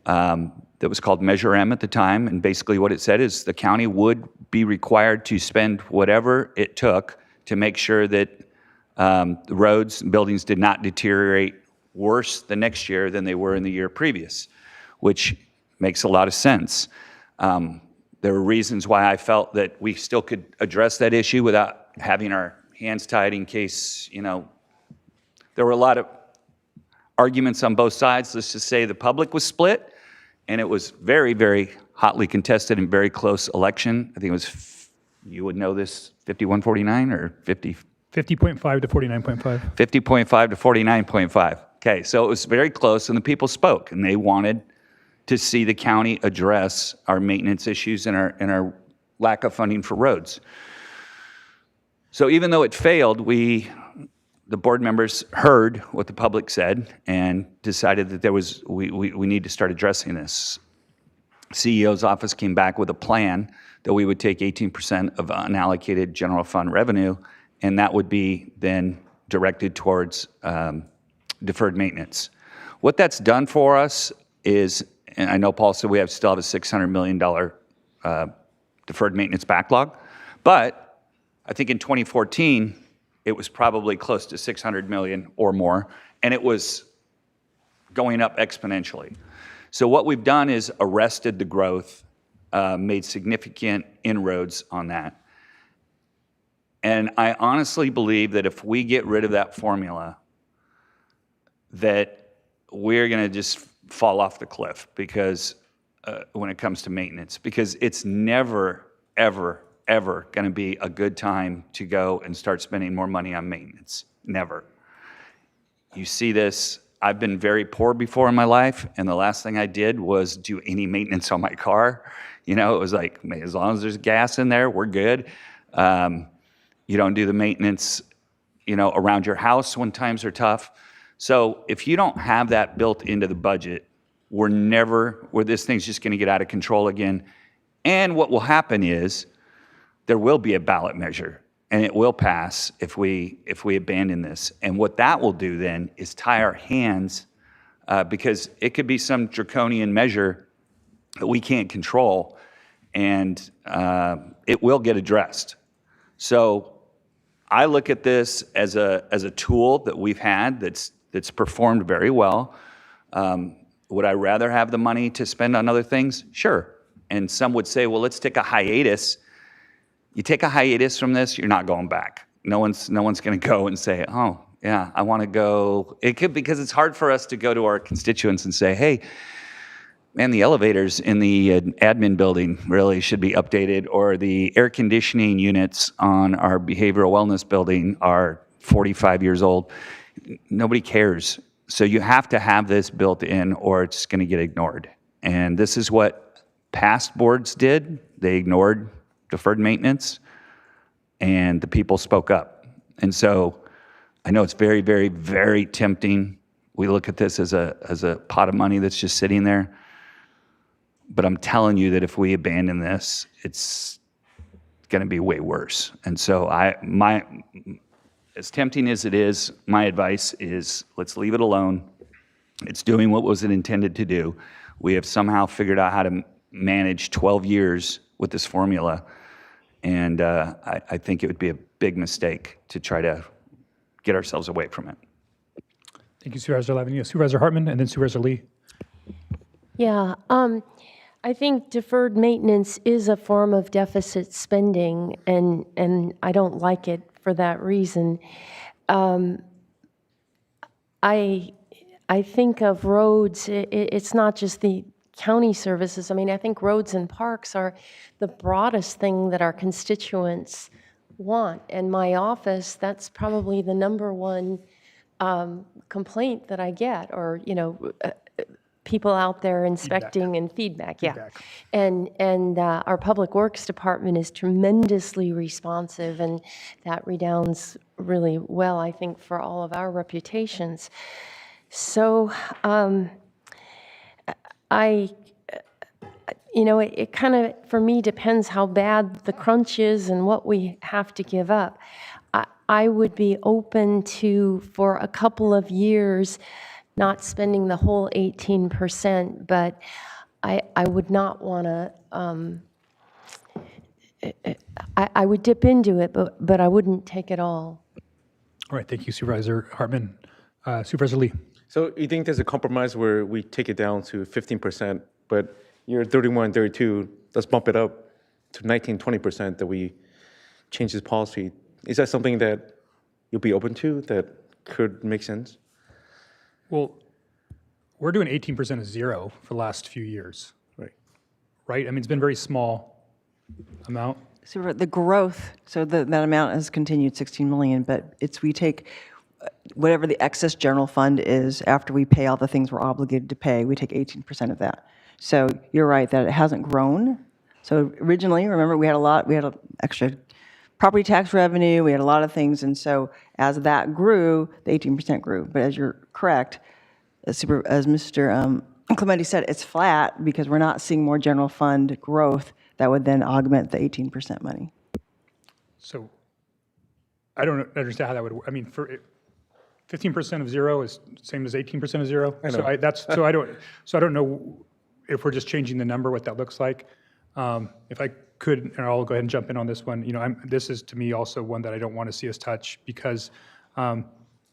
that was called Measure M at the time. And basically what it said is the county would be required to spend whatever it took to make sure that the roads and buildings did not deteriorate worse the next year than they were in the year previous, which makes a lot of sense. There were reasons why I felt that we still could address that issue without having our hands tied in case, there were a lot of arguments on both sides. Let's just say the public was split, and it was very, very hotly contested and very close election. I think it was, you would know this, 51-49 or 50? 50.5 to 49.5. 50.5 to 49.5. Okay, so it was very close, and the people spoke, and they wanted to see the county address our maintenance issues and our lack of funding for roads. So even though it failed, the board members heard what the public said and decided that we need to start addressing this. CEO's office came back with a plan that we would take 18% of unallocated general fund revenue, and that would be then directed towards deferred maintenance. What that's done for us is, and I know Paul said we still have a $600 million deferred maintenance backlog, but I think in 2014, it was probably close to $600 million or more, and it was going up exponentially. So what we've done is arrested the growth, made significant inroads on that. And I honestly believe that if we get rid of that formula, that we're going to just fall off the cliff because when it comes to maintenance, because it's never, ever, ever going to be a good time to go and start spending more money on maintenance. Never. You see this. I've been very poor before in my life, and the last thing I did was do any maintenance on my car. You know, it was like, as long as there's gas in there, we're good. You don't do the maintenance, you know, around your house when times are tough. So if you don't have that built into the budget, this thing's just going to get out of control again. And what will happen is there will be a ballot measure, and it will pass if we abandon this. And what that will do then is tie our hands, because it could be some draconian measure that we can't control, and it will get addressed. So I look at this as a tool that we've had that's performed very well. Would I rather have the money to spend on other things? Sure. And some would say, well, let's take a hiatus. You take a hiatus from this, you're not going back. No one's going to go and say, oh, yeah, I want to go. It could, because it's hard for us to go to our constituents and say, hey, man, the elevators in the admin building really should be updated, or the air conditioning units on our behavioral wellness building are 45 years old. Nobody cares. So you have to have this built in, or it's going to get ignored. And this is what past boards did. They ignored deferred maintenance, and the people spoke up. And so I know it's very, very, very tempting. We look at this as a pot of money that's just sitting there. But I'm telling you that if we abandon this, it's going to be way worse. And so as tempting as it is, my advice is let's leave it alone. It's doing what was it intended to do. We have somehow figured out how to manage 12 years with this formula. And I think it would be a big mistake to try to get ourselves away from it. Thank you, Supervisor Lavinier. Supervisor Hartman, and then Supervisor Lee. Yeah, I think deferred maintenance is a form of deficit spending, and I don't like it for that reason. I think of roads, it's not just the county services. I mean, I think roads and parks are the broadest thing that our constituents want. And my office, that's probably the number one complaint that I get, or, you know, people out there inspecting and feedback. Yeah. And our Public Works Department is tremendously responsive, and that redounds really well, I think, for all of our reputations. So you know, it kind of, for me, depends how bad the crunch is and what we have to give up. I would be open to, for a couple of years, not spending the whole 18%, but I would not want to, I would dip into it, but I wouldn't take it all. All right, thank you, Supervisor Hartman. Supervisor Lee. So you think there's a compromise where we take it down to 15%, but year 31, 32, let's bump it up to 19, 20%, that we change this policy. Is that something that you'll be open to, that could make sense? Well, we're doing 18% of zero for the last few years. Right? I mean, it's been a very small amount. So the growth, so that amount has continued, 16 million, but we take whatever the excess general fund is after we pay all the things we're obligated to pay, we take 18% of that. So you're right that it hasn't grown. So originally, remember, we had an extra property tax revenue, we had a lot of things, and so as that grew, the 18% grew. But as you're correct, as Mr. Clementi said, it's flat because we're not seeing more general fund growth that would then augment the 18% money. So I don't understand how that would work. I mean, for 15% of zero is the same as 18% of zero. I know. So I don't know if we're just changing the number, what that looks like. If I could, and I'll go ahead and jump in on this one. You know, this is to me also one that I don't want to see us touch, because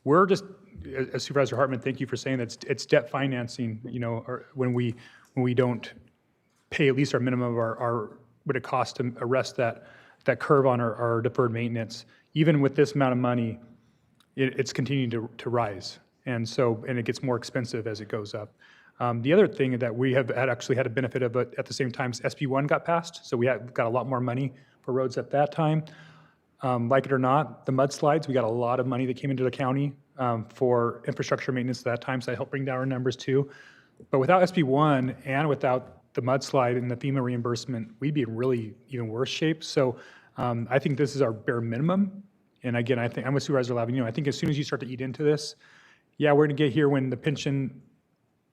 we're just, as Supervisor Hartman, thank you for saying that it's debt financing, or when we don't pay at least our minimum of our what it costs to arrest that curve on our deferred maintenance. Even with this amount of money, it's continuing to rise. And it gets more expensive as it goes up. The other thing that we have actually had a benefit of at the same time is SB1 got passed, so we got a lot more money for roads at that time. Like it or not, the mudslides, we got a lot of money that came into the county for infrastructure maintenance at that time, so that helped bring down our numbers too. But without SB1 and without the mudslide and the FEMA reimbursement, we'd be in really even worse shape. So I think this is our bare minimum. And again, I think I'm with Supervisor Lavin. I think as soon as you start to eat into this, yeah, we're going to get here when the pension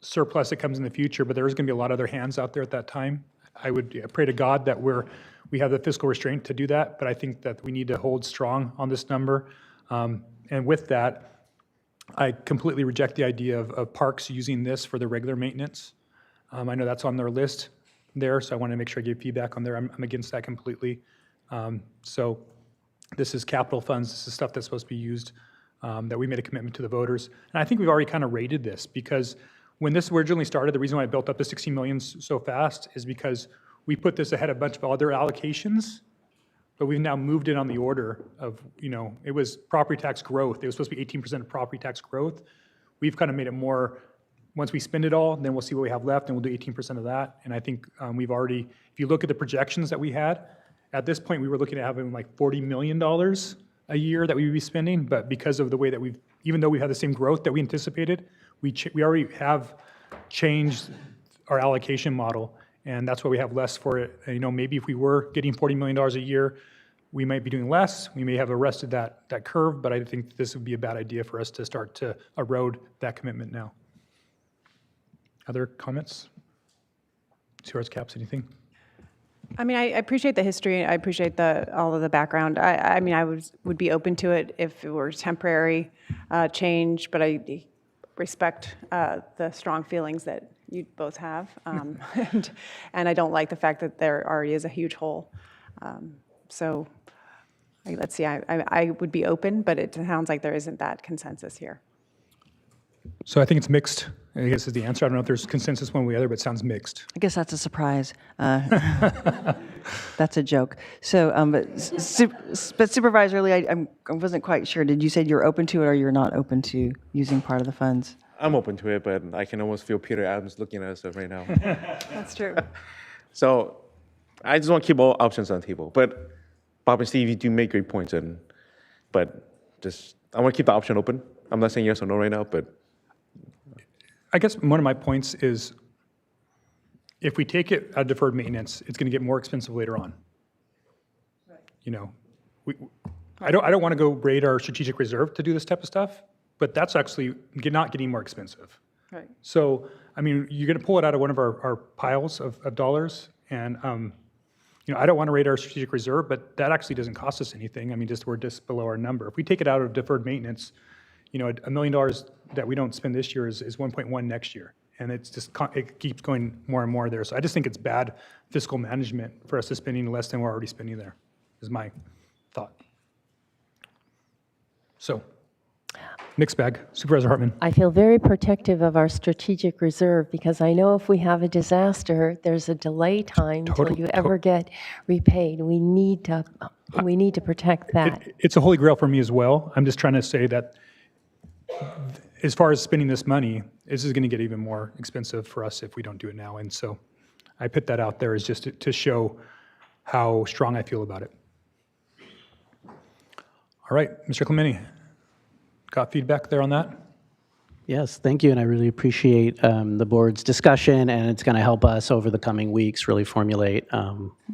surplus that comes in the future, but there's going to be a lot of other hands out there at that time. I would pray to God that we have the fiscal restraint to do that, but I think that we need to hold strong on this number. And with that, I completely reject the idea of parks using this for the regular maintenance. I know that's on their list there, so I want to make sure I give feedback on there. I'm against that completely. So this is capital funds. This is stuff that's supposed to be used, that we made a commitment to the voters. And I think we've already kind of rated this, because when this originally started, the reason why it built up to 16 million so fast is because we put this ahead of a bunch of other allocations, but we've now moved it on the order of, it was property tax growth. It was supposed to be 18% of property tax growth. We've kind of made it more, once we spend it all, then we'll see what we have left, and we'll do 18% of that. And I think we've already, if you look at the projections that we had, at this point, we were looking at having like $40 million a year that we would be spending, but because of the way that even though we had the same growth that we anticipated, we already have changed our allocation model, and that's why we have less for it. Maybe if we were getting $40 million a year, we might be doing less. We may have arrested that curve, but I think this would be a bad idea for us to start to erode that commitment now. Other comments? Supervisor Capps, anything? I mean, I appreciate the history. I appreciate all of the background. I mean, I would be open to it if it were temporary change, but I respect the strong feelings that you both have, and I don't like the fact that there already is a huge hole. So let's see. I would be open, but it sounds like there isn't that consensus here. So I think it's mixed, I guess is the answer. I don't know if there's consensus one way or the other, but it sounds mixed. I guess that's a surprise. That's a joke. So, but Supervisor Lee, I wasn't quite sure. Did you say you're open to it or you're not open to using part of the funds? I'm open to it, but I can almost feel Peter Adams looking at us right now. That's true. So I just want to keep all options on the table. But Bob and Steve, you do make great points, but I want to keep the option open. I'm not saying yes or no right now, but I guess one of my points is if we take it out of deferred maintenance, it's going to get more expensive later on. Right. I don't want to go raid our strategic reserve to do this type of stuff, but that's actually not getting more expensive. Right. So, I mean, you're going to pull it out of one of our piles of dollars, and I don't want to raid our strategic reserve, but that actually doesn't cost us anything. I mean, we're just below our number. If we take it out of deferred maintenance, $1 million that we don't spend this year is 1.1 next year. And it keeps going more and more there. So I just think it's bad fiscal management for us to spending less than we're already spending there, is my thought. So, mixed bag. Supervisor Hartman. I feel very protective of our strategic reserve because I know if we have a disaster, there's a delay time till you ever get repaid. We need to protect that. It's a holy grail for me as well. I'm just trying to say that as far as spending this money, this is going to get even more expensive for us if we don't do it now. And so I put that out there as just to show how strong I feel about it. All right, Mr. Clementi, got feedback there on that? Yes, thank you, and I really appreciate the board's discussion, and it's going to help us over the coming weeks really formulate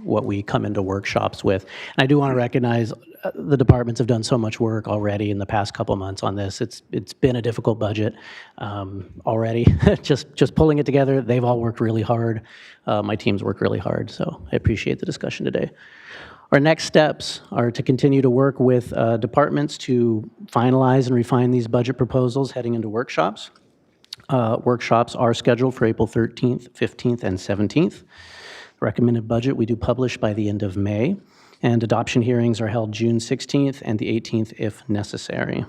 what we come into workshops with. And I do want to recognize the departments have done so much work already in the past couple months on this. It's been a difficult budget already. just pulling it together, they've all worked really hard. My team's worked really hard, so I appreciate the discussion today. Our next steps are to continue to work with departments to finalize and refine these budget proposals heading into workshops. Workshops are scheduled for April 13th, 15th, and 17th. The recommended budget we do publish by the end of May, and adoption hearings are held June 16th and the 18th if necessary.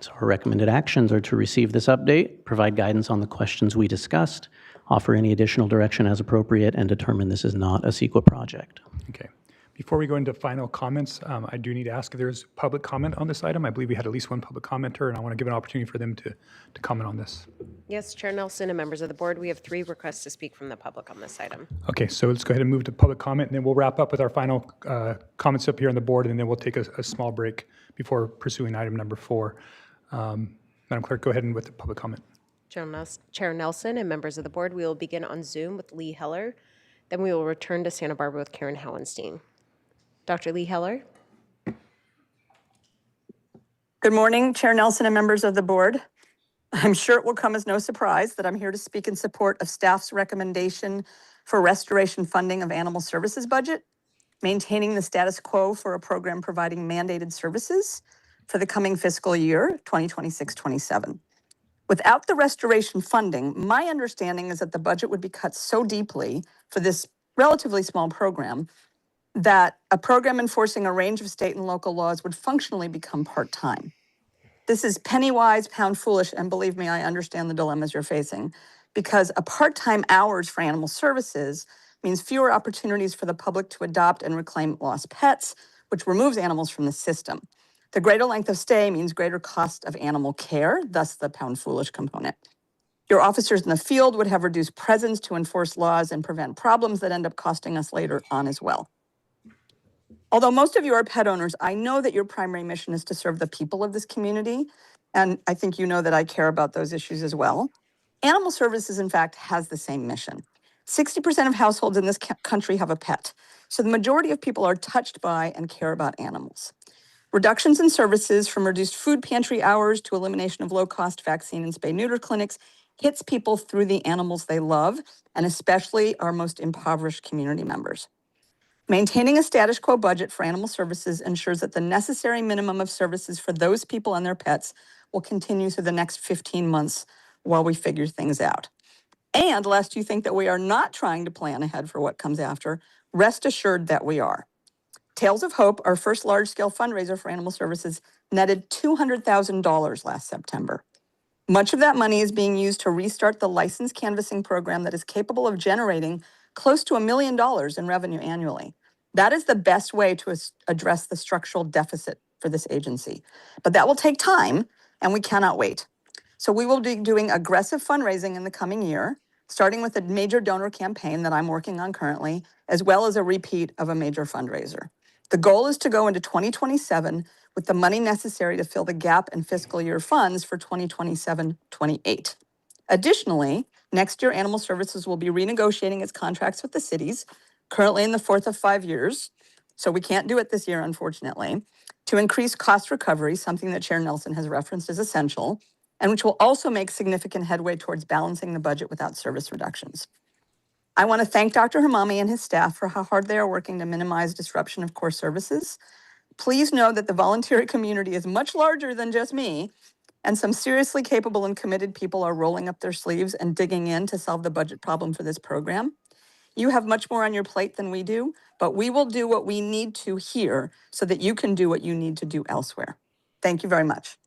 So our recommended actions are to receive this update, provide guidance on the questions we discussed, offer any additional direction as appropriate, and determine this is not a CEQA project. Okay. Before we go into final comments, I do need to ask if there's public comment on this item. I believe we had at least one public commenter, and I want to give an opportunity for them to comment on this. Yes, Chair Nelson and members of the board, we have 3 requests to speak from the public on this item. Okay, so let's go ahead and move to public comment, and then we'll wrap up with our final comments up here on the board, and then we'll take a small break before pursuing item number 4. Madam Clerk, go ahead and with the public comment. Chair Nelson and members of the board, we will begin on Zoom with Lee Heller. Then we will return to Santa Barbara with Karen Howenstein. Dr. Lee Heller. Good morning, Chair Nelson and members of the board. I'm sure it will come as no surprise that I'm here to speak in support of staff's recommendation for restoration funding of animal services budget, maintaining the status quo for a program providing mandated services for the coming fiscal year, 2026-27. Without the restoration funding, my understanding is that the budget would be cut so deeply for this relatively small program that a program enforcing a range of state and local laws would functionally become part-time. This is penny wise, pound foolish, and believe me, I understand the dilemmas you're facing, because a part-time hours for animal services means fewer opportunities for the public to adopt and reclaim lost pets, which removes animals from the system. The greater length of stay means greater cost of animal care, thus the pound foolish component. Your officers in the field would have reduced presence to enforce laws and prevent problems that end up costing us later on as well. Although most of you are pet owners, I know that your primary mission is to serve the people of this community, and I think you know that I care about those issues as well. Animal Services, in fact, has the same mission. 60% of households in this country have a pet, so the majority of people are touched by and care about animals. Reductions in services, from reduced food pantry hours to elimination of low-cost vaccine and spay-neuter clinics, hits people through the animals they love, and especially our most impoverished community members. Maintaining a status quo budget for animal services ensures that the necessary minimum of services for those people and their pets will continue through the next 15 months while we figure things out. And lest you think that we are not trying to plan ahead for what comes after, rest assured that we are. Tales of Hope, our first large-scale fundraiser for animal services, netted $200,000 last September. Much of that money is being used to restart the licensed canvassing program that is capable of generating close to $1 million in revenue annually. That is the best way to address the structural deficit for this agency. But that will take time, and we cannot wait. So we will be doing aggressive fundraising in the coming year, starting with a major donor campaign that I'm working on currently, as well as a repeat of a major fundraiser. The goal is to go into 2027 with the money necessary to fill the gap in fiscal year funds for 2027-28. Additionally, next year, Animal Services will be renegotiating its contracts with the cities, currently in the 4th of 5 years, so we can't do it this year, unfortunately, to increase cost recovery, something that Chair Nelson has referenced as essential, and which will also make significant headway towards balancing the budget without service reductions. I want to thank Dr. Hamami and his staff for how hard they are working to minimize disruption of core services. Please know that the voluntary community is much larger than just me, and some seriously capable and committed people are rolling up their sleeves and digging in to solve the budget problem for this program. You have much more on your plate than we do, but we will do what we need to here so that you can do what you need to do elsewhere. Thank you very much.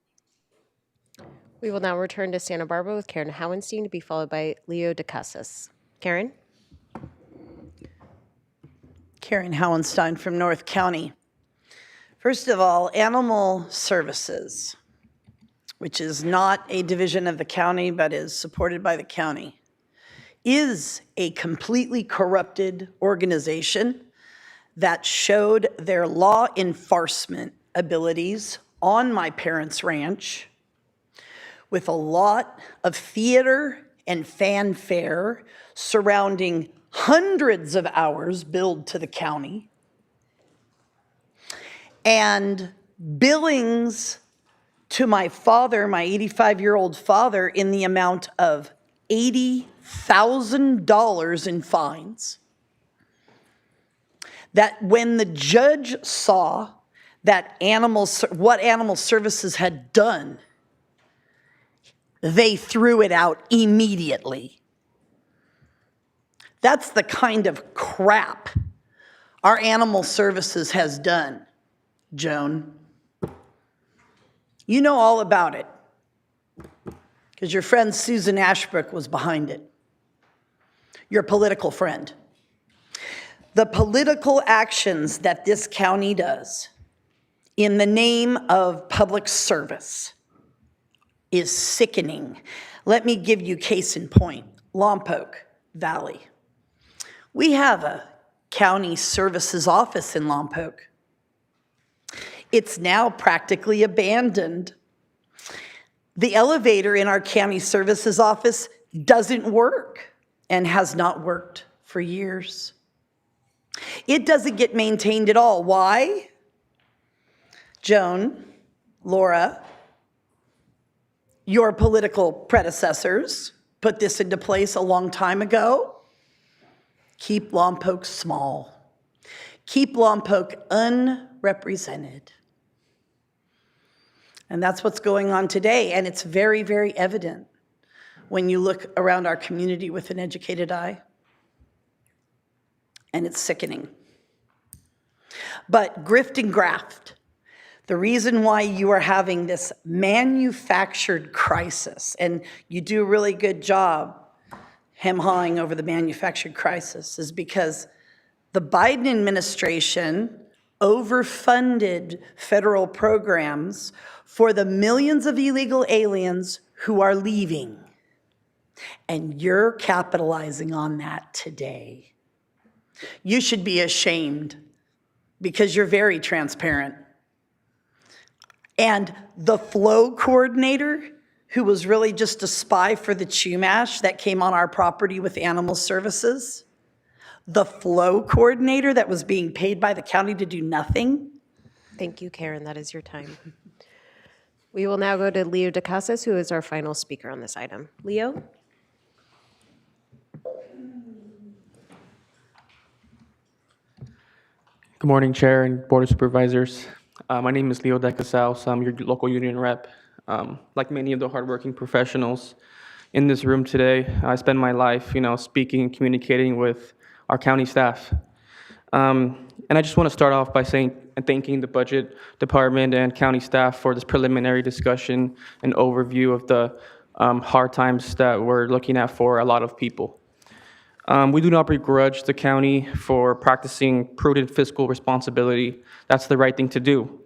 We will now return to Santa Barbara with Karen Howenstein to be followed by Leo DeCasas. Karen? Karen Howenstein from North County. First of all, Animal Services, which is not a division of the county but is supported by the county, is a completely corrupted organization that showed their law enforcement abilities on my parents' ranch with a lot of theater and fanfare surrounding hundreds of hours billed to the county and billings to my father, my 85-year-old father, in the amount of $80,000 in fines. That when the judge saw that what Animal Services had done, they threw it out immediately. That's the kind of crap our Animal Services has done, Joan. You know all about it because your friend Susan Ashbrook was behind it, your political friend. The political actions that this county does in the name of public service is sickening. Let me give you case in point, Lompoc Valley. We have a county services office in Lompoc. It's now practically abandoned. The elevator in our county services office doesn't work and has not worked for years. It doesn't get maintained at all. Why? Joan, Laura, your political predecessors put this into place a long time ago. Keep Lompoc small. Keep Lompoc unrepresented. And that's what's going on today, and it's very, very evident when you look around our community with an educated eye. And it's sickening. But grift and graft, the reason why you are having this manufactured crisis, and you do a really good job hem-hawing over the manufactured crisis, is because the Biden administration overfunded federal programs for the millions of illegal aliens who are leaving. And you're capitalizing on that today. You should be ashamed because you're very transparent. And the flow coordinator, who was really just a spy for the Chumash that came on our property with animal services, the flow coordinator that was being paid by the county to do nothing. Thank you, Karen. That is your time. We will now go to Leo DeCasas, who is our final speaker on this item. Leo? Good morning, Chair and Board of Supervisors. My name is Leo DeCasas. I'm your local union rep. Like many of the hardworking professionals in this room today, I spend my life, speaking and communicating with our county staff. And I just want to start off by saying and thanking the Budget Department and county staff for this preliminary discussion and overview of the hard times that we're looking at for a lot of people. We do not begrudge the county for practicing prudent fiscal responsibility. That's the right thing to do.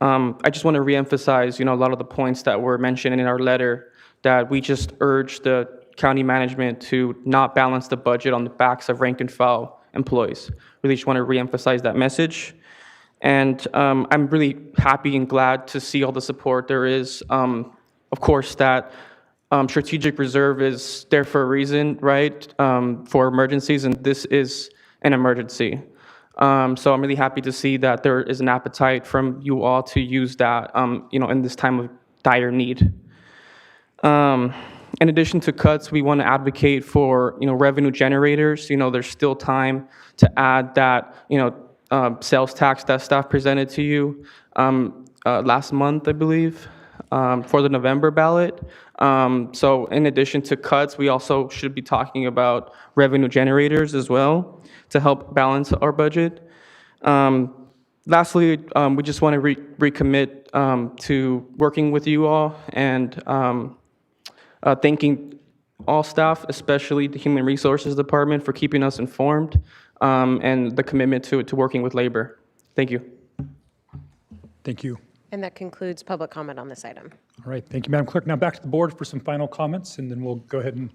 I just want to reemphasize, a lot of the points that were mentioned in our letter, that we just urge the county management to not balance the budget on the backs of rank and file employees. Really just want to reemphasize that message. And I'm really happy and glad to see all the support there is. Of course, that strategic reserve is there for a reason, right? For emergencies, and this is an emergency. So I'm really happy to see that there is an appetite from you all to use that, in this time of dire need. In addition to cuts, we want to advocate for, revenue generators. There's still time to add that, sales tax that staff presented to you last month, I believe, for the November ballot. So in addition to cuts, we also should be talking about revenue generators as well to help balance our budget. Lastly, we just want to recommit to working with you all and thanking all staff, especially the Human Resources Department, for keeping us informed and the commitment to working with labor. Thank you. Thank you. And that concludes public comment on this item. All right, thank you, Madam Clerk. Now back to the board for some final comments, and then we'll go ahead and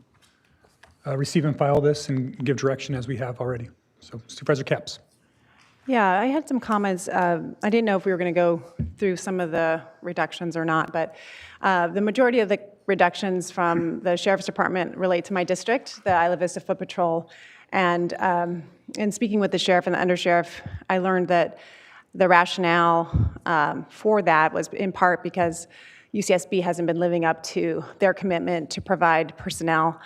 receive and file this and give direction as we have already. So Supervisor Capps. Yeah, I had some comments. I didn't know if we were going to go through some of the reductions or not, but the majority of the reductions from the Sheriff's Department relate to my district, the Isla Vista Foot Patrol. And in speaking with the sheriff and the undersheriff, I learned that the rationale for that was in part because UCSB hasn't been living up to their commitment to provide personnel,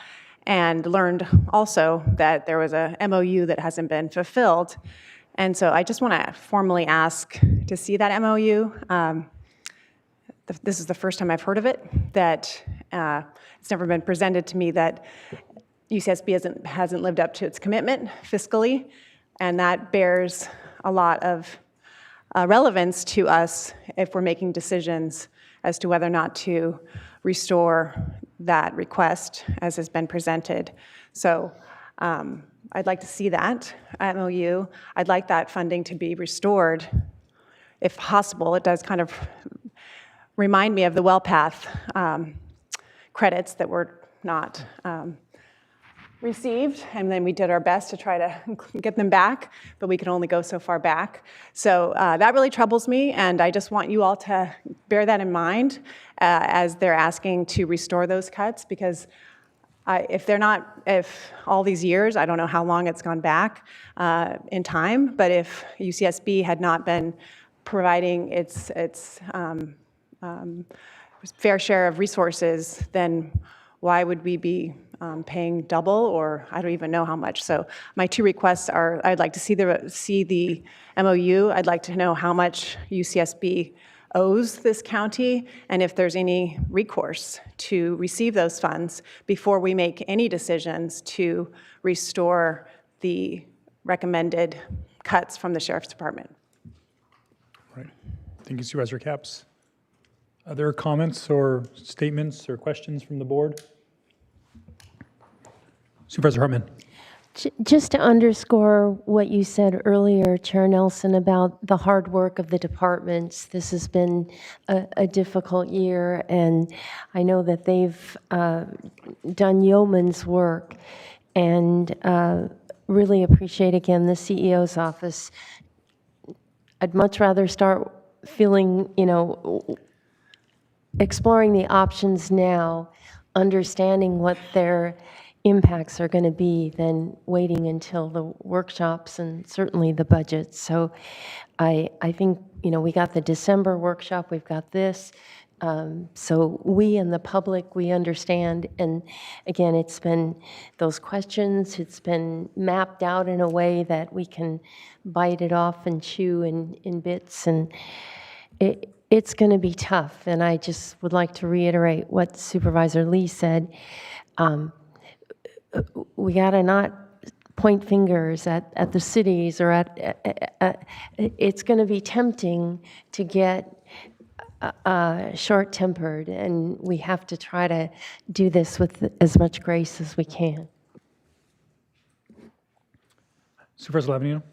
and learned also that there was a MOU that hasn't been fulfilled. And so I just want to formally ask to see that MOU. This is the first time I've heard of it, that it's never been presented to me that UCSB hasn't lived up to its commitment fiscally, and that bears a lot of relevance to us if we're making decisions as to whether or not to restore that request as has been presented. So I'd like to see that MOU. I'd like that funding to be restored if possible. It does kind of remind me of the WellPath credits that were not received, and then we did our best to try to get them back, but we could only go so far back. So that really troubles me, and I just want you all to bear that in mind as they're asking to restore those cuts, because if all these years, I don't know how long it's gone back in time, but if UCSB had not been providing its fair share of resources, then why would we be paying double, or I don't even know how much? So my two requests are, I'd like to see the MOU. I'd like to know how much UCSB owes this county, and if there's any recourse to receive those funds before we make any decisions to restore the recommended cuts from the Sheriff's Department. Right. Thank you, Supervisor Capps. Other comments or statements or questions from the board? Supervisor Hartman. Just to underscore what you said earlier, Chair Nelson, about the hard work of the departments, this has been a difficult year, and I know that they've done yeoman's work, and really appreciate, again, the CEO's office. I'd much rather start feeling, exploring the options now, understanding what their impacts are going to be than waiting until the workshops and certainly the budget. So I think, we got the December workshop, we've got this. So we and the public, we understand. And again, it's been those questions, it's been mapped out in a way that we can bite it off and chew in bits. And it's going to be tough. And I just would like to reiterate what Supervisor Lee said. We got to not point fingers at the cities or it's going to be tempting to get short-tempered, and we have to try to do this with as much grace as we can. Supervisor Lavanino.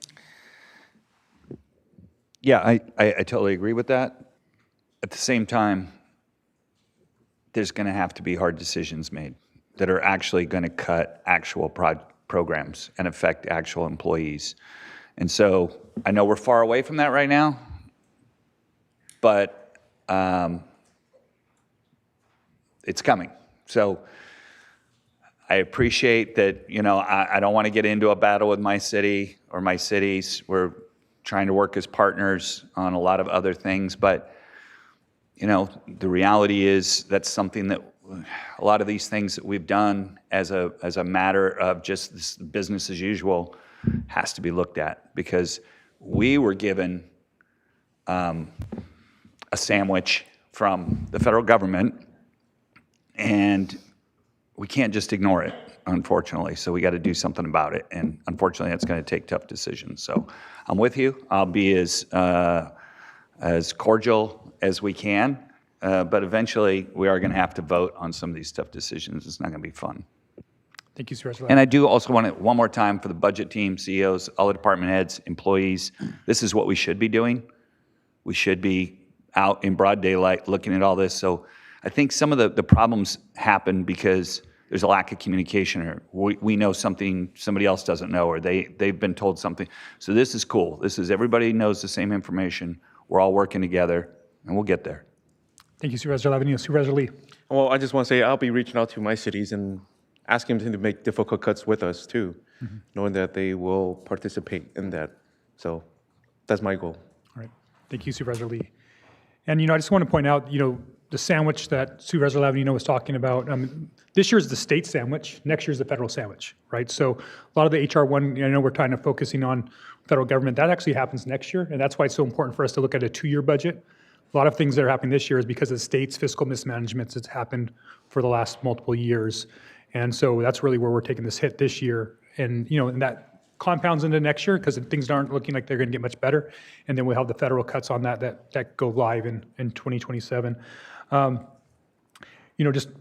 Yeah, I totally agree with that. At the same time, there's going to have to be hard decisions made that are actually going to cut actual programs and affect actual employees. And so I know we're far away from that right now, but it's coming. So I appreciate that, I don't want to get into a battle with my city or my cities. We're trying to work as partners on a lot of other things, but the reality is that's something that a lot of these things that we've done as a matter of just this business as usual has to be looked at, because we were given a sandwich from the federal government, and we can't just ignore it, unfortunately. So we got to do something about it, and unfortunately, that's going to take tough decisions. So I'm with you. I'll be as cordial as we can. But eventually, we are going to have to vote on some of these tough decisions. It's not going to be fun. Thank you, Supervisor. And I do also want to, one more time, for the budget team, CEOs, all the department heads, employees, this is what we should be doing. We should be out in broad daylight looking at all this. So I think some of the problems happen because there's a lack of communication, or we know something somebody else doesn't know, or they've been told something. So this is cool. This is everybody knows the same information. We're all working together, and we'll get there. Thank you, Supervisor Lavanino. Supervisor Lee. Well, I just want to say I'll be reaching out to my cities and asking them to make difficult cuts with us too, knowing that they will participate in that. So that's my goal. All right. Thank you, Supervisor Lee. And, I just want to point out, the sandwich that Supervisor Lavanino was talking about, this year's the state sandwich, next year's the federal sandwich, right? So a lot of the HR one, I know we're kind of focusing on federal government. That actually happens next year, and that's why it's so important for us to look at a 2-year budget. A lot of things that are happening this year is because of the state's fiscal mismanagement that's happened for the last multiple years. And so that's really where we're taking this hit this year. And, and that compounds into next year because things aren't looking like they're going to get much better. And then we'll have the federal cuts on that go live in 2027. Just a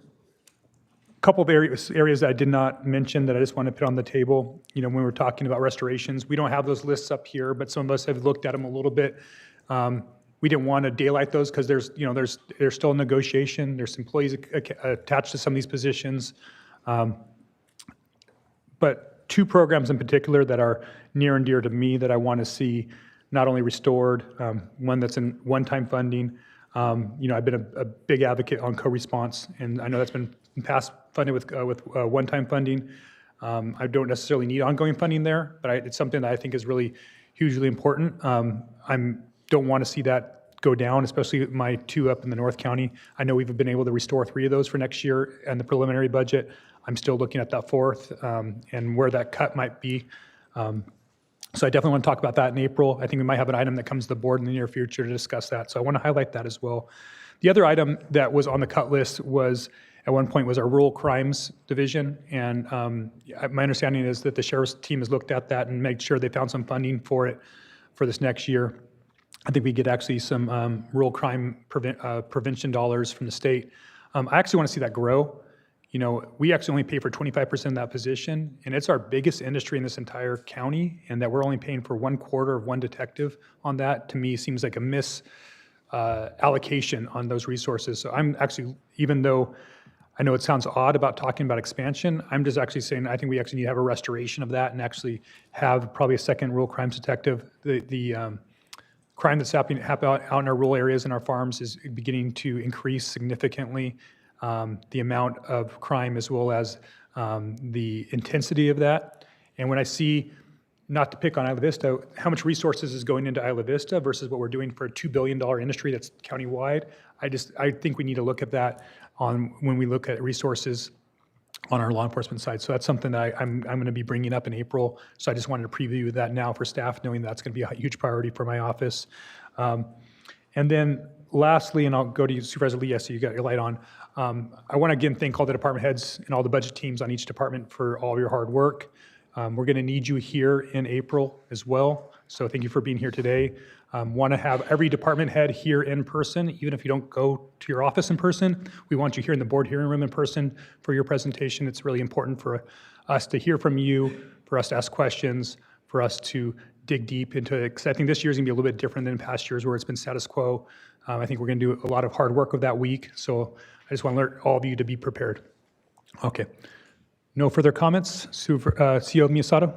couple of areas that I did not mention that I just want to put on the table. When we're talking about restorations, we don't have those lists up here, but some of us have looked at them a little bit. We didn't want to daylight those because there's still a negotiation. There's employees attached to some of these positions. But two programs in particular that are near and dear to me that I want to see not only restored, one that's in one-time funding. I've been a big advocate on co-response, and I know that's been in past funded with one-time funding. I don't necessarily need ongoing funding there, but it's something that I think is really hugely important. I don't want to see that go down, especially my two up in the North County. I know we've been able to restore 3 of those for next year and the preliminary budget. I'm still looking at that 4th and where that cut might be. So I definitely want to talk about that in April. I think we might have an item that comes to the board in the near future to discuss that. So I want to highlight that as well. The other item that was on the cut list was, at one point, was our rural crimes division. And my understanding is that the sheriff's team has looked at that and made sure they found some funding for it for this next year. I think we get actually some rural crime prevention dollars from the state. I actually want to see that grow. We actually only pay for 25% of that position, and it's our biggest industry in this entire county, and that we're only paying for 1/4 of one detective on that, to me, seems like a allocation on those resources. So I'm actually, even though I know it sounds odd about talking about expansion, I'm just actually saying I think we actually need to have a restoration of that and actually have probably a second rural crimes detective. The crime that's happening out in our rural areas and our farms is beginning to increase significantly. The amount of crime as well as the intensity of that. And when I see, not to pick on Isla Vista, how much resources is going into Isla Vista versus what we're doing for a $2 billion industry that's countywide, I think we need to look at that when we look at resources on our law enforcement side. So that's something that I'm going to be bringing up in April. So I just wanted to preview that now for staff, knowing that's going to be a huge priority for my office. And then lastly, and I'll go to you, Supervisor Lee, so you got your light on. I want to again thank all the department heads and all the budget teams on each department for all of your hard work. We're going to need you here in April as well. So thank you for being here today. Want to have every department head here in person, even if you don't go to your office in person. We want you here in the board hearing room in person for your presentation. It's really important for us to hear from you, for us to ask questions, for us to dig deep into it, because I think this year is going to be a little bit different than past years where it's been status quo. I think we're going to do a lot of hard work of that week. So I just want to alert all of you to be prepared. Okay. No further comments. CEO Miyasato?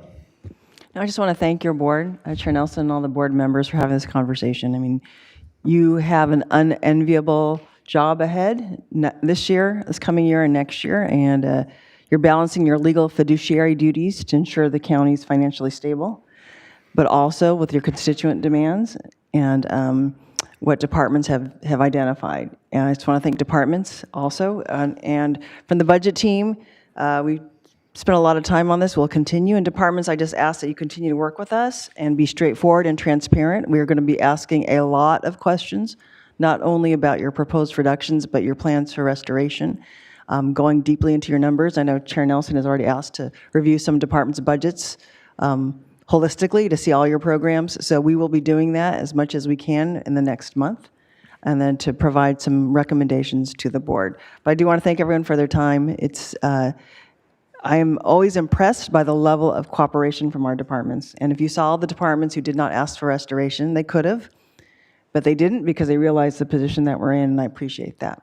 No, I just want to thank your board, Chair Nelson, and all the board members for having this conversation. I mean, you have an unenviable job ahead this year, this coming year, and next year, and you're balancing your legal fiduciary duties to ensure the county is financially stable, but also with your constituent demands and what departments have identified. And I just want to thank departments also. And from the budget team, we spent a lot of time on this. We'll continue. And departments, I just ask that you continue to work with us and be straightforward and transparent. We are going to be asking a lot of questions, not only about your proposed reductions, but your plans for restoration. Going deeply into your numbers. I know Chair Nelson has already asked to review some departments' budgets holistically to see all your programs. So we will be doing that as much as we can in the next month, and then to provide some recommendations to the board. But I do want to thank everyone for their time. I am always impressed by the level of cooperation from our departments. And if you saw the departments who did not ask for restoration, they could have, but they didn't because they realized the position that we're in, and I appreciate that.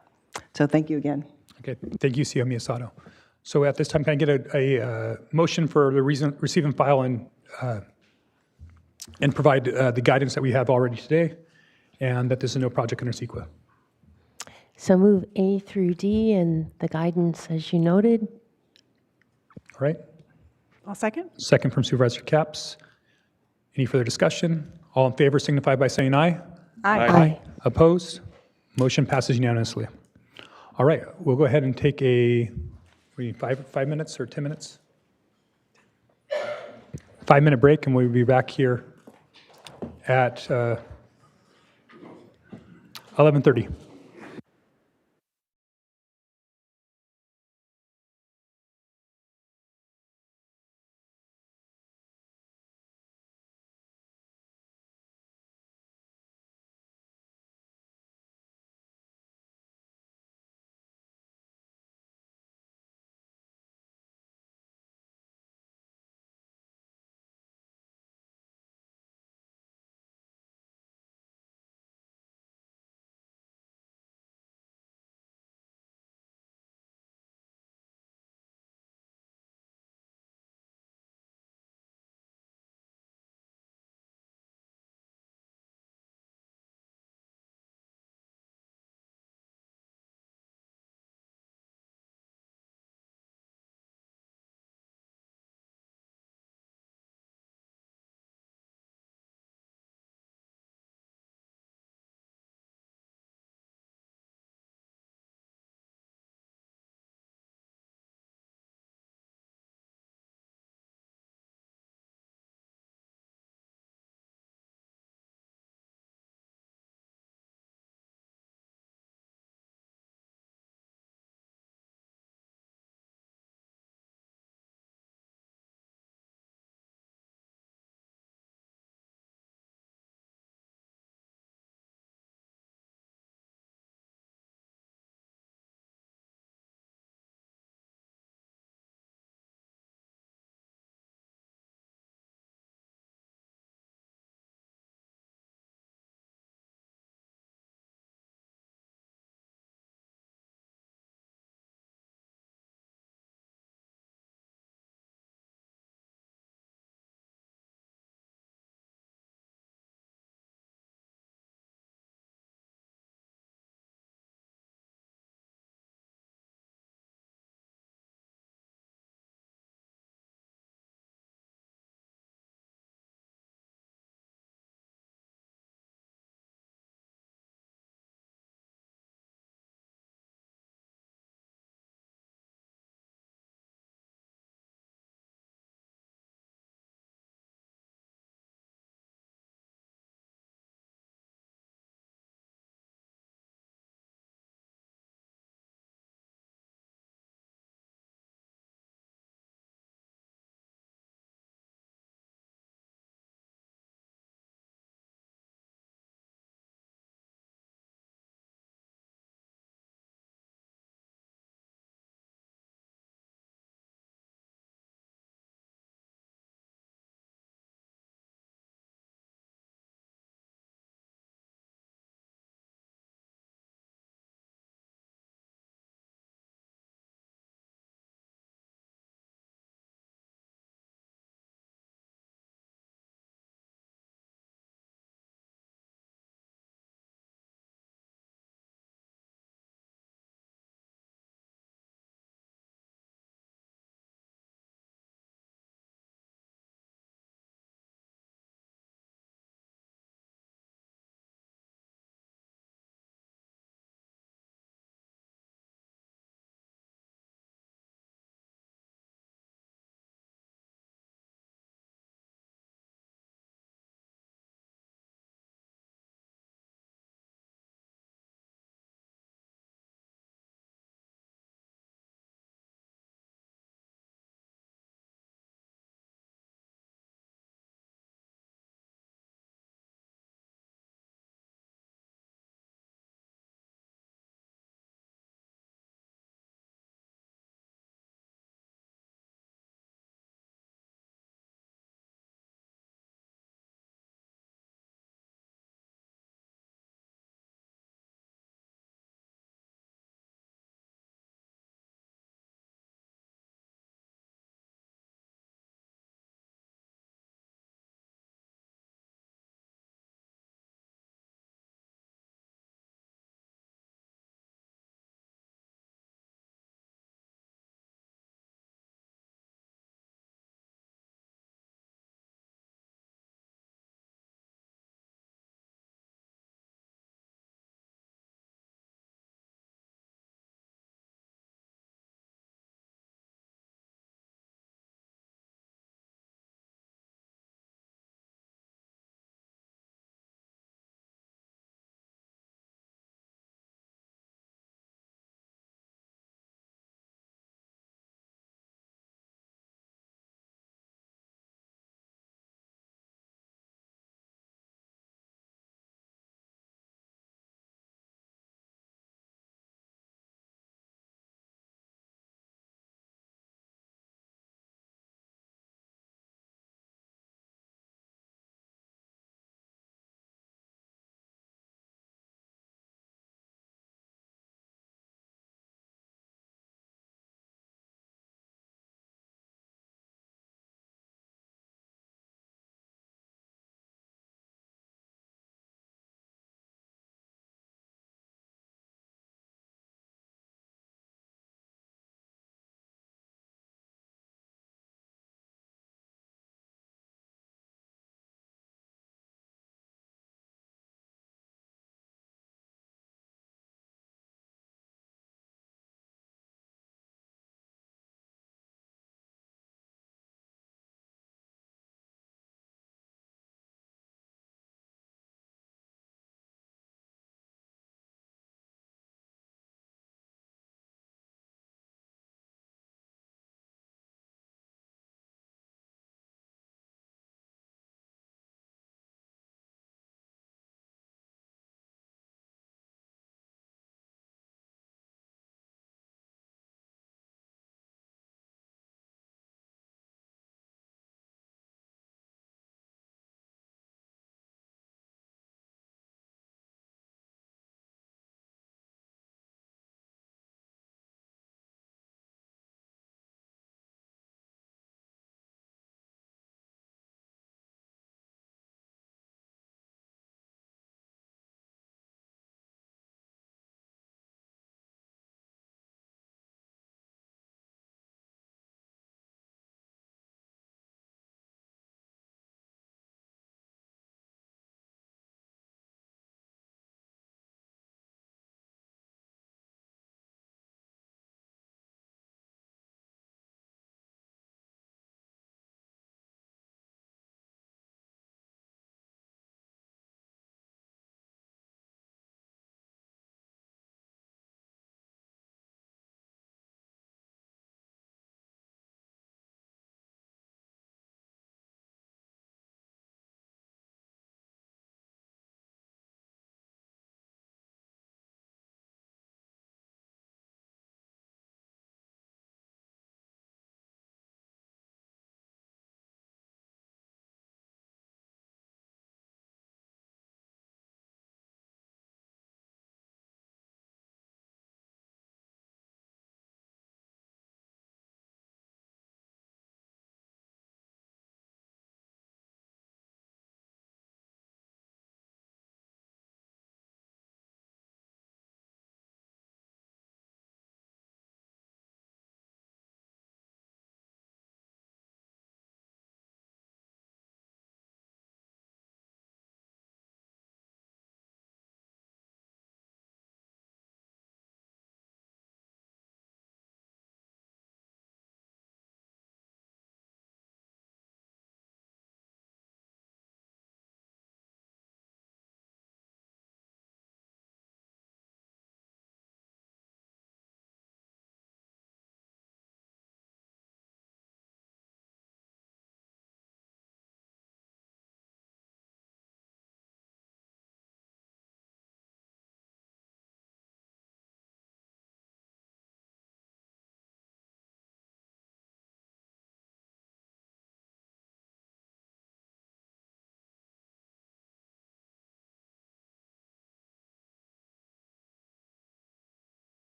So thank you again. Okay, thank you, CEO Miyasato. So at this time, can I get a motion for the receive and file and provide the guidance that we have already today, and that this is no project under CEQA? So move A through D and the guidance as you noted. All right. I'll second. Second from Supervisor Capps. Any further discussion? All in favor signify by saying aye. Aye. Aye. Opposed? Motion passes unanimously. All right, we'll go ahead and take a 5 minutes or 10 minutes? 5-minute break, and we'll be back here at 11:30.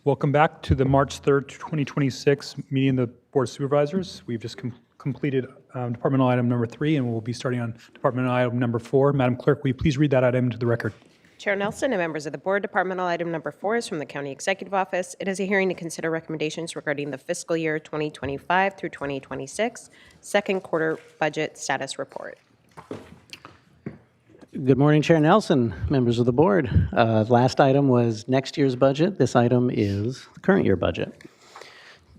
Welcome back to the March 3rd, 2026 meeting of the Board of Supervisors. We've just completed departmental item number 3, and we'll be starting on departmental item number 4. Madam Clerk, will you please read that item into the record? Chair Nelson and members of the board, departmental item number 4 is from the County Executive Office. It is a hearing to consider recommendations regarding the fiscal year 2025 through 2026 second quarter budget status report. Good morning, Chair Nelson, members of the board. Last item was next year's budget. This item is the current year budget.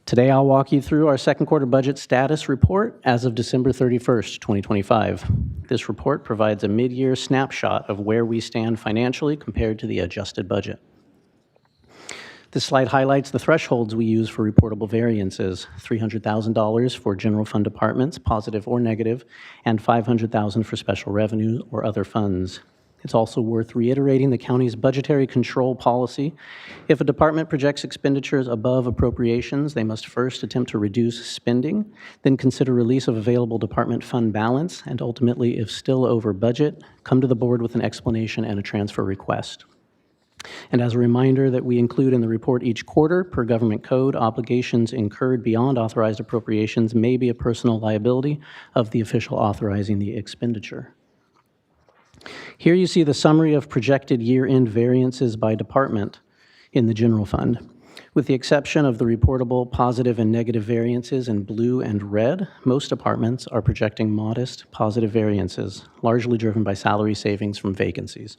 Today, I'll walk you through our second quarter budget status report as of December 31st, 2025. This report provides a mid-year snapshot of where we stand financially compared to the adjusted budget. This slide highlights the thresholds we use for reportable variances: $300,000 for general fund departments, positive or negative, and $500,000 for special revenue or other funds. It's also worth reiterating the county's budgetary control policy. If a department projects expenditures above appropriations, they must first attempt to reduce spending, then consider release of available department fund balance, and ultimately, if still over budget, come to the board with an explanation and a transfer request. And as a reminder that we include in the report each quarter, per government code, obligations incurred beyond authorized appropriations may be a personal liability of the official authorizing the expenditure. Here you see the summary of projected year-end variances by department in the general fund. With the exception of the reportable positive and negative variances in blue and red, most departments are projecting modest positive variances, largely driven by salary savings from vacancies.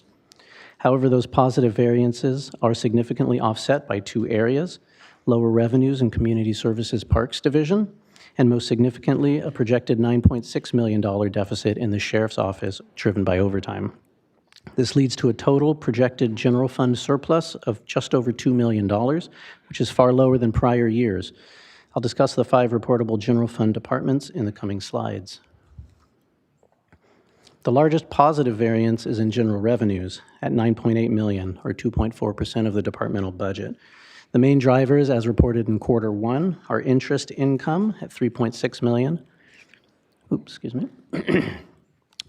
However, those positive variances are significantly offset by two areas: lower revenues in Community Services Parks Division, and most significantly, a projected $9.6 million deficit in the Sheriff's Office driven by overtime. This leads to a total projected general fund surplus of just over $2 million, which is far lower than prior years. I'll discuss the 5 reportable general fund departments in the coming slides. The largest positive variance is in general revenues at $9.8 million, or 2.4% of the departmental budget. The main drivers, as reported in quarter 1, are interest income at $3.6 million.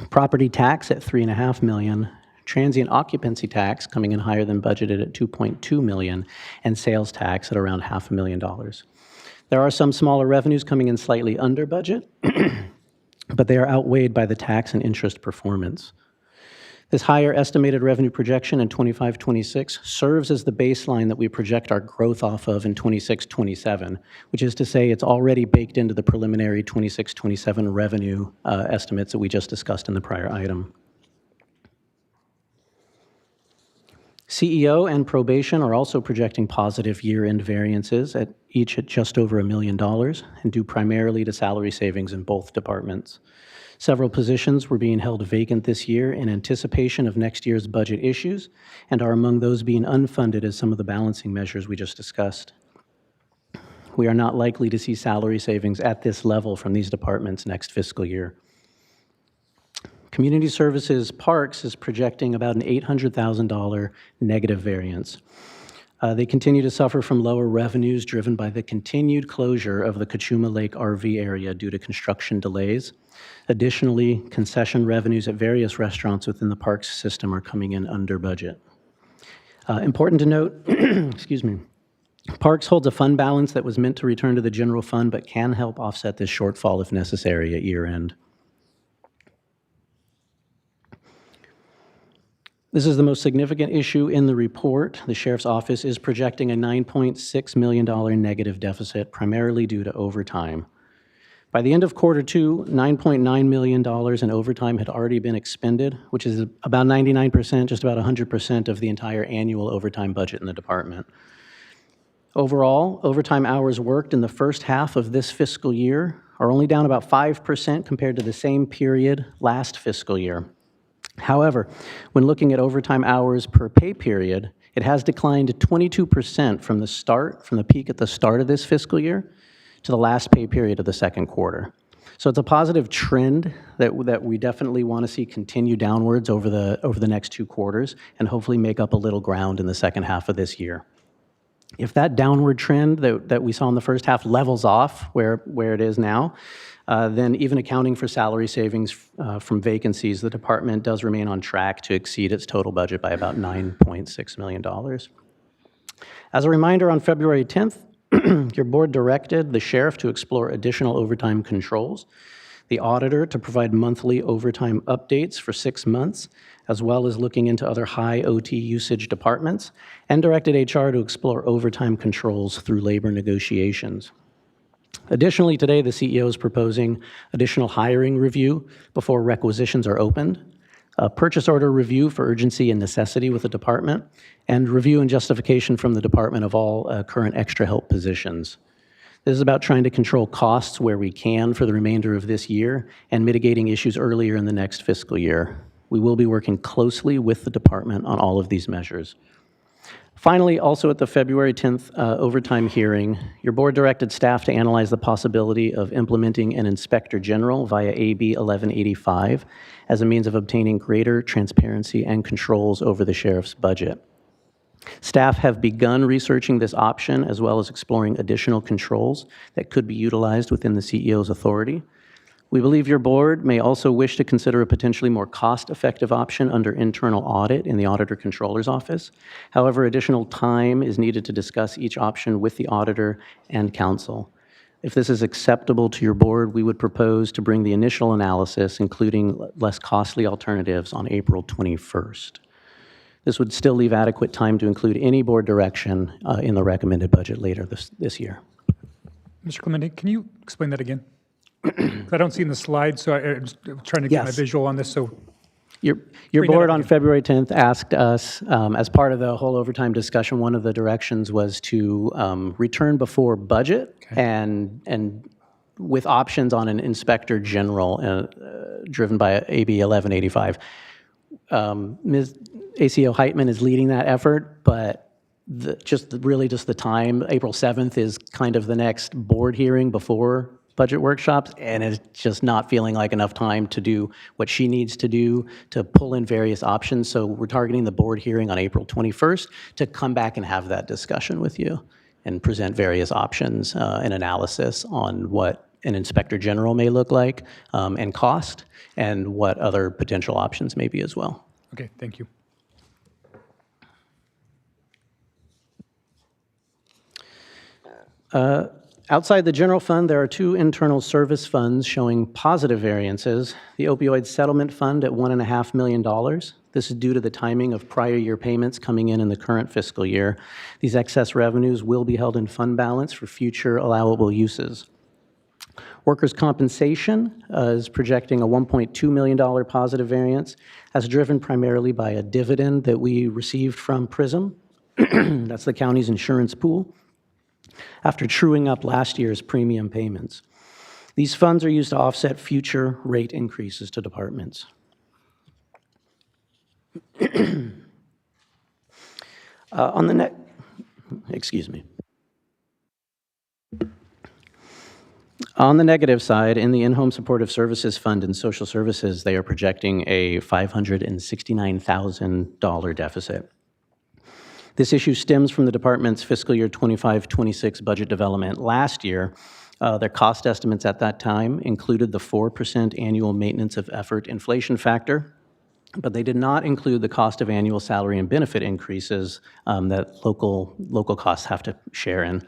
Property tax at $3.5 million. Transient occupancy tax coming in higher than budgeted at $2.2 million, and sales tax at around $500,000. There are some smaller revenues coming in slightly under budget, but they are outweighed by the tax and interest performance. This higher estimated revenue projection in 25-26 serves as the baseline that we project our growth off of in 26-27, which is to say it's already baked into the preliminary 26-27 revenue estimates that we just discussed in the prior item. CEO and probation are also projecting positive year-end variances at just over $1 million, and due primarily to salary savings in both departments. Several positions were being held vacant this year in anticipation of next year's budget issues, and are among those being unfunded as some of the balancing measures we just discussed. We are not likely to see salary savings at this level from these departments next fiscal year. Community Services Parks is projecting about an $800,000 negative variance. They continue to suffer from lower revenues driven by the continued closure of the Cachuma Lake RV area due to construction delays. Additionally, concession revenues at various restaurants within the parks system are coming in under budget. Important to note, excuse me, Parks holds a fund balance that was meant to return to the general fund but can help offset this shortfall if necessary at year end. This is the most significant issue in the report. The Sheriff's Office is projecting a $9.6 million negative deficit, primarily due to overtime. By the end of quarter 2, $9.9 million in overtime had already been expended, which is about 99%, just about 100% of the entire annual overtime budget in the department. Overall, overtime hours worked in the first half of this fiscal year are only down about 5% compared to the same period last fiscal year. However, when looking at overtime hours per pay period, it has declined 22% from the peak at the start of this fiscal year to the last pay period of the second quarter. So it's a positive trend that we definitely want to see continue downwards over the next 2 quarters and hopefully make up a little ground in the second half of this year. If that downward trend that we saw in the first half levels off where it is now, then even accounting for salary savings from vacancies, the department does remain on track to exceed its total budget by about $9.6 million. As a reminder, on February 10th, your board directed the sheriff to explore additional overtime controls, the auditor to provide monthly overtime updates for 6 months, as well as looking into other high OT usage departments, and directed HR to explore overtime controls through labor negotiations. Additionally, today, the CEO is proposing additional hiring review before requisitions are opened, a purchase order review for urgency and necessity with the department, and review and justification from the department of all current extra help positions. This is about trying to control costs where we can for the remainder of this year and mitigating issues earlier in the next fiscal year. We will be working closely with the department on all of these measures. Finally, also at the February 10th overtime hearing, your board directed staff to analyze the possibility of implementing an inspector general via AB 1185 as a means of obtaining greater transparency and controls over the sheriff's budget. Staff have begun researching this option as well as exploring additional controls that could be utilized within the CEO's authority. We believe your board may also wish to consider a potentially more cost-effective option under internal audit in the Auditor Controller's Office. However, additional time is needed to discuss each option with the auditor and counsel. If this is acceptable to your board, we would propose to bring the initial analysis, including less costly alternatives, on April 21st. This would still leave adequate time to include any board direction in the recommended budget later this year. Mr. Clemente, can you explain that again? I don't see in the slide, so I'm just trying to get my visual on this. So your board on February 10th asked us, as part of the whole overtime discussion, one of the directions was to return before budget and with options on an inspector general driven by AB 1185. Ms. ACO Heitman is leading that effort, but just the time, April 7th is kind of the next board hearing before budget workshops, and it's just not feeling like enough time to do what she needs to do to pull in various options. So we're targeting the board hearing on April 21st to come back and have that discussion with you and present various options and analysis on what an inspector general may look like and cost, and what other potential options may be as well. Okay, thank you. Outside the general fund, there are two internal service funds showing positive variances. The opioid settlement fund at $1.5 million. This is due to the timing of prior year payments coming in the current fiscal year. These excess revenues will be held in fund balance for future allowable uses. Workers' compensation is projecting a $1.2 million positive variance, as driven primarily by a dividend that we received from PRISM. That's the county's insurance pool, after truing up last year's premium payments. These funds are used to offset future rate increases to departments. On the On the negative side, in the in-home supportive services fund and social services, they are projecting a $569,000 deficit. This issue stems from the department's fiscal year 25-26 budget development. Last year, their cost estimates at that time included the 4% annual maintenance of effort inflation factor, but they did not include the cost of annual salary and benefit increases that local costs have to share in.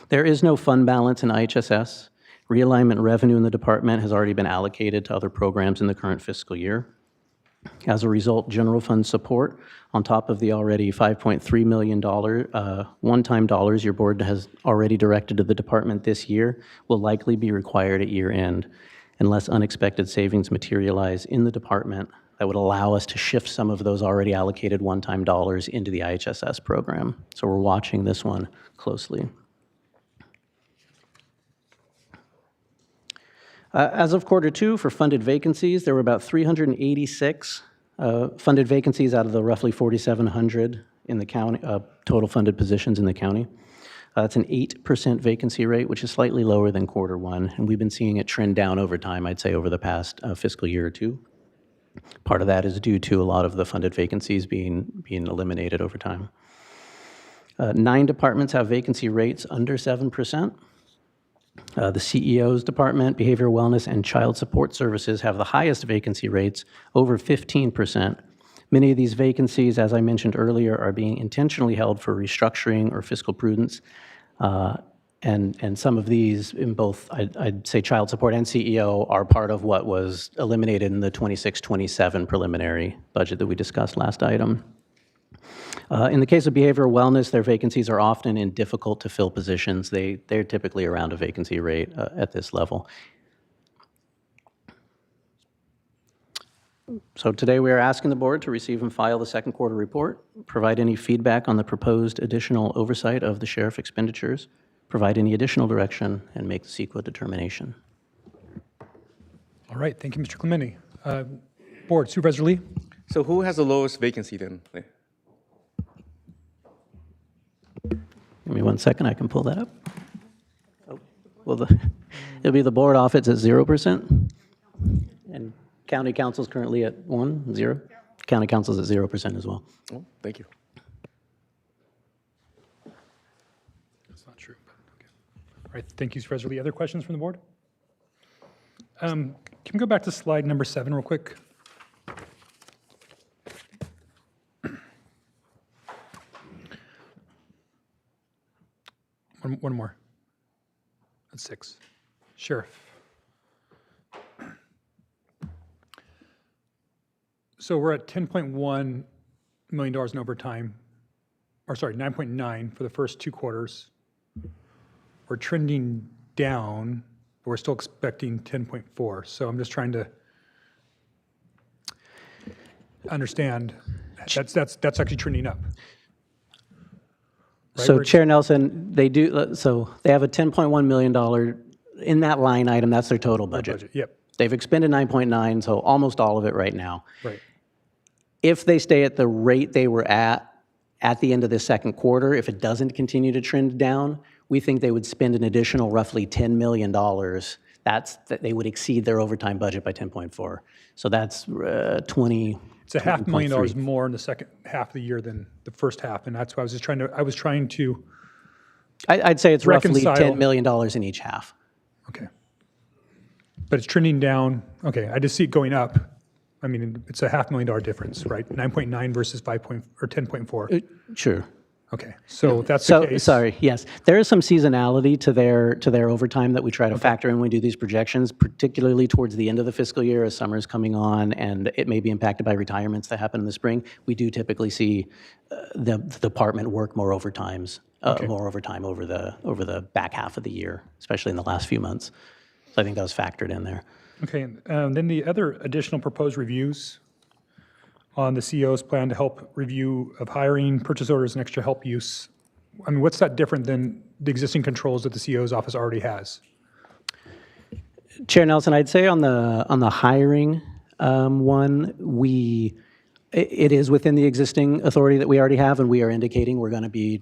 There is no fund balance in IHSS. Realignment revenue in the department has already been allocated to other programs in the current fiscal year. As a result, general fund support, on top of the already $5.3 million one-time dollars your board has already directed to the department this year, will likely be required at year end, unless unexpected savings materialize in the department that would allow us to shift some of those already allocated one-time dollars into the IHSS program. So we're watching this one closely. As of Q2, for funded vacancies, there were about 386 funded vacancies out of the roughly 4,700 in the county, total funded positions in the county. That's an 8% vacancy rate, which is slightly lower than Q1, and we've been seeing it trend down over time, I'd say, over the past fiscal year or two. Part of that is due to a lot of the funded vacancies being eliminated over time. 9 departments have vacancy rates under 7%. The CEO's department, Behavioral Wellness and Child Support Services, have the highest vacancy rates, over 15%, Many of these vacancies, as I mentioned earlier, are being intentionally held for restructuring or fiscal prudence. And some of these in both, I'd say child support and CEO are part of what was eliminated in the 26-27 preliminary budget that we discussed last item. In the case of behavioral wellness, their vacancies are often in difficult to fill positions. They're typically around a vacancy rate at this level. So today we are asking the board to receive and file the second quarter report, provide any feedback on the proposed additional oversight of the sheriff expenditures, provide any additional direction, and make the CEQA determination. All right, thank you, Mr. Clemente. Board, Supervisor Lee? So who has the lowest vacancy then? Give me 1 second, I can pull that up. Oh, well, it'll be the board office at 0%, and county council's currently at 0. County council's at 0% as well. Oh, thank you. That's not true, but okay. All right, thank you, Supervisor Lee. Other questions from the board? Can we go back to slide number 7 real quick? One more. That's 6. Sheriff. So we're at $10.1 million in overtime, or sorry, 9.9 for the first 2 quarters. We're trending down, but we're still expecting 10.4. So I'm just trying to understand. That's actually trending up. Right? So Chair Nelson, they do. So they have a $10.1 million in that line item. That's their total budget. Yep. They've expended 9.9, so almost all of it right now. Right. If they stay at the rate they were at the end of the second quarter, if it doesn't continue to trend down, we think they would spend an additional roughly $10 million. That they would exceed their overtime budget by 10.4. So that's 20. It's a $500,000 more in the second half of the year than the first half, and that's why I was trying to. I'd say it's roughly reconcile. $10 million in each half. Okay. But it's trending down. Okay, I just see it going up. I mean, it's a $500,000 difference, right? 9.9 versus 10.4. Sure. Okay, so if that's the case. Sorry, yes. There is some seasonality to their overtime that we try to factor in when we do these projections, particularly towards the end of the fiscal year as summer's coming on and it may be impacted by retirements that happen in the spring. We do typically see the department work more overtime over the back half of the year, especially in the last few months. So I think that was factored in there. Okay, then the other additional proposed reviews on the CEO's plan to help review of hiring, purchase orders, and extra help use. I mean, what's that different than the existing controls that the CEO's office already has? Chair Nelson, I'd say on the hiring one, it is within the existing authority that we already have, and we are indicating we're going to be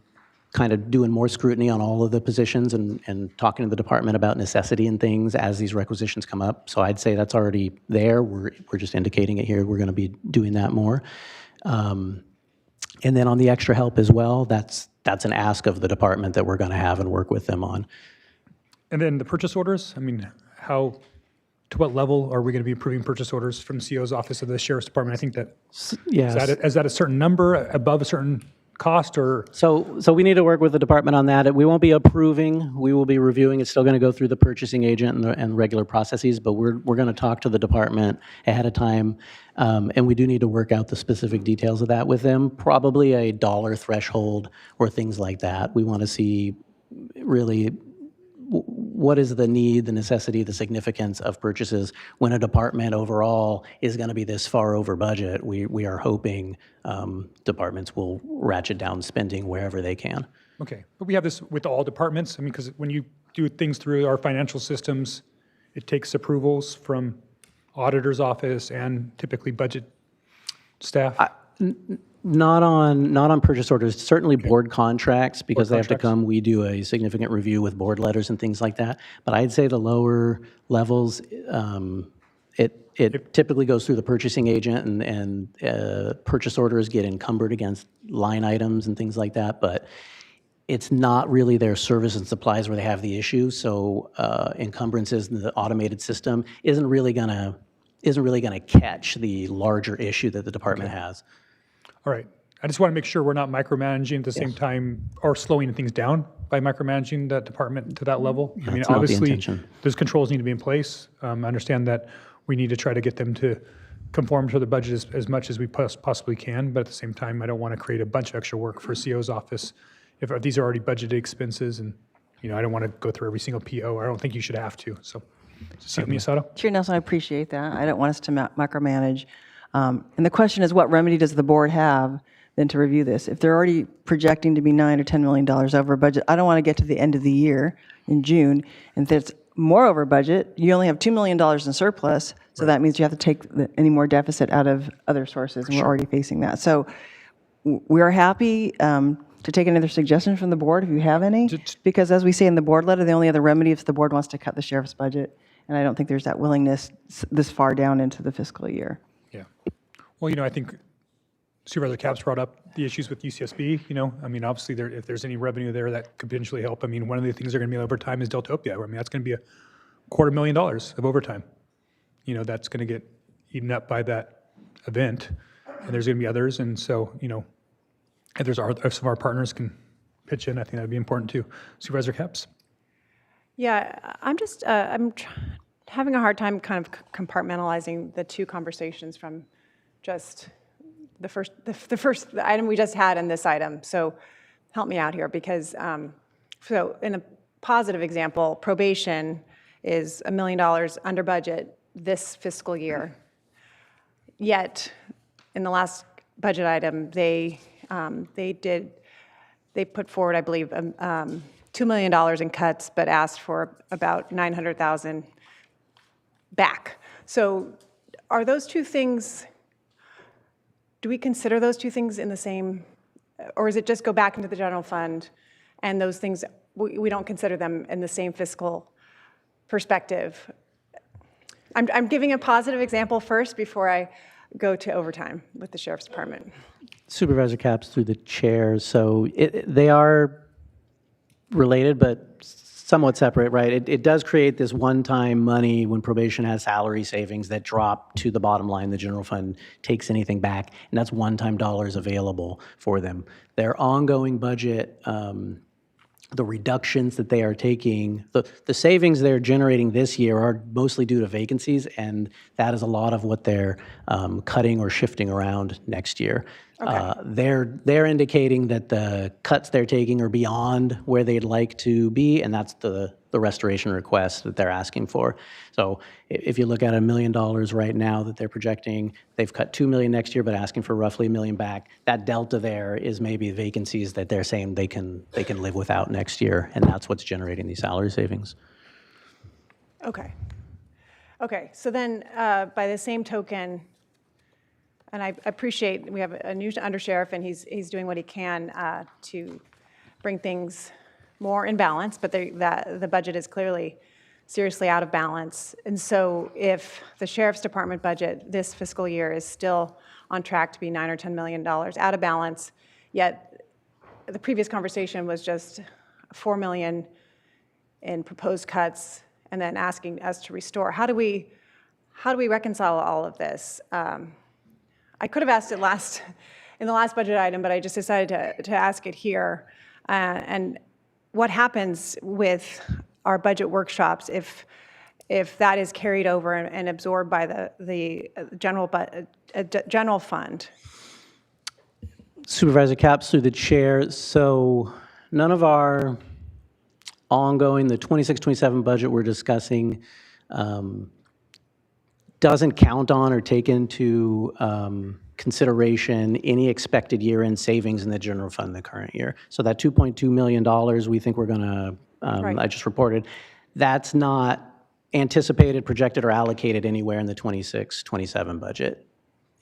kind of doing more scrutiny on all of the positions and talking to the department about necessity and things as these requisitions come up. So I'd say that's already there. We're just indicating it here. We're going to be doing that more. And then on the extra help as well, that's an ask of the department that we're going to have and work with them on. And then the purchase orders, I mean, to what level are we going to be approving purchase orders from the CEO's office of the Sheriff's Department? I think that, yes. Is that a certain number above a certain cost or? So we need to work with the department on that. We won't be approving, we will be reviewing. It's still going to go through the purchasing agent and regular processes, but we're going to talk to the department ahead of time. And we do need to work out the specific details of that with them, probably a dollar threshold or things like that. We want to see really what is the need, the necessity, the significance of purchases when a department overall is going to be this far over budget. We are hoping departments will ratchet down spending wherever they can. Okay, but we have this with all departments. I mean, because when you do things through our financial systems, it takes approvals from auditor's office and typically budget staff. Not on purchase orders, certainly board contracts, because they have to come, we do a significant review with board letters and things like that. But I'd say the lower levels, it typically goes through the purchasing agent and purchase orders get encumbered against line items and things like that. But it's not really their service and supplies where they have the issue. So encumbrances in the automated system isn't really going to isn't really going to catch the larger issue that the department has. All right. I just want to make sure we're not micromanaging at the same time or slowing things down by micromanaging that department to that level. I mean, that's not the obviously, intention. those controls need to be in place. I understand that we need to try to get them to conform to the budget as much as we possibly can, but at the same time, I don't want to create a bunch of extra work for CO's office if these are already budgeted expenses, and I don't want to go through every single PO. I don't think you should have to. So, Miyasato? Chair Nelson, I appreciate that. I don't want us to micromanage. And the question is, what remedy does the board have then to review this? If they're already projecting to be $9 or $10 million over budget, I don't want to get to the end of the year in June, and if it's more over budget, you only have $2 million in surplus, so that means you have to take any more deficit out of other sources, and we're already facing that. So we are happy to take another suggestion from the board if you have any, because as we say in the board letter, the only other remedy is if the board wants to cut the sheriff's budget, and I don't think there's that willingness this far down into the fiscal year. Yeah. Well, I think Supervisor Capps brought up the issues with UCSB. I mean, obviously, if there's any revenue there that could potentially help. I mean, one of the things they're going to be overtime is Deltopia. I mean, that's going to be $250,000 of overtime. That's going to get eaten up by that event, and there's going to be others. And so, if some of our partners can pitch in, I think that'd be important too. Supervisor Capps. Yeah, I'm just having a hard time kind of compartmentalizing the two conversations from just the first item we just had and this item. So help me out here, because so in a positive example, probation is $1 million under budget this fiscal year. Yet in the last budget item, they put forward, I believe, $2 million in cuts, but asked for about $900,000 back. So are those two things? Do we consider those two things in the same, or is it just go back into the general fund, and those things, we don't consider them in the same fiscal perspective? I'm giving a positive example first before I go to overtime with the Sheriff's Department. Supervisor Capps through the chair. So they are related, but somewhat separate, right? It does create this one-time money when probation has salary savings that drop to the bottom line. The general fund takes anything back, and that's one-time dollars available for them. Their ongoing budget, the reductions that they are taking, the savings they're generating this year are mostly due to vacancies, and that is a lot of what they're cutting or shifting around next year. Okay. They're indicating that the cuts they're taking are beyond where they'd like to be, and that's the restoration request that they're asking for. So if you look at $1 million right now that they're projecting, they've cut $2 million next year, but asking for roughly $1 million back. That delta there is maybe vacancies that they're saying they can live without next year, and that's what's generating these salary savings. Okay. Okay. So then, by the same token, and I appreciate we have a new undersheriff, and he's doing what he can to bring things more in balance, but the budget is clearly seriously out of balance. And so if the Sheriff's Department budget this fiscal year is still on track to be $9 or $10 million out of balance, yet the previous conversation was just $4 million in proposed cuts and then asking us to restore. How do we reconcile all of this? I could have asked it in the last budget item, but I just decided to ask it here. And what happens with our budget workshops if that is carried over and absorbed by the general fund? Supervisor Capps through the chair. So none of our ongoing, the 26-27 budget we're discussing doesn't count on or take into consideration any expected year-end savings in the general fund the current year. So that $2.2 million we think we're going to, Right. I just reported, that's not anticipated, projected, or allocated anywhere in the 26-27 budget.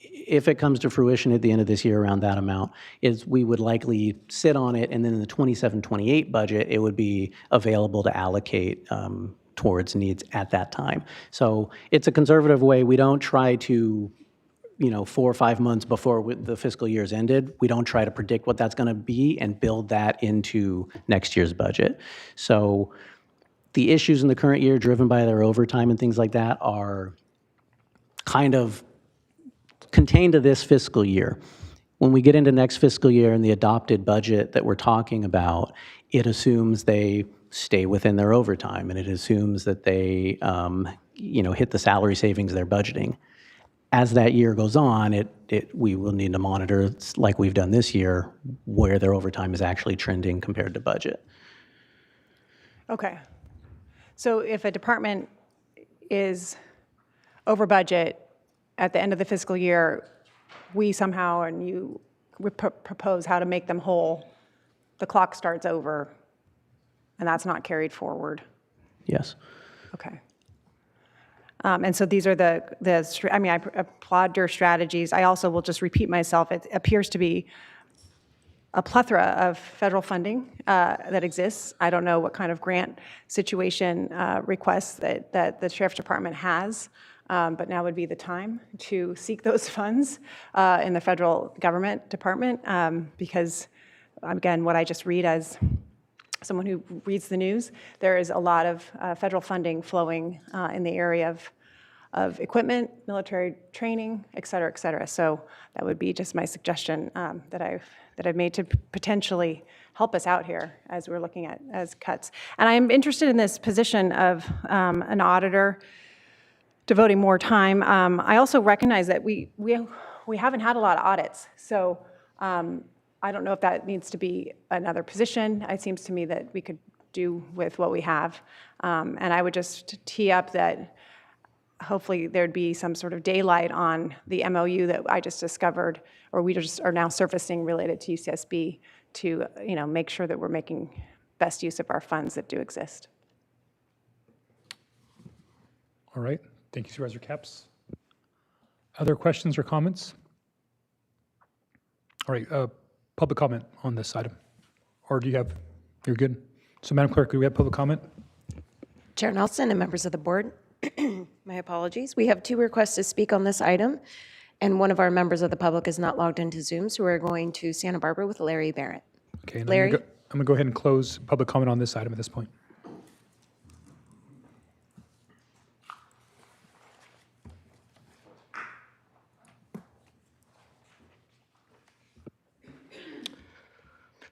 If it comes to fruition at the end of this year around that amount, we would likely sit on it, and then in the 27-28 budget, it would be available to allocate towards needs at that time. So it's a conservative way. We don't try to, 4 or 5 months before the fiscal year's ended, we don't try to predict what that's going to be and build that into next year's budget. So the issues in the current year driven by their overtime and things like that are kind of contained to this fiscal year. When we get into next fiscal year and the adopted budget that we're talking about, it assumes they stay within their overtime, and it assumes that they, hit the salary savings they're budgeting. As that year goes on, we will need to monitor, like we've done this year, where their overtime is actually trending compared to budget. Okay. So if a department is over budget at the end of the fiscal year, we somehow, and you propose how to make them whole, the clock starts over, and that's not carried forward. Yes. Okay. And so these are I applaud your strategies. I also will just repeat myself. It appears to be a plethora of federal funding that exists. I don't know what kind of grant situation requests that the Sheriff's Department has, but now would be the time to seek those funds in the federal government department because, again, what I just read as someone who reads the news, there is a lot of federal funding flowing in the area of equipment, military training, et cetera, et cetera. So that would be just my suggestion that I've made to potentially help us out here as we're looking at as cuts. And I'm interested in this position of an auditor devoting more time. I also recognize that we haven't had a lot of audits, so I don't know if that needs to be another position. It seems to me that we could do with what we have. And I would just tee up that hopefully there'd be some sort of daylight on the MOU that I just discovered, or we just are now surfacing related to UCSB to make sure that we're making best use of our funds that do exist. All right. Thank you, Supervisor Capps. Other questions or comments? All right. Public comment on this item? Or you're good? So Madam Clerk, do we have public comment? Chair Nelson and members of the board, my apologies. We have 2 requests to speak on this item, and one of our members of the public is not logged into Zoom, so we're going to Santa Barbara with Larry Barrett. Okay. Larry? I'm going to go ahead and close public comment on this item at this point.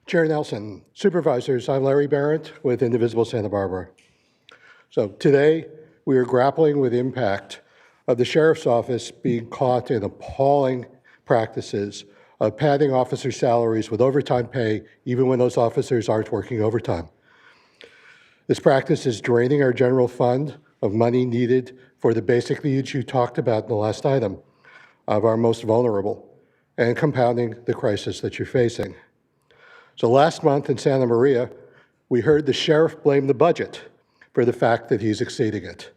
Chair Nelson, Supervisors, I'm Larry Barrett with Indivisible Santa Barbara. So today, we are grappling with the impact of the Sheriff's Office being caught in appalling practices of padding officer salaries with overtime pay, even when those officers aren't working overtime. This practice is draining our general fund of money needed for the basic needs you talked about in the last item of our most vulnerable, and compounding the crisis that you're facing. So last month in Santa Maria, we heard the sheriff blame the budget for the fact that he's exceeding it,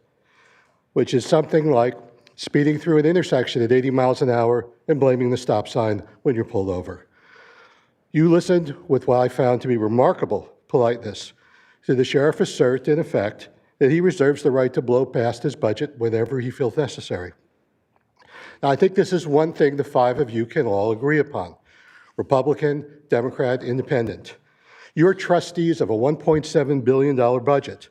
which is something like speeding through an intersection at 80 miles an hour and blaming the stop sign when you're pulled over. You listened with what I found to be remarkable politeness to the sheriff assert, in effect, that he reserves the right to blow past his budget whenever he feels necessary. Now, I think this is one thing the 5 of you can all agree upon. Republican, Democrat, Independent. You're trustees of a $1.7 billion budget.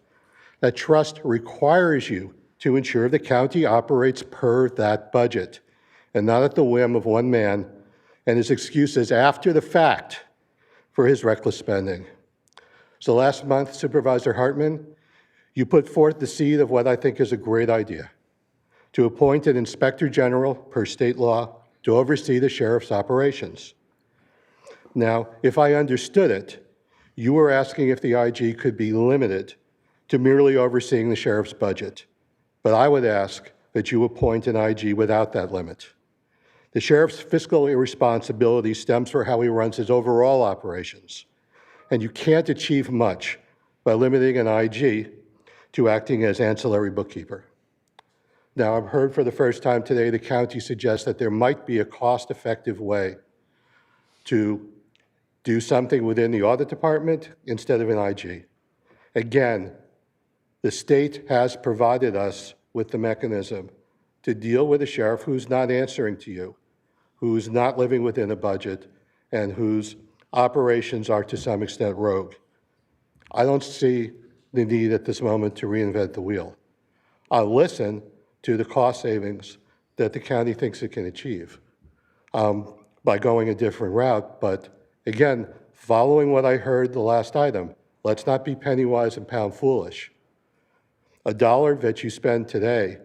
That trust requires you to ensure the county operates per that budget and not at the whim of one man and his excuses after the fact for his reckless spending. So last month, Supervisor Hartman, you put forth the seed of what I think is a great idea, to appoint an inspector general per state law to oversee the sheriff's operations. Now, if I understood it, you were asking if the IG could be limited to merely overseeing the sheriff's budget. But I would ask that you appoint an IG without that limit. The sheriff's fiscal irresponsibility stems from how he runs his overall operations. And you can't achieve much by limiting an IG to acting as ancillary bookkeeper. Now, I've heard for the first time today the county suggest that there might be a cost-effective way to do something within the audit department instead of an IG. Again, the state has provided us with the mechanism to deal with a sheriff who's not answering to you, who's not living within a budget, and whose operations are to some extent rogue. I don't see the need at this moment to reinvent the wheel. I'll listen to the cost savings that the county thinks it can achieve by going a different route. But again, following what I heard the last item, let's not be penny wise and pound foolish. $1 that you spend today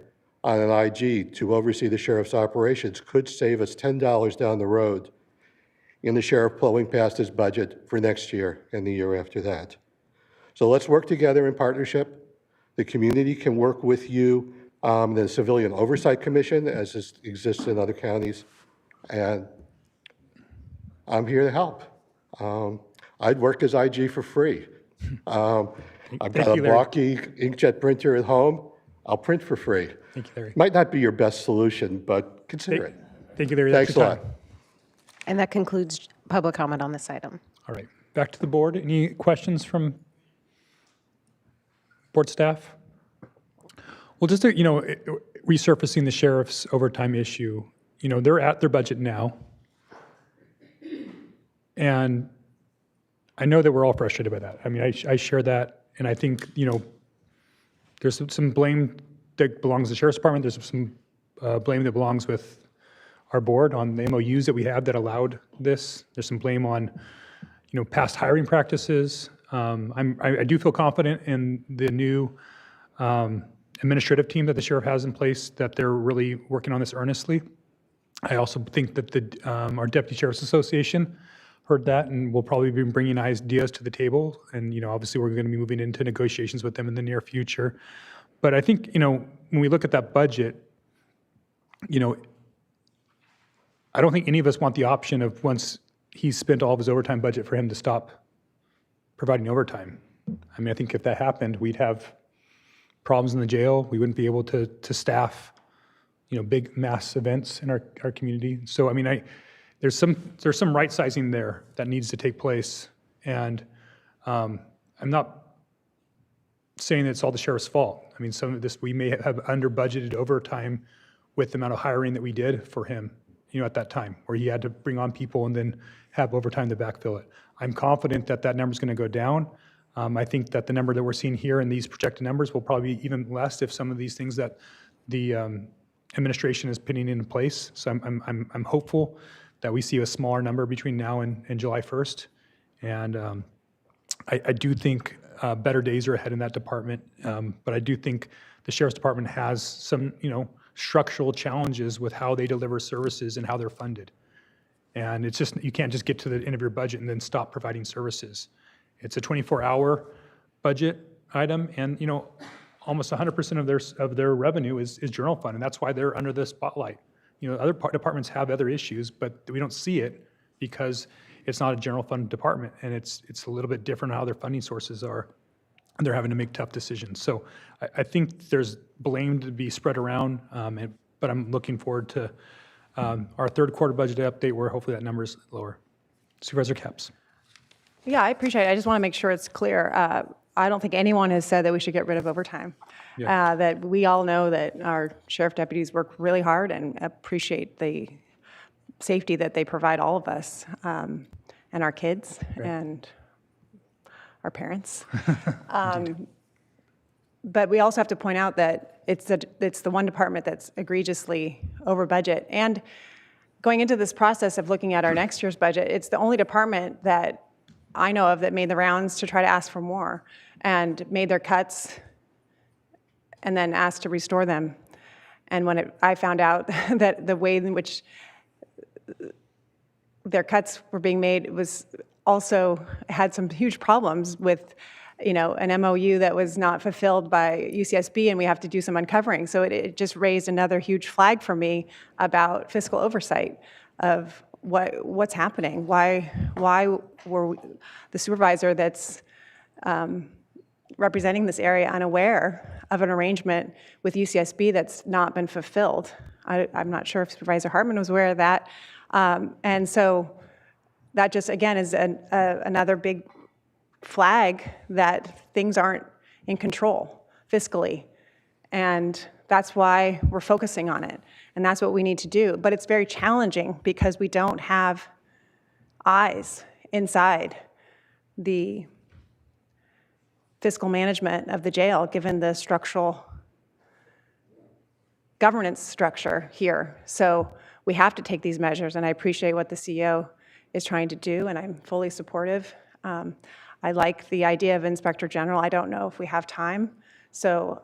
on an IG to oversee the sheriff's operations could save us $10 down the road in the sheriff blowing past his budget for next year and the year after that. So let's work together in partnership. The community can work with you, the Civilian Oversight Commission, as this exists in other counties, and I'm here to help. I'd work as IG for free. I've got a blocky inkjet printer at home. I'll print for free. Thank you, Larry. Might not be your best solution, but consider it. Thank you, Larry. Thanks a lot. And that concludes public comment on this item. All right, back to the board. Any questions from board staff? Well, just to, resurfacing the sheriff's overtime issue, they're at their budget now. And I know that we're all frustrated by that. I mean, I share that, and I think, there's some blame that belongs to the sheriff's department. There's some blame that belongs with our board on the MOUs that we have that allowed this. There's some blame on, past hiring practices. I do feel confident in the new administrative team that the sheriff has in place, that they're really working on this earnestly. I also think that our Deputy Sheriff's Association heard that and will probably be bringing ideas to the table. And, obviously we're going to be moving into negotiations with them in the near future. But I think, when we look at that budget, I don't think any of us want the option of, once he's spent all of his overtime budget, for him to stop providing overtime. I mean, I think if that happened, we'd have problems in the jail. We wouldn't be able to staff, big mass events in our community. So, I mean, there's some right sizing there that needs to take place. And I'm not saying that it's all the sheriff's fault. I mean, some of this, we may have under budgeted overtime with the amount of hiring that we did for him, at that time, where he had to bring on people and then have overtime to backfill it. I'm confident that that number is going to go down. I think that the number that we're seeing here in these projected numbers will probably be even less if some of these things that the administration is putting into place. So I'm hopeful that we see a smaller number between now and July 1st. And I do think better days are ahead in that department. But I do think the Sheriff's Department has some, structural challenges with how they deliver services and how they're funded. And it's just, you can't just get to the end of your budget and then stop providing services. It's a 24-hour budget item, and almost 100% of their revenue is general fund, and that's why they're under the spotlight. Other departments have other issues, but we don't see it because it's not a general fund department, and it's a little bit different how their funding sources are, and they're having to make tough decisions. So I think there's blame to be spread around, but I'm looking forward to our third quarter budget update, where hopefully that number is lower. Supervisor Capps. Yeah, I appreciate it. I just want to make sure it's clear. I don't think anyone has said that we should get rid of overtime. Yeah. That we all know that our sheriff deputies work really hard and appreciate the safety that they provide all of us, and our kids and our parents. But we also have to point out that it's the one department that's egregiously over budget. And going into this process of looking at our next year's budget, it's the only department that I know of that made the rounds to try to ask for more and made their cuts and then asked to restore them. And when I found out that the way in which their cuts were being made was also had some huge problems with, an MOU that was not fulfilled by UCSB, and we have to do some uncovering. So it just raised another huge flag for me about fiscal oversight of what's happening. Why were the supervisor that's representing this area unaware of an arrangement with UCSB that's not been fulfilled? I'm not sure if Supervisor Hartman was aware of that. And so that just, again, is another big flag that things aren't in control fiscally. And that's why we're focusing on it. And that's what we need to do. But it's very challenging because we don't have eyes inside the fiscal management of the jail, given the structural governance structure here. So we have to take these measures, and I appreciate what the CEO is trying to do, and I'm fully supportive. I like the idea of Inspector General. I don't know if we have time, so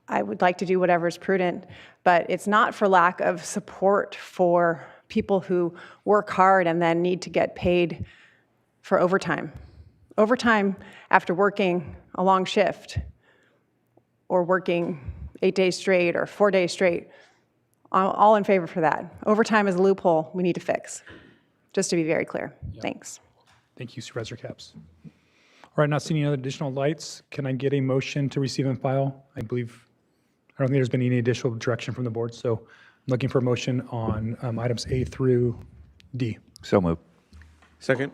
I would like to do whatever is prudent, but it's not for lack of support for people who work hard and then need to get paid for overtime. Overtime after working a long shift or working 8 days straight or 4 days straight, all in favor for that. Overtime is a loophole we need to fix, just to be very clear. Thanks. Thank you, Supervisor Capps. All right, not seeing any other additional lights, can I get a motion to receive and file? I don't think there's been any additional direction from the board, so I'm looking for a motion on items A through D. So moved. Second.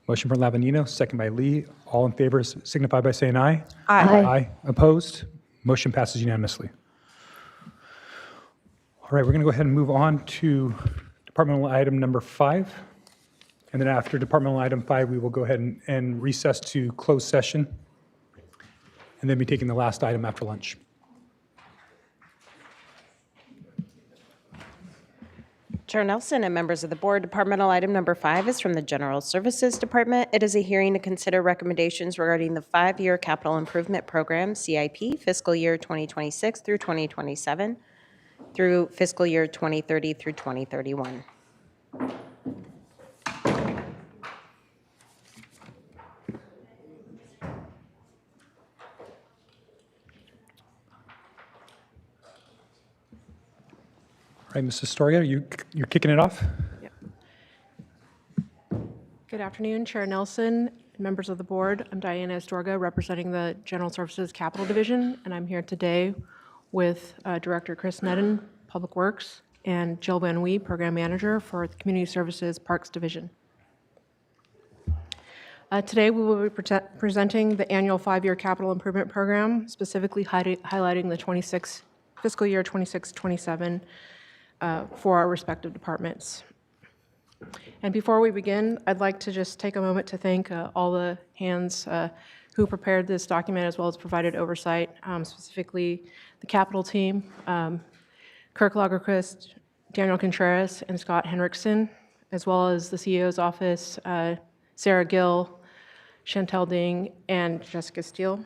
Motion from Lavanino, second by Lee. All in favor signify by saying aye. Aye. Aye. Opposed? Motion passes unanimously. All right, we're going to go ahead and move on to departmental item number 5. And then after departmental item 5, we will go ahead and recess to closed session, and then be taking the last item after lunch. Chair Nelson and members of the board, departmental item number 5 is from the General Services Department. It is a hearing to consider recommendations regarding the 5-year capital improvement program, CIP, fiscal year 2026 through 2027, through fiscal year 2030 through 2031. All right, Ms. Astoria, you're kicking it off? Good afternoon, Chair Nelson, members of the board. I'm Diana Astorga, representing the General Services Capital Division, and I'm here today with Director Chris Nedden, Public Works, and Jill Van Wee, Program Manager for the Community Services Parks Division. Today, we will be presenting the annual 5-year capital improvement program, specifically highlighting the fiscal year 26-27 for our respective departments. And before we begin, I'd like to just take a moment to thank all the hands who prepared this document as well as provided oversight, specifically the capital team, Kirk Lagerquist, Daniel Contreras, and Scott Henriksen, as well as the CEO's office, Sarah Gill, Chantel Ding, and Jessica Steele,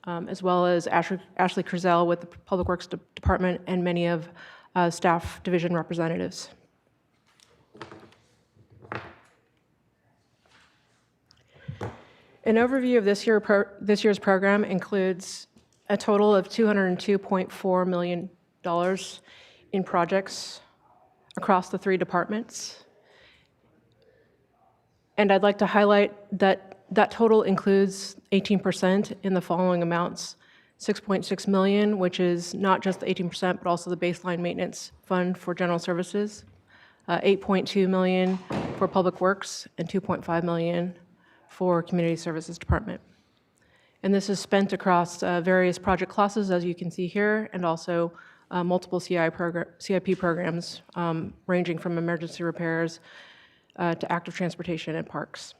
as well as Ashley Crizel with the Public Works Department and many of staff division representatives. An overview of this year's program includes a total of $202.4 million in projects across the 3 departments. And I'd like to highlight that that total includes 18% in the following amounts: $6.6 million, which is not just the 18%, but also the baseline maintenance fund for general services, $8.2 million for Public Works, and $2.5 million for Community Services Department. And this is spent across various project classes, as you can see here, and also multiple CIP programs ranging from emergency repairs to active transportation and parks.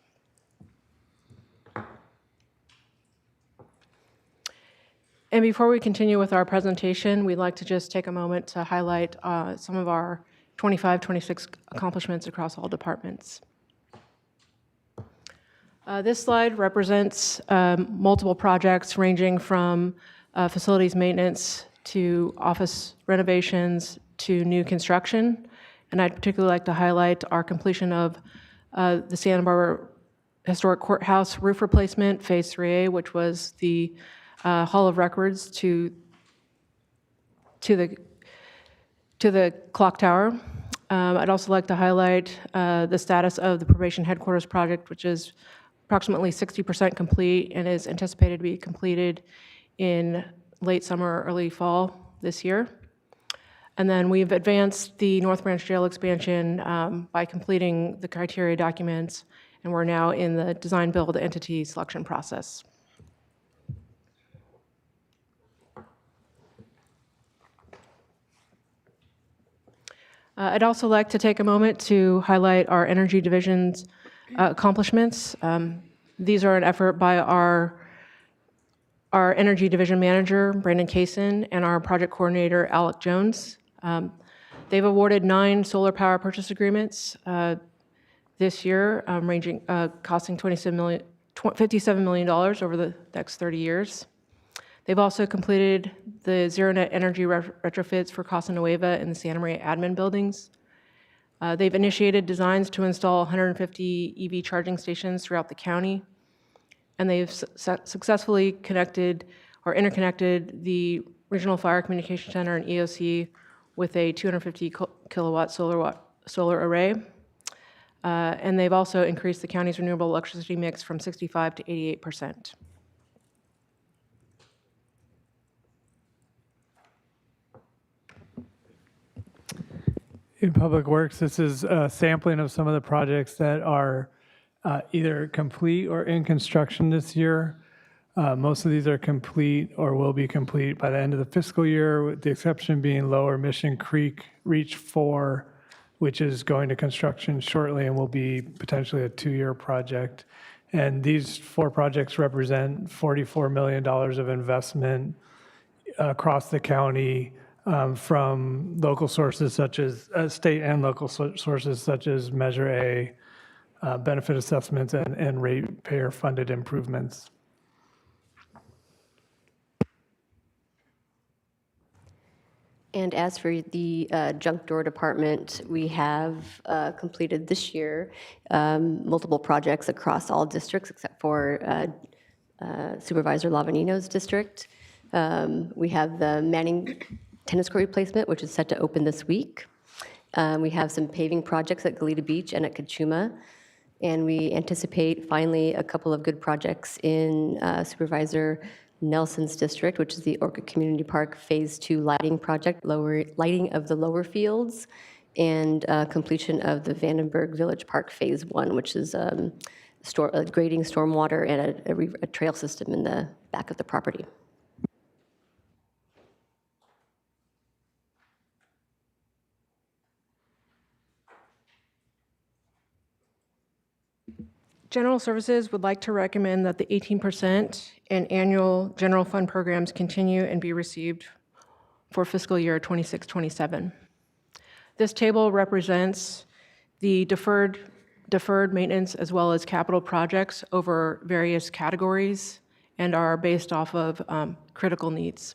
And before we continue with our presentation, we'd like to just take a moment to highlight some of our 25-26 accomplishments across all departments. This slide represents multiple projects ranging from facilities maintenance to office renovations to new construction. And I'd particularly like to highlight our completion of the Santa Barbara Historic Courthouse roof replacement, Phase 3A, which was the Hall of Records to the clock tower. I'd also like to highlight the status of the probation headquarters project, which is approximately 60% complete and is anticipated to be completed in late summer or early fall this year. And then we've advanced the North Branch Jail expansion by completing the criteria documents, and we're now in the design build entity selection process. I'd also like to take a moment to highlight our energy division's accomplishments. These are an effort by our our Energy Division Manager, Brandon Kaysen, and our Project Coordinator, Alec Jones. They've awarded 9 solar power purchase agreements this year, costing $57 million over the next 30 years. They've also completed the Zero Net Energy retrofits for Casa Nueva and the Santa Maria admin buildings. They've initiated designs to install 150 EV charging stations throughout the county, and they've successfully connected or interconnected the Regional Fire Communication Center and EOC with a 250 kilowatt solar array. And they've also increased the county's renewable electricity mix from 65 to 88%. In Public Works, this is a sampling of some of the projects that are either complete or in construction this year. Most of these are complete or will be complete by the end of the fiscal year, with the exception being Lower Mission Creek Reach 4, which is going to construction shortly and will be potentially a 2-year project. And these 4 projects represent $44 million of investment across the county, from local sources such as state and local sources such as Measure A, benefit assessments, and ratepayer funded improvements. And as for the junk door department, we have completed this year multiple projects across all districts except for Supervisor Lavanino's district. We have the Manning tennis court replacement, which is set to open this week. We have some paving projects at Goleta Beach and at Kachuma. And we anticipate finally a couple of good projects in Supervisor Nelson's district, which is the Orchid Community Park Phase 2 lighting project, lighting of the lower fields, and completion of the Vandenberg Village Park Phase 1, which is grading stormwater and a trail system in the back of the property. General Services would like to recommend that the 18% and annual general fund programs continue and be received for fiscal year 26-27. This table represents the deferred maintenance as well as capital projects over various categories and are based off of critical needs.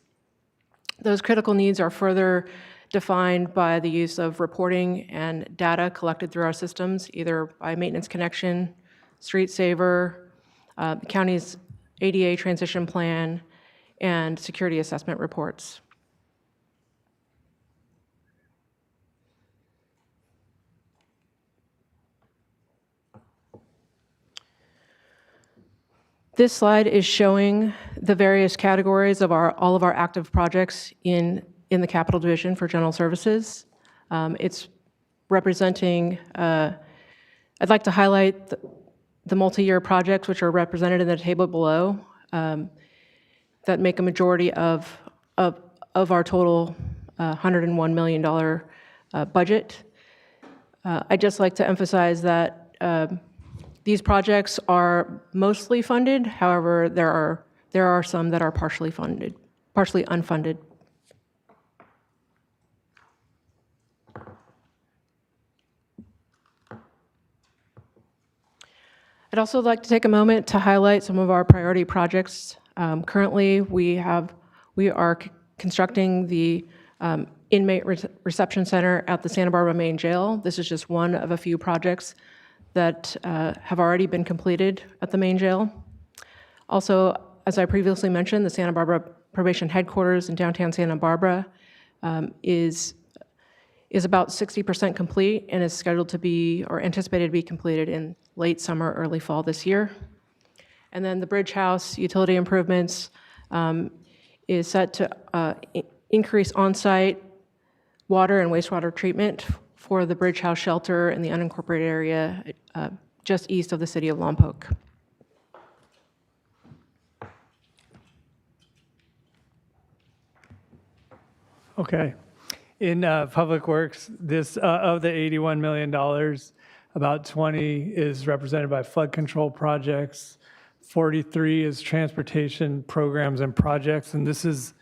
Those critical needs are further defined by the use of reporting and data collected through our systems, either by maintenance connection, Street Saver, the county's ADA transition plan, and security assessment reports. This slide is showing the various categories of all of our active projects in the capital division for general services. It's representing, I'd like to highlight the multi-year projects which are represented in the table below that make a majority of our total $101 million budget. I'd just like to emphasize that these projects are mostly funded. However, there are some that are partially unfunded. I'd also like to take a moment to highlight some of our priority projects. Currently, we are constructing the inmate reception center at the Santa Barbara Main Jail. This is just one of a few projects that have already been completed at the main jail. Also, as I previously mentioned, the Santa Barbara Probation Headquarters in downtown Santa Barbara is about 60% complete and is scheduled to be, or anticipated to be completed in late summer, early fall this year. And then the Bridge House utility improvements is set to increase on-site water and wastewater treatment for the Bridge House shelter in the unincorporated area just east of the city of Lompoc. Okay. In Public Works, this of the $81 million, about 20 is represented by flood control projects, 43 is transportation programs and projects, and this is,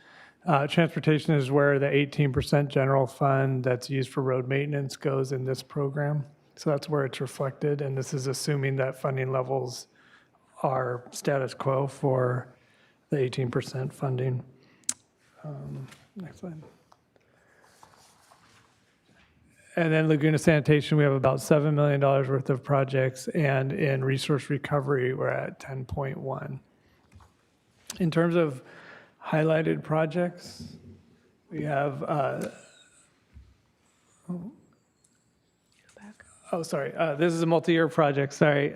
transportation is where the 18% general fund that's used for road maintenance goes in this program. So that's where it's reflected, and this is assuming that funding levels are status quo for the 18% funding. Next slide. And then Laguna Sanitation, we have about $7 million worth of projects, and in resource recovery, we're at 10.1. In terms of highlighted projects, we have, this is a multi-year project, sorry.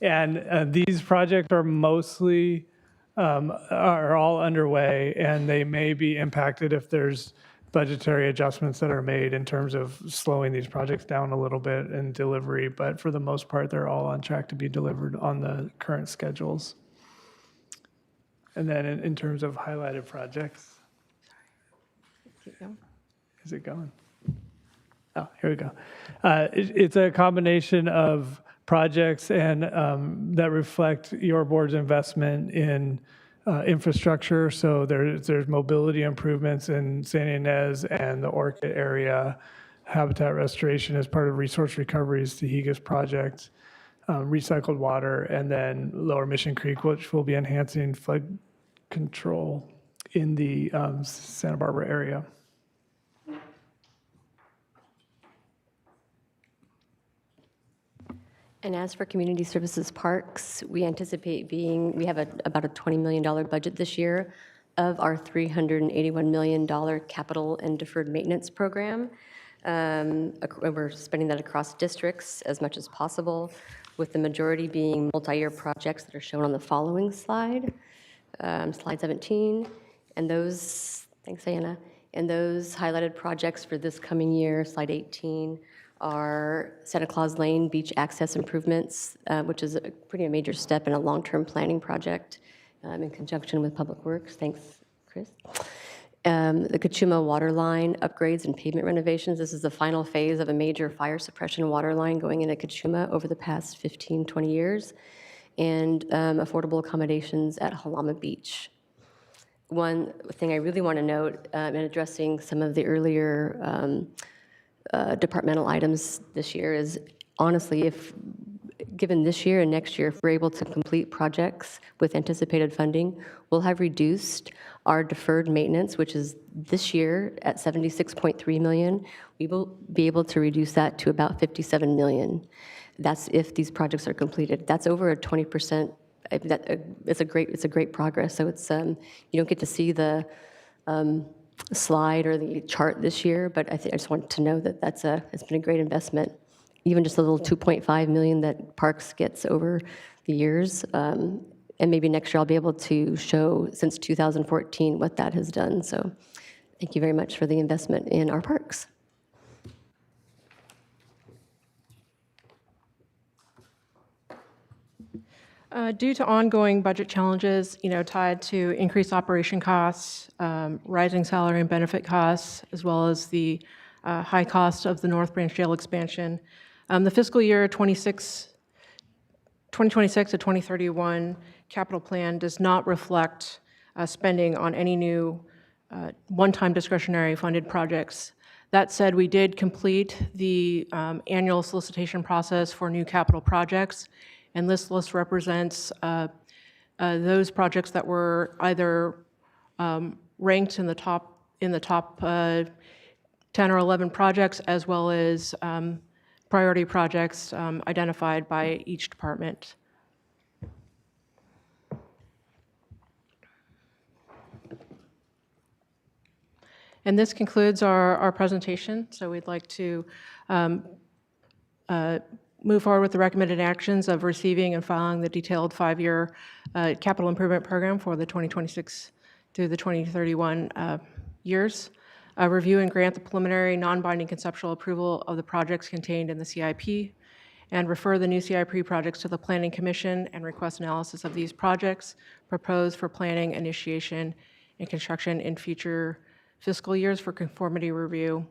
And these projects are mostly, are all underway, and they may be impacted if there's budgetary adjustments that are made in terms of slowing these projects down a little bit in delivery, but for the most part, they're all on track to be delivered on the current schedules. And then in terms of highlighted projects, is it going? Oh, here we go. It's a combination of projects and that reflect your board's investment in infrastructure. So there's mobility improvements in San Ynez and the Orchid area, habitat restoration as part of resource recovery's Tahigas project, recycled water, and then Lower Mission Creek, which will be enhancing flood control in the Santa Barbara area. And as for community services parks, we anticipate we have about a $20 million budget this year of our $381 million capital and deferred maintenance program. We're spending that across districts as much as possible, with the majority being multi-year projects that are shown on the following slide, slide 17. And those, thanks, Diana, and those highlighted projects for this coming year, slide 18, are Santa Claus Lane beach access improvements, which is a major step in a long-term planning project in conjunction with Public Works. Thanks, Chris. The Kachuma water line upgrades and pavement renovations. This is the final phase of a major fire suppression water line going into Kachuma over the past 15, 20 years, and affordable accommodations at Halama Beach. One thing I really want to note in addressing some of the earlier departmental items this year is, honestly, if given this year and next year, if we're able to complete projects with anticipated funding, we'll have reduced our deferred maintenance, which is this year at $76.3 million. We will be able to reduce that to about $57 million. That's if these projects are completed. That's over a 20%. It's a great progress. So it's you don't get to see the slide or the chart this year, but I just want to know that it's been a great investment. Even just a little $2.5 million that Parks gets over the years, and maybe next year I'll be able to show since 2014 what that has done. So thank you very much for the investment in our parks. Due to ongoing budget challenges, tied to increased operation costs, rising salary and benefit costs, as well as the high cost of the North Branch Jail expansion, the fiscal year 2026 to 2031 capital plan does not reflect spending on any new one-time discretionary funded projects. That said, we did complete the annual solicitation process for new capital projects, and this list represents those projects that were either ranked in the top 10 or 11 projects, as well as priority projects identified by each department. And this concludes our presentation. So we'd like to move forward with the recommended actions of receiving and filing the detailed 5-year capital improvement program for the 2026 through the 2031 years. Review and grant the preliminary non-binding conceptual approval of the projects contained in the CIP, and refer the new CIP projects to the Planning Commission and request analysis of these projects proposed for planning, initiation, and construction in future fiscal years for conformity review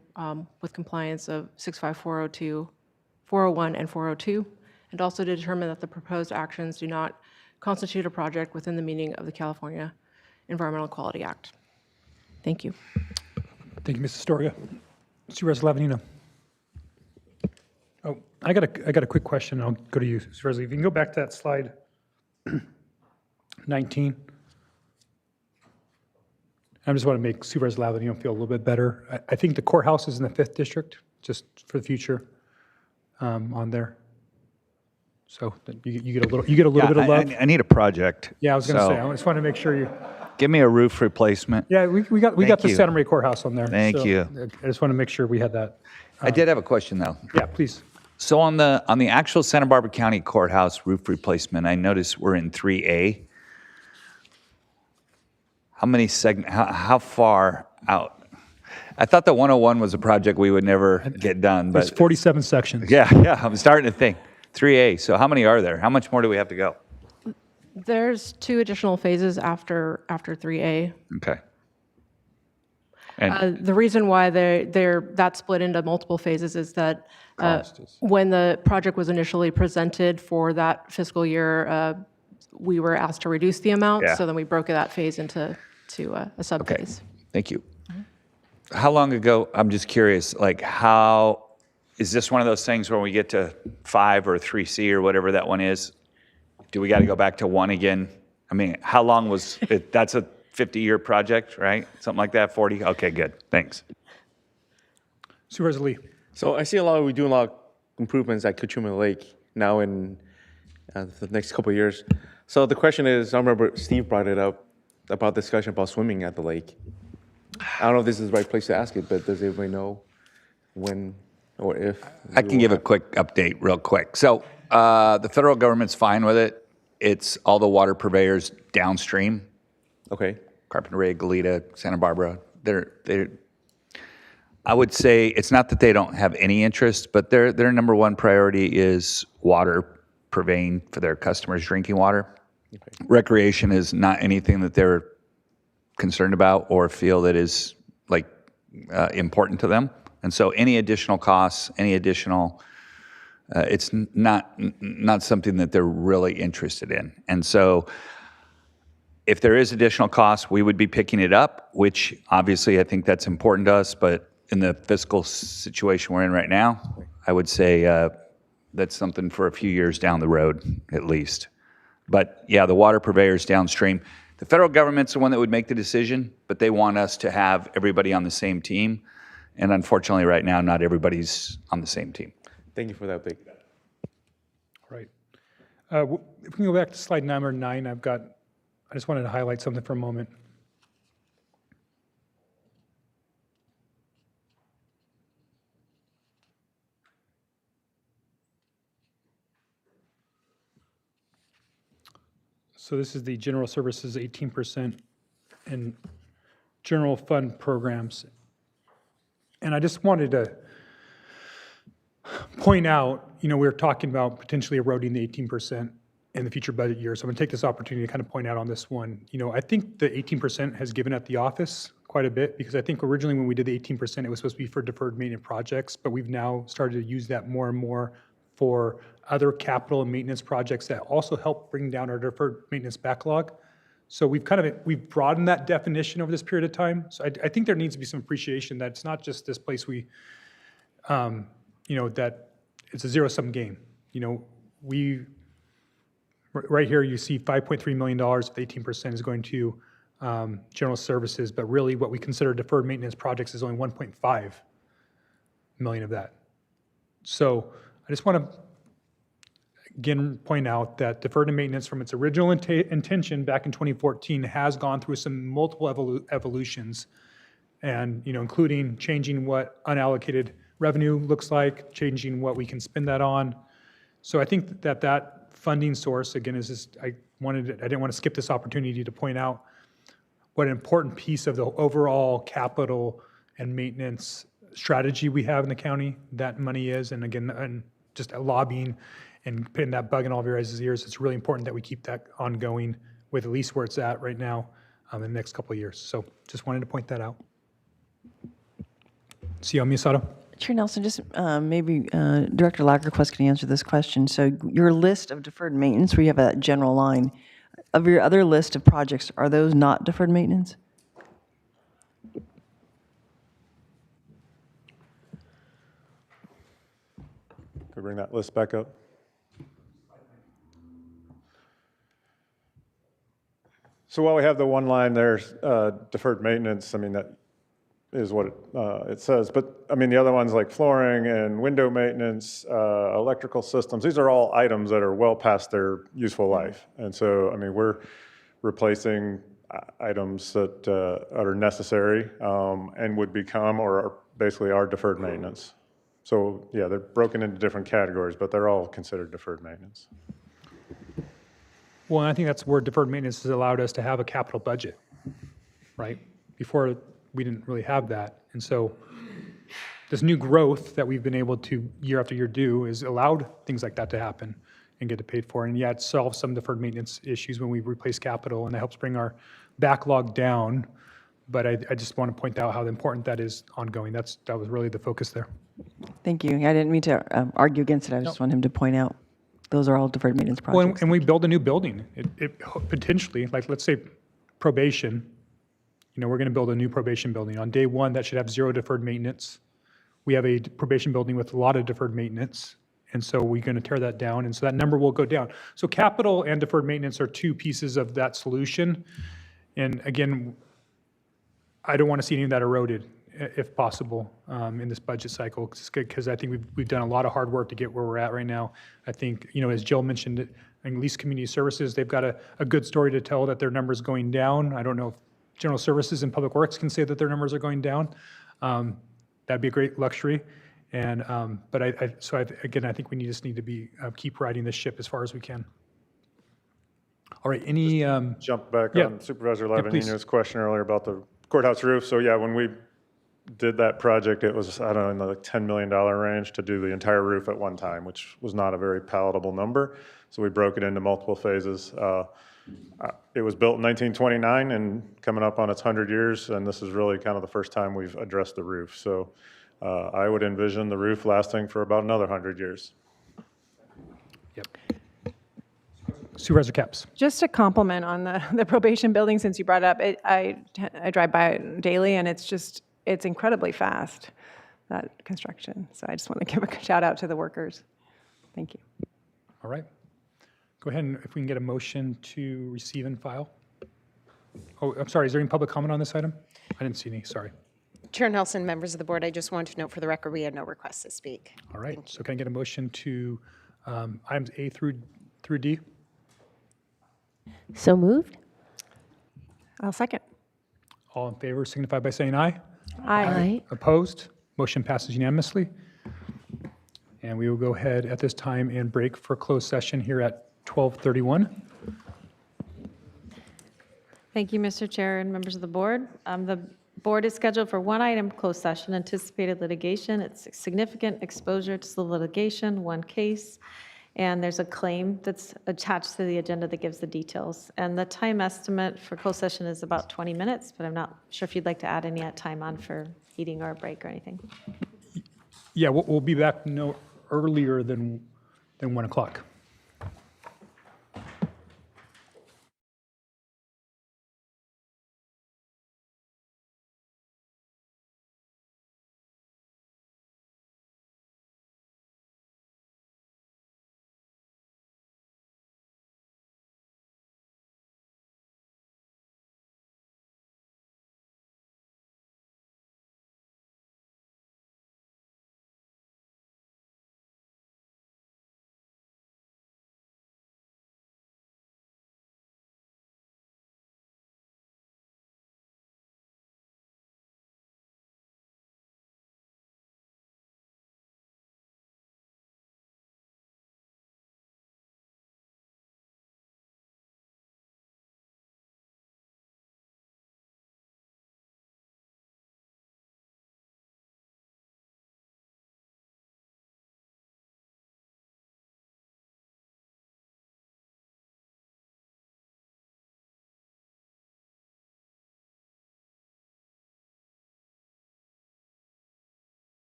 with compliance of 65402, 401, and 402, and also to determine that the proposed actions do not constitute a project within the meaning of the California Environmental Quality Act. Thank you. Thank you, Mrs. Storia. Supervisor Lavanino. Oh, I got a quick question. I'll go to you, Supervisor. If you can go back to that slide 19. I just want to make Supervisor Lavanino feel a little bit better. I think the courthouse is in the 5th district, just for the future, on there. So you get a little bit of love. I need a project. Yeah, I was going to So say. I just want to make sure you. give me a roof replacement. Yeah, we got the you. Santa Maria courthouse on there. Thank so you. I just want to make sure we had that. I did have a question, though. Yeah, please. So on the actual Santa Barbara County Courthouse roof replacement, I noticed we're in 3A. How far out? I thought the 101 was a project we would never get done, There's but 47 sections. yeah, I'm starting to think. 3A, so how many are there? How much more do we have to go? There's 2 additional phases after 3A. Okay. And The reason why that's split into multiple phases is that when the project was initially presented for that fiscal year, we were asked to reduce the amount, Yeah. so then we broke that phase into a sub-phase. thank you. How long ago, I'm just curious, like how, is this one of those things where we get to 5 or 3C or whatever that one is? Do we got to go back to 1 again? I mean, how long was it? That's a 50-year project, right? Something like that, 40? Okay, good, thanks. Supervisor Lee. So I see we're doing a lot of improvements at Cachuma Lake now in the next couple of years. So the question is, I remember Steve brought it up about discussion about swimming at the lake. I don't know if this is the right place to ask it, but does everybody know when or if? I can give a quick update real quick. So the federal government's fine with it. It's all the water purveyors downstream. Okay. Carpinteria, Goleta, Santa Barbara. They're. I would say it's not that they don't have any interest, but their number one priority is water purveying for their customers' drinking water. Okay. Recreation is not anything that they're concerned about or feel that is like important to them. And so any additional costs, any additional, it's not something that they're really interested in. And so if there is additional costs, we would be picking it up, which obviously I think that's important to us, but in the fiscal situation we're in right now, I would say that's something for a few years down the road at least. But yeah, the water purveyors downstream, the federal government's the one that would make the decision, but they want us to have everybody on the same team. And unfortunately right now, not everybody's on the same team. Thank you for that update. All right. If we can go back to slide number 9, I just wanted to highlight something for a moment. So this is the general services 18% and general fund programs. And I just wanted to point out, we were talking about potentially eroding the 18% in the future budget year. So I'm going to take this opportunity to kind of point out on this one. I think the 18% has given at the office quite a bit, because I think originally when we did the 18%, it was supposed to be for deferred maintenance projects, but we've now started to use that more and more for other capital and maintenance projects that also help bring down our deferred maintenance backlog. So we've broadened that definition over this period of time. So I think there needs to be some appreciation that it's not just this place that it's a zero-sum game. Right here you see $5.3 million of 18% is going to general services, but really what we consider deferred maintenance projects is only 1.5 million of that. So I just want to again point out that deferred maintenance from its original intention back in 2014 has gone through some multiple evolutions, and including changing what unallocated revenue looks like, changing what we can spend that on. So I think that funding source again is just, I didn't want to skip this opportunity to point out what an important piece of the overall capital and maintenance strategy we have in the county that money is. And again, and just lobbying and putting that bug in all of your guys' ears, it's really important that we keep that ongoing with at least where it's at right now in the next couple of years. So just wanted to point that out. CEO Miyasato. Chair Nelson, just maybe Director Lagerquist can answer this question. So your list of deferred maintenance, where you have a general line, of your other list of projects, are those not deferred maintenance? Could we bring that list back up? So while we have the one line there, deferred maintenance, I mean, that is what it says. But I mean, the other ones like flooring and window maintenance, electrical systems, these are all items that are well past their useful life. And so, I mean, we're replacing items that are necessary and would become or are basically are deferred maintenance. So yeah, they're broken into different categories, but they're all considered deferred maintenance. Well, and I think that's where deferred maintenance has allowed us to have a capital budget, right? Before, we didn't really have that. And so this new growth that we've been able to year after year do has allowed things like that to happen and get it paid for. And yet solve some deferred maintenance issues when we replace capital, and that helps bring our backlog down. But I just want to point out how important that is ongoing. That was really the focus there. Thank you. I didn't mean to argue against it. I just want him to point out those are all deferred maintenance projects. Well, and we build a new building. It potentially, like let's say probation, we're going to build a new probation building. On day one, that should have 0 deferred maintenance. We have a probation building with a lot of deferred maintenance. And so we're going to tear that down. And so that number will go down. So capital and deferred maintenance are 2 pieces of that solution. And again, I don't want to see any of that eroded, if possible, in this budget cycle, because I think we've done a lot of hard work to get where we're at right now. I think, as Jill mentioned, at least community services, they've got a good story to tell that their numbers going down. I don't know if general services and public works can say that their numbers are going down. That'd be a great luxury. And but again, I think we just need to keep riding this ship as far as we can. All right. Any jump back on Supervisor Lavanino's question earlier about the courthouse roof. So yeah, when we did that project, it was, I don't know, in the like $10 million range to do the entire roof at one time, which was not a very palatable number. So we broke it into multiple phases. It was built in 1929 and coming up on its 100 years, and this is really kind of the first time we've addressed the roof. So I would envision the roof lasting for about another 100 years. Yep. Supervisor Capps. Just a compliment on the probation building, since you brought it up. I drive by it daily, and it's incredibly fast, that construction. So I just want to give a shout out to the workers. Thank you. All right. Go ahead, and if we can get a motion to receive and file. Oh, I'm sorry, is there any public comment on this item? I didn't see any, sorry. Chair Nelson, members of the board, I just wanted to note for the record, we had no requests to speak. All right, so can I get a motion to items A through D? So moved. I'll second. All in favor signify by saying aye. Aye. Opposed? Motion passes unanimously. And we will go ahead at this time and break for closed session here at 12:31. Thank you, Mr. Chair and members of the board. The board is scheduled for one item closed session, anticipated litigation. It's significant exposure to the litigation, one case, and there's a claim that's attached to the agenda that gives the details. And the time estimate for closed session is about 20 minutes, but I'm not sure if you'd like to add any time on for eating or a break or anything. Yeah, we'll be back no earlier than 1 o'clock.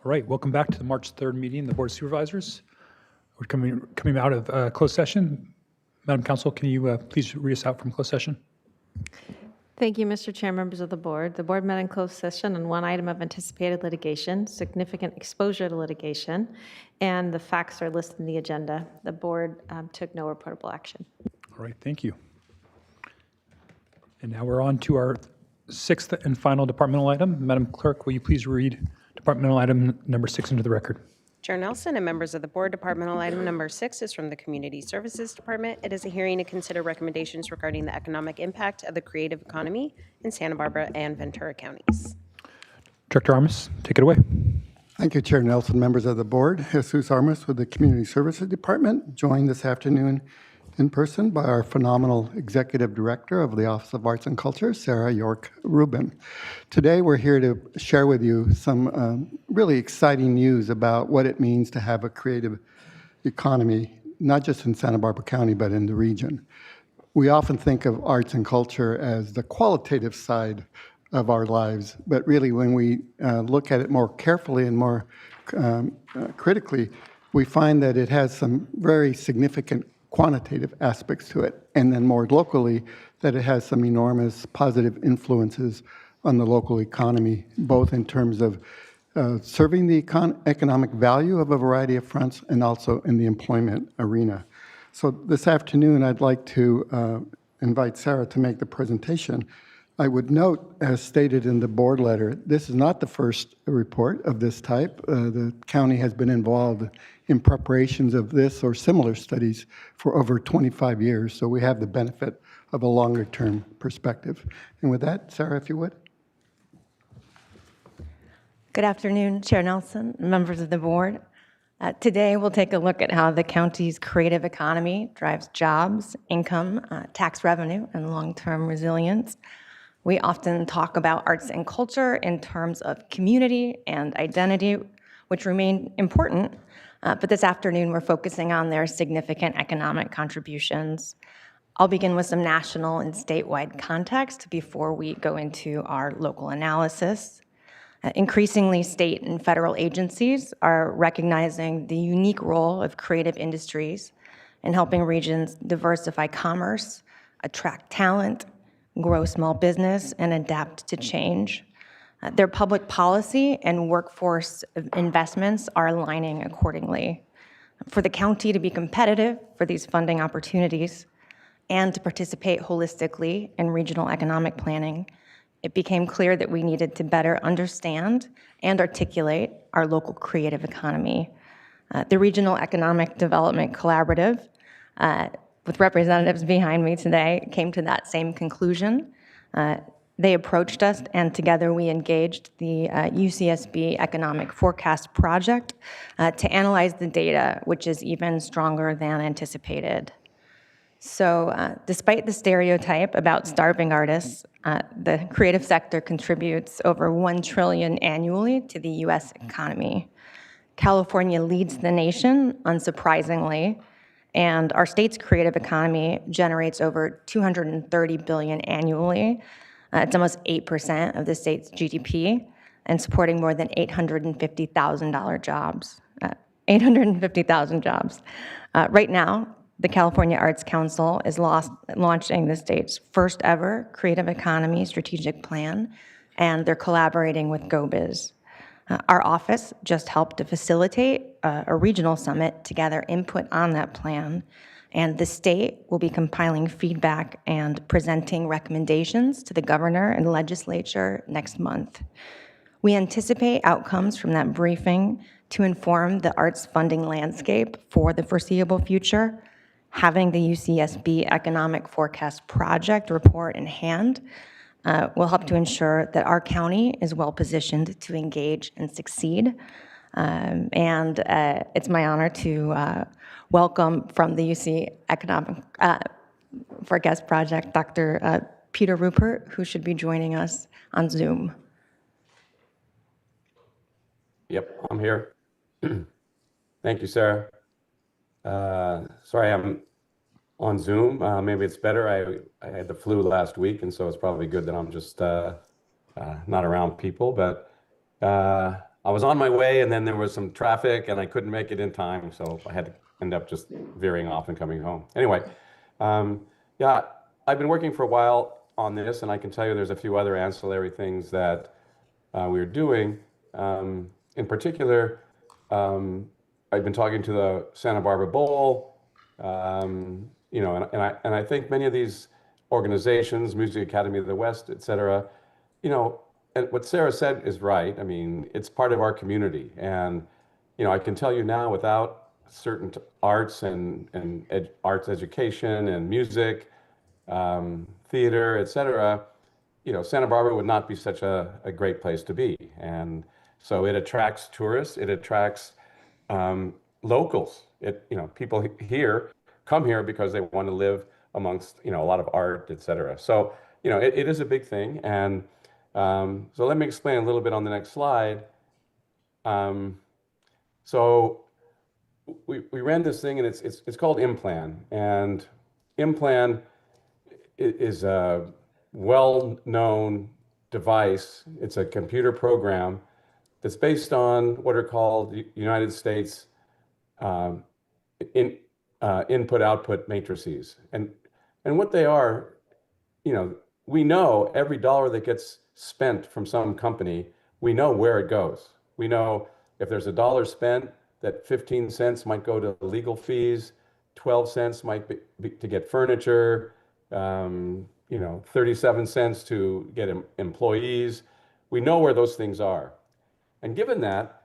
All right, welcome back to the March 3rd meeting of the Board of Supervisors. We're coming out of closed session. Madam Counsel, can you please read us out from closed session? Thank you, Mr. Chair, members of the board. The board met in closed session on one item of anticipated litigation, significant exposure to litigation, and the facts are listed in the agenda. The board took no reportable action. All right, thank you. And now we're on to our 6th and final departmental item. Madam Clerk, will you please read departmental item number 6 into the record? Chair Nelson and members of the board, departmental item number 6 is from the Community Services Department. It is a hearing to consider recommendations regarding the economic impact of the creative economy in Santa Barbara and Ventura counties. Director Armas, take it away. Thank you, Chair Nelson, members of the board. Jesus Armas with the Community Services Department, joined this afternoon in person by our phenomenal Executive Director of the Office of Arts and Culture, Sarah York Rubin. Today, we're here to share with you some really exciting news about what it means to have a creative economy, not just in Santa Barbara County, but in the region. We often think of arts and culture as the qualitative side of our lives, but really when we look at it more carefully and more critically, we find that it has some very significant quantitative aspects to it, and then more locally, that it has some enormous positive influences on the local economy, both in terms of serving the economic value of a variety of fronts and also in the employment arena. So this afternoon, I'd like to invite Sarah to make the presentation. I would note, as stated in the board letter, this is not the first report of this type. The county has been involved in preparations of this or similar studies for over 25 years, so we have the benefit of a longer-term perspective. And with that, Sarah, if you would. Good afternoon, Chair Nelson, members of the board. Today, we'll take a look at how the county's creative economy drives jobs, income, tax revenue, and long-term resilience. We often talk about arts and culture in terms of community and identity, which remain important, but this afternoon we're focusing on their significant economic contributions. I'll begin with some national and statewide context before we go into our local analysis. Increasingly, state and federal agencies are recognizing the unique role of creative industries in helping regions diversify commerce, attract talent, grow small business, and adapt to change. Their public policy and workforce investments are aligning accordingly. For the county to be competitive for these funding opportunities and to participate holistically in regional economic planning, it became clear that we needed to better understand and articulate our local creative economy. The Regional Economic Development Collaborative, with representatives behind me today, came to that same conclusion. They approached us, and together we engaged the UCSB Economic Forecast Project to analyze the data, which is even stronger than anticipated. So despite the stereotype about starving artists, the creative sector contributes over $1 trillion annually to the U.S. economy. California leads the nation, unsurprisingly, and our state's creative economy generates over $230 billion annually. It's almost 8% of the state's GDP and supporting more than 850,000 jobs. 850,000 jobs. Right now, the California Arts Council is launching the state's first ever creative economy strategic plan, and they're collaborating with GoBiz. Our office just helped to facilitate a regional summit to gather input on that plan, and the state will be compiling feedback and presenting recommendations to the governor and legislature next month. We anticipate outcomes from that briefing to inform the arts funding landscape for the foreseeable future. Having the UCSB Economic Forecast Project report in hand will help to ensure that our county is well positioned to engage and succeed. And it's my honor to welcome from the UC Economic Forecast Project, Dr. Peter Rupert, who should be joining us on Zoom. Yep, I'm here. Thank you, Sarah. Sorry, I'm on Zoom. Maybe it's better. I had the flu last week, and so it's probably good that I'm just not around people. But I was on my way, and then there was some traffic, and I couldn't make it in time, so I had to end up just veering off and coming home. Anyway, yeah, I've been working for a while on this, and I can tell you there's a few other ancillary things that we're doing. In particular, I've been talking to the Santa Barbara Bowl, you know, and I think many of these organizations, Music Academy of the West, et cetera, you know, and what Sarah said is right. I mean, it's part of our community. And, you know, I can tell you now without certain arts and arts education and music, theater, et cetera, you know, Santa Barbara would not be such a great place to be. And so it attracts tourists, it attracts locals. You know, people here come here because they want to live amongst, you know, a lot of art, et cetera. So, you know, it is a big thing. And so let me explain a little bit on the next slide. So we ran this thing, and it's called Implan. And Implan is a well-known device. It's a computer program that's based on what are called United States input-output matrices. And what they are, you know, we know every dollar that gets spent from some company, we know where it goes. We know if there's a dollar spent, that 15 cents might go to legal fees, 12 cents might be to get furniture, you know, 37 cents to get employees. We know where those things are. And given that,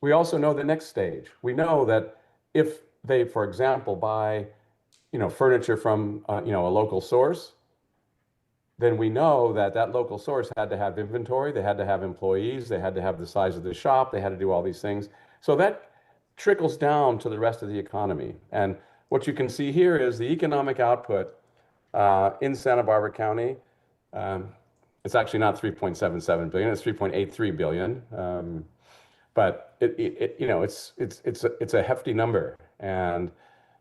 we also know the next stage. We know that if they, for example, buy, you know, furniture from, you know, a local source, then we know that that local source had to have inventory, they had to have employees, they had to have the size of the shop, they had to do all these things. So that trickles down to the rest of the economy. And what you can see here is the economic output in Santa Barbara County. It's actually not 3.77 billion, it's 3.83 billion. But you know, it's a hefty number. And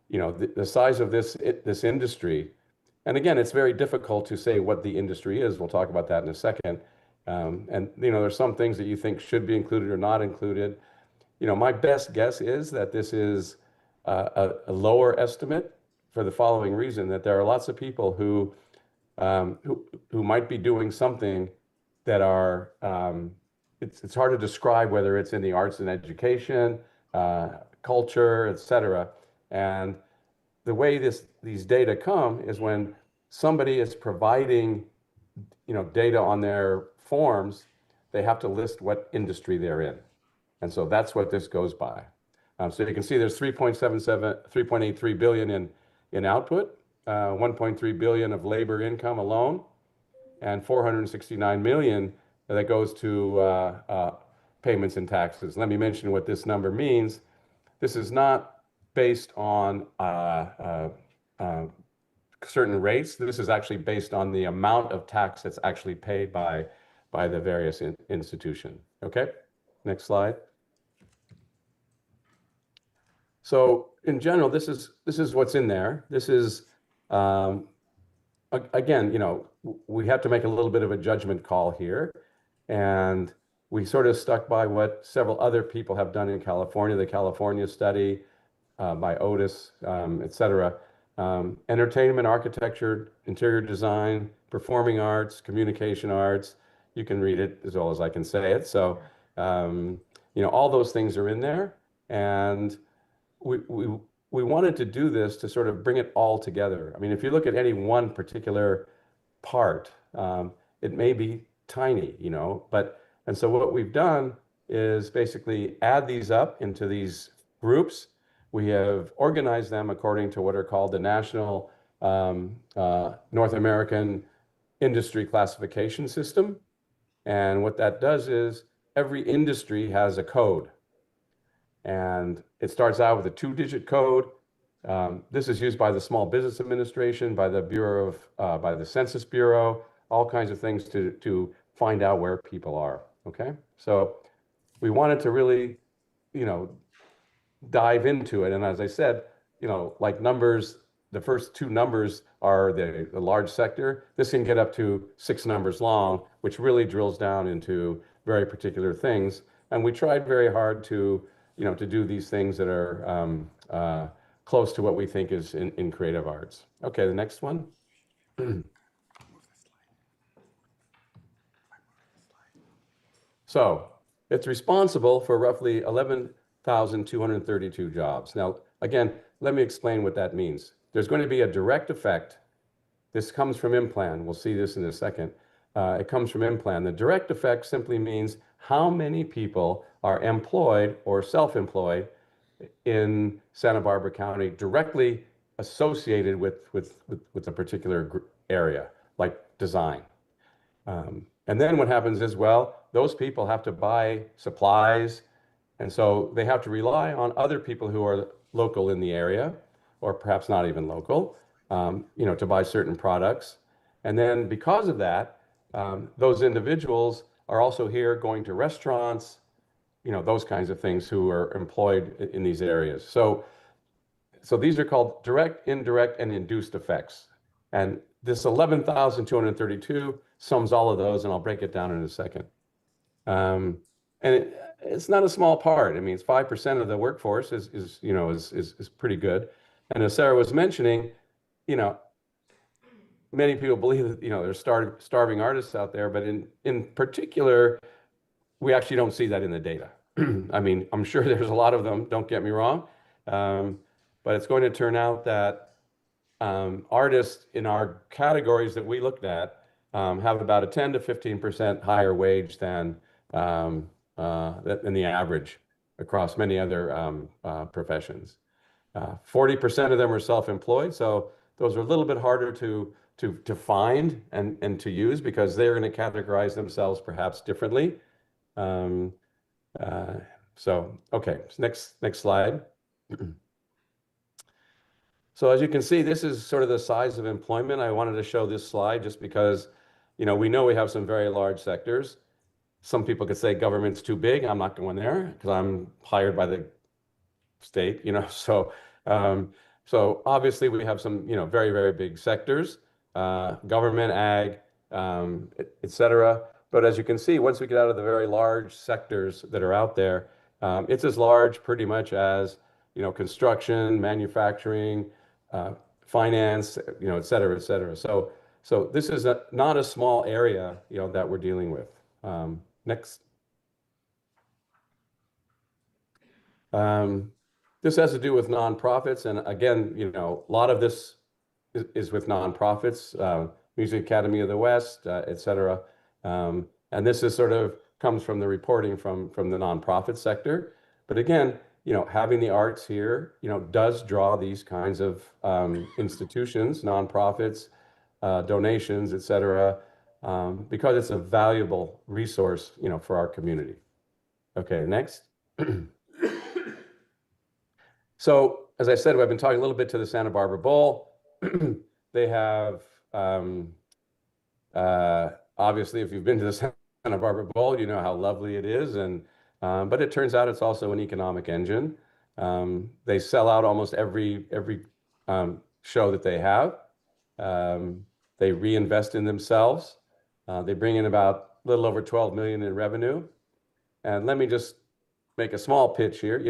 you know, the size of this industry. And again, it's very difficult to say what the industry is. We'll talk about that in a second. And you know, there's some things that you think should be included or not included. You know, my best guess is that this is a lower estimate for the following reason: that there are lots of people who might be doing something that are it's hard to describe whether it's in the arts and education, culture, et cetera. And the way these data come is when somebody is providing, you know, data on their forms, they have to list what industry they're in. And so that's what this goes by. So you can see there's 3.83 billion in output, 1.3 billion of labor income alone, and 469 million that goes to payments and taxes. Let me mention what this number means. This is not based on certain rates. This is actually based on the amount of tax that's actually paid by the various institutions. Okay, next slide. So in general, this is what's in there. This is again, you know, we have to make a little bit of a judgment call here, and we sort of stuck by what several other people have done in California, the California study by Otis, et cetera. Entertainment, architecture, interior design, performing arts, communication arts. You can read it as well as I can say it. So, you know, all those things are in there. And we wanted to do this to sort of bring it all together. I mean, if you look at any one particular part, it may be tiny, you know, and so what we've done is basically add these up into these groups. We have organized them according to what are called the National North American Industry Classification System. And what that does is every industry has a code. And it starts out with a 2-digit code. This is used by the Small Business Administration, by the Bureau of, by the Census Bureau, all kinds of things to find out where people are. Okay, so we wanted to really, you know, dive into it. And as I said, you know, like numbers, the first 2 numbers are the large sector. This can get up to 6 numbers long, which really drills down into very particular things. And we tried very hard to, to do these things that are close to what we think is in creative arts. Okay, the next one. So it's responsible for roughly 11,232 jobs. Now, again, let me explain what that means. There's going to be a direct effect. This comes from IMPLAN. We'll see this in a second. It comes from IMPLAN. The direct effect simply means how many people are employed or self-employed in Santa Barbara County directly associated with a particular area, like design. And then what happens is, well, those people have to buy supplies, and so they have to rely on other people who are local in the area, or perhaps not even local, to buy certain products. And then because of that, those individuals are also here going to restaurants, those kinds of things, who are employed in these areas. So these are called direct, indirect, and induced effects. And this 11,232 sums all of those, and I'll break it down in a second. And it's not a small part. I mean, it's 5% of the workforce is pretty good. And as Sarah was mentioning, many people believe that, there's starving artists out there, but in particular, we actually don't see that in the data. I mean, I'm sure there's a lot of them, don't get me wrong. But it's going to turn out that artists in our categories that we looked at have about a 10 to 15% higher wage than the average across many other professions. 40% of them are self-employed, so those are a little bit harder to find and to use, because they're going to categorize themselves perhaps differently. Okay, next slide. So as you can see, this is sort of the size of employment. I wanted to show this slide just because, we know we have some very large sectors. Some people could say government's too big. I'm not going there because I'm hired by the state, So obviously we have some, very, very big sectors, government, ag, et cetera. But as you can see, once we get out of the very large sectors that are out there, it's as large pretty much as, construction, manufacturing, finance, et cetera, et cetera. So this is not a small area, that we're dealing with. Next. This has to do with nonprofits, and again, a lot of this is with nonprofits, Music Academy of the West, et cetera. And this is sort of comes from the reporting from the nonprofit sector. But again, having the arts here, does draw these kinds of institutions, nonprofits, donations, et cetera, because it's a valuable resource, for our community. Okay, next. So, as I said, I've been talking a little bit to the Santa Barbara Bowl. They have, obviously, if you've been to the Santa Barbara Bowl, you know how lovely it is. But it turns out it's also an economic engine. They sell out almost every show that they have. They reinvest in themselves. They bring in about a little over 12 million in revenue. And let me just make a small pitch here.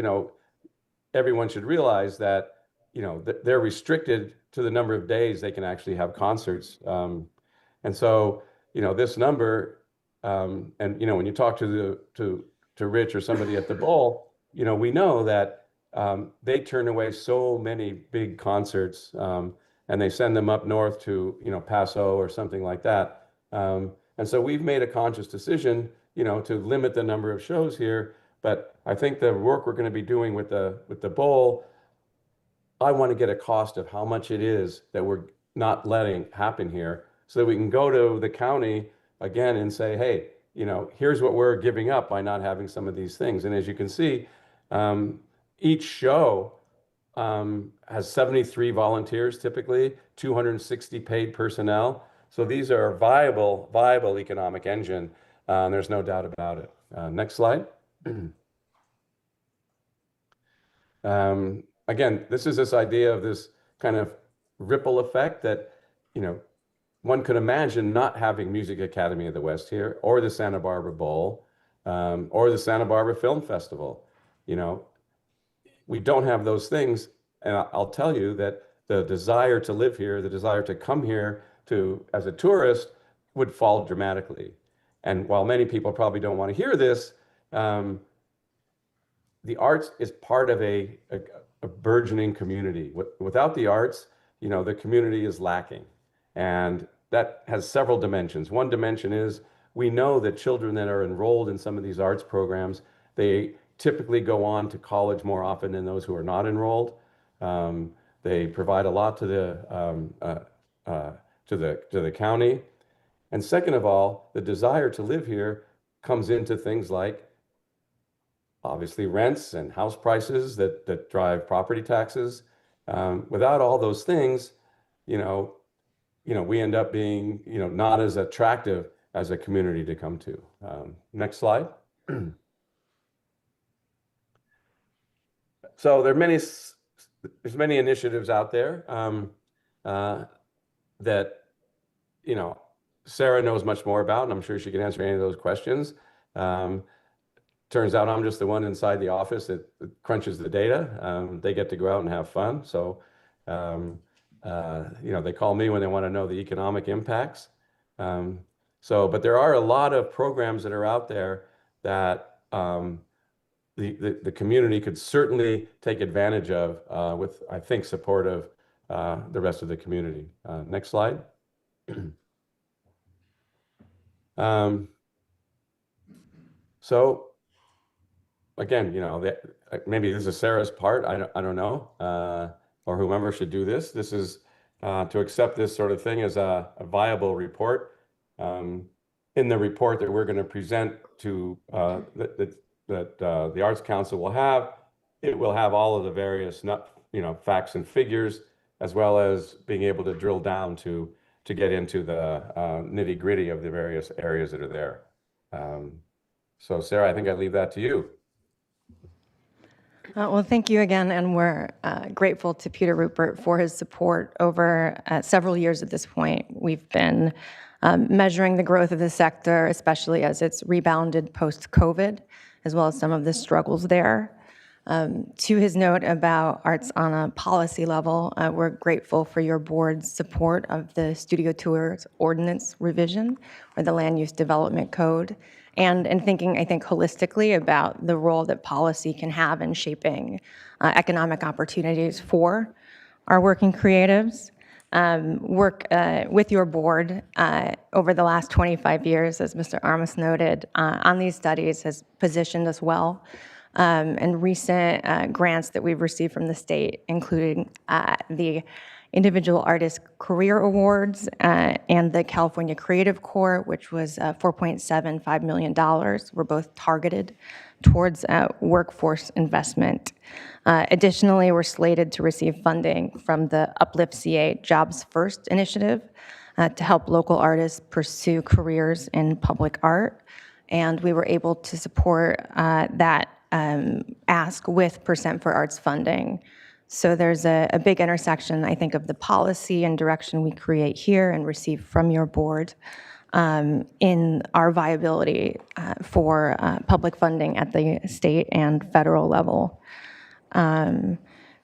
Everyone should realize that, that they're restricted to the number of days they can actually have concerts. And so, this number, and, when you talk to Rich or somebody at the Bowl, we know that they turn away so many big concerts, and they send them up north to, Paso or something like that. And so we've made a conscious decision, to limit the number of shows here. But I think the work we're going to be doing with the Bowl, I want to get a cost of how much it is that we're not letting happen here, so that we can go to the county again and say, hey, here's what we're giving up by not having some of these things. And as you can see, each show has 73 volunteers, typically 260 paid personnel. So these are a viable economic engine. There's no doubt about it. Next slide. Again, this is this idea of this kind of ripple effect that, one could imagine not having Music Academy of the West here or the Santa Barbara Bowl. or the Santa Barbara Film Festival. You know, we don't have those things. And I'll tell you that the desire to live here, the desire to come here to as a tourist would fall dramatically. And while many people probably don't want to hear this, the arts is part of a burgeoning community. Without the arts, you know, the community is lacking. And that has several dimensions. One dimension is we know that children that are enrolled in some of these arts programs, they typically go on to college more often than those who are not enrolled. They provide a lot to the county. And second of all, the desire to live here comes into things like obviously rents and house prices that drive property taxes. Without all those things, we end up being, not as attractive as a community to come to. Next slide. So there's many initiatives out there that, Sarah knows much more about, and I'm sure she can answer any of those questions. Turns out I'm just the one inside the office that crunches the data. They get to go out and have fun. So, they call me when they want to know the economic impacts. But there are a lot of programs that are out there that the community could certainly take advantage of with, I think, support of the rest of the community. Next slide. So again, maybe this is Sarah's part. I don't know, or whomever should do this. This is to accept this sort of thing as a viable report. In the report that we're going to present to that the Arts Council will have, it will have all of the various facts and figures, as well as being able to drill down to get into the nitty-gritty of the various areas that are there. So Sarah, I think I leave that to you. Well, thank you again, and we're grateful to Peter Rupert for his support over several years at this point. We've been measuring the growth of the sector, especially as it's rebounded post-COVID, as well as some of the struggles there. To his note about arts on a policy level, we're grateful for your board's support of the Studio Tours Ordinance revision, or the Land Use Development Code, and thinking, I think, holistically about the role that policy can have in shaping economic opportunities for our working creatives. Work with your board over the last 25 years, as Mr. Armas noted, on these studies has positioned us well. And recent grants that we've received from the state, including the Individual Artist Career Awards and the California Creative Corps, which was $4.75 million, were both targeted towards workforce investment. Additionally, we're slated to receive funding from the Uplift CA Jobs First initiative to help local artists pursue careers in public art. And we were able to support that ask with Percent for Arts funding. So there's a big intersection, I think, of the policy and direction we create here and receive from your board in our viability for public funding at the state and federal level.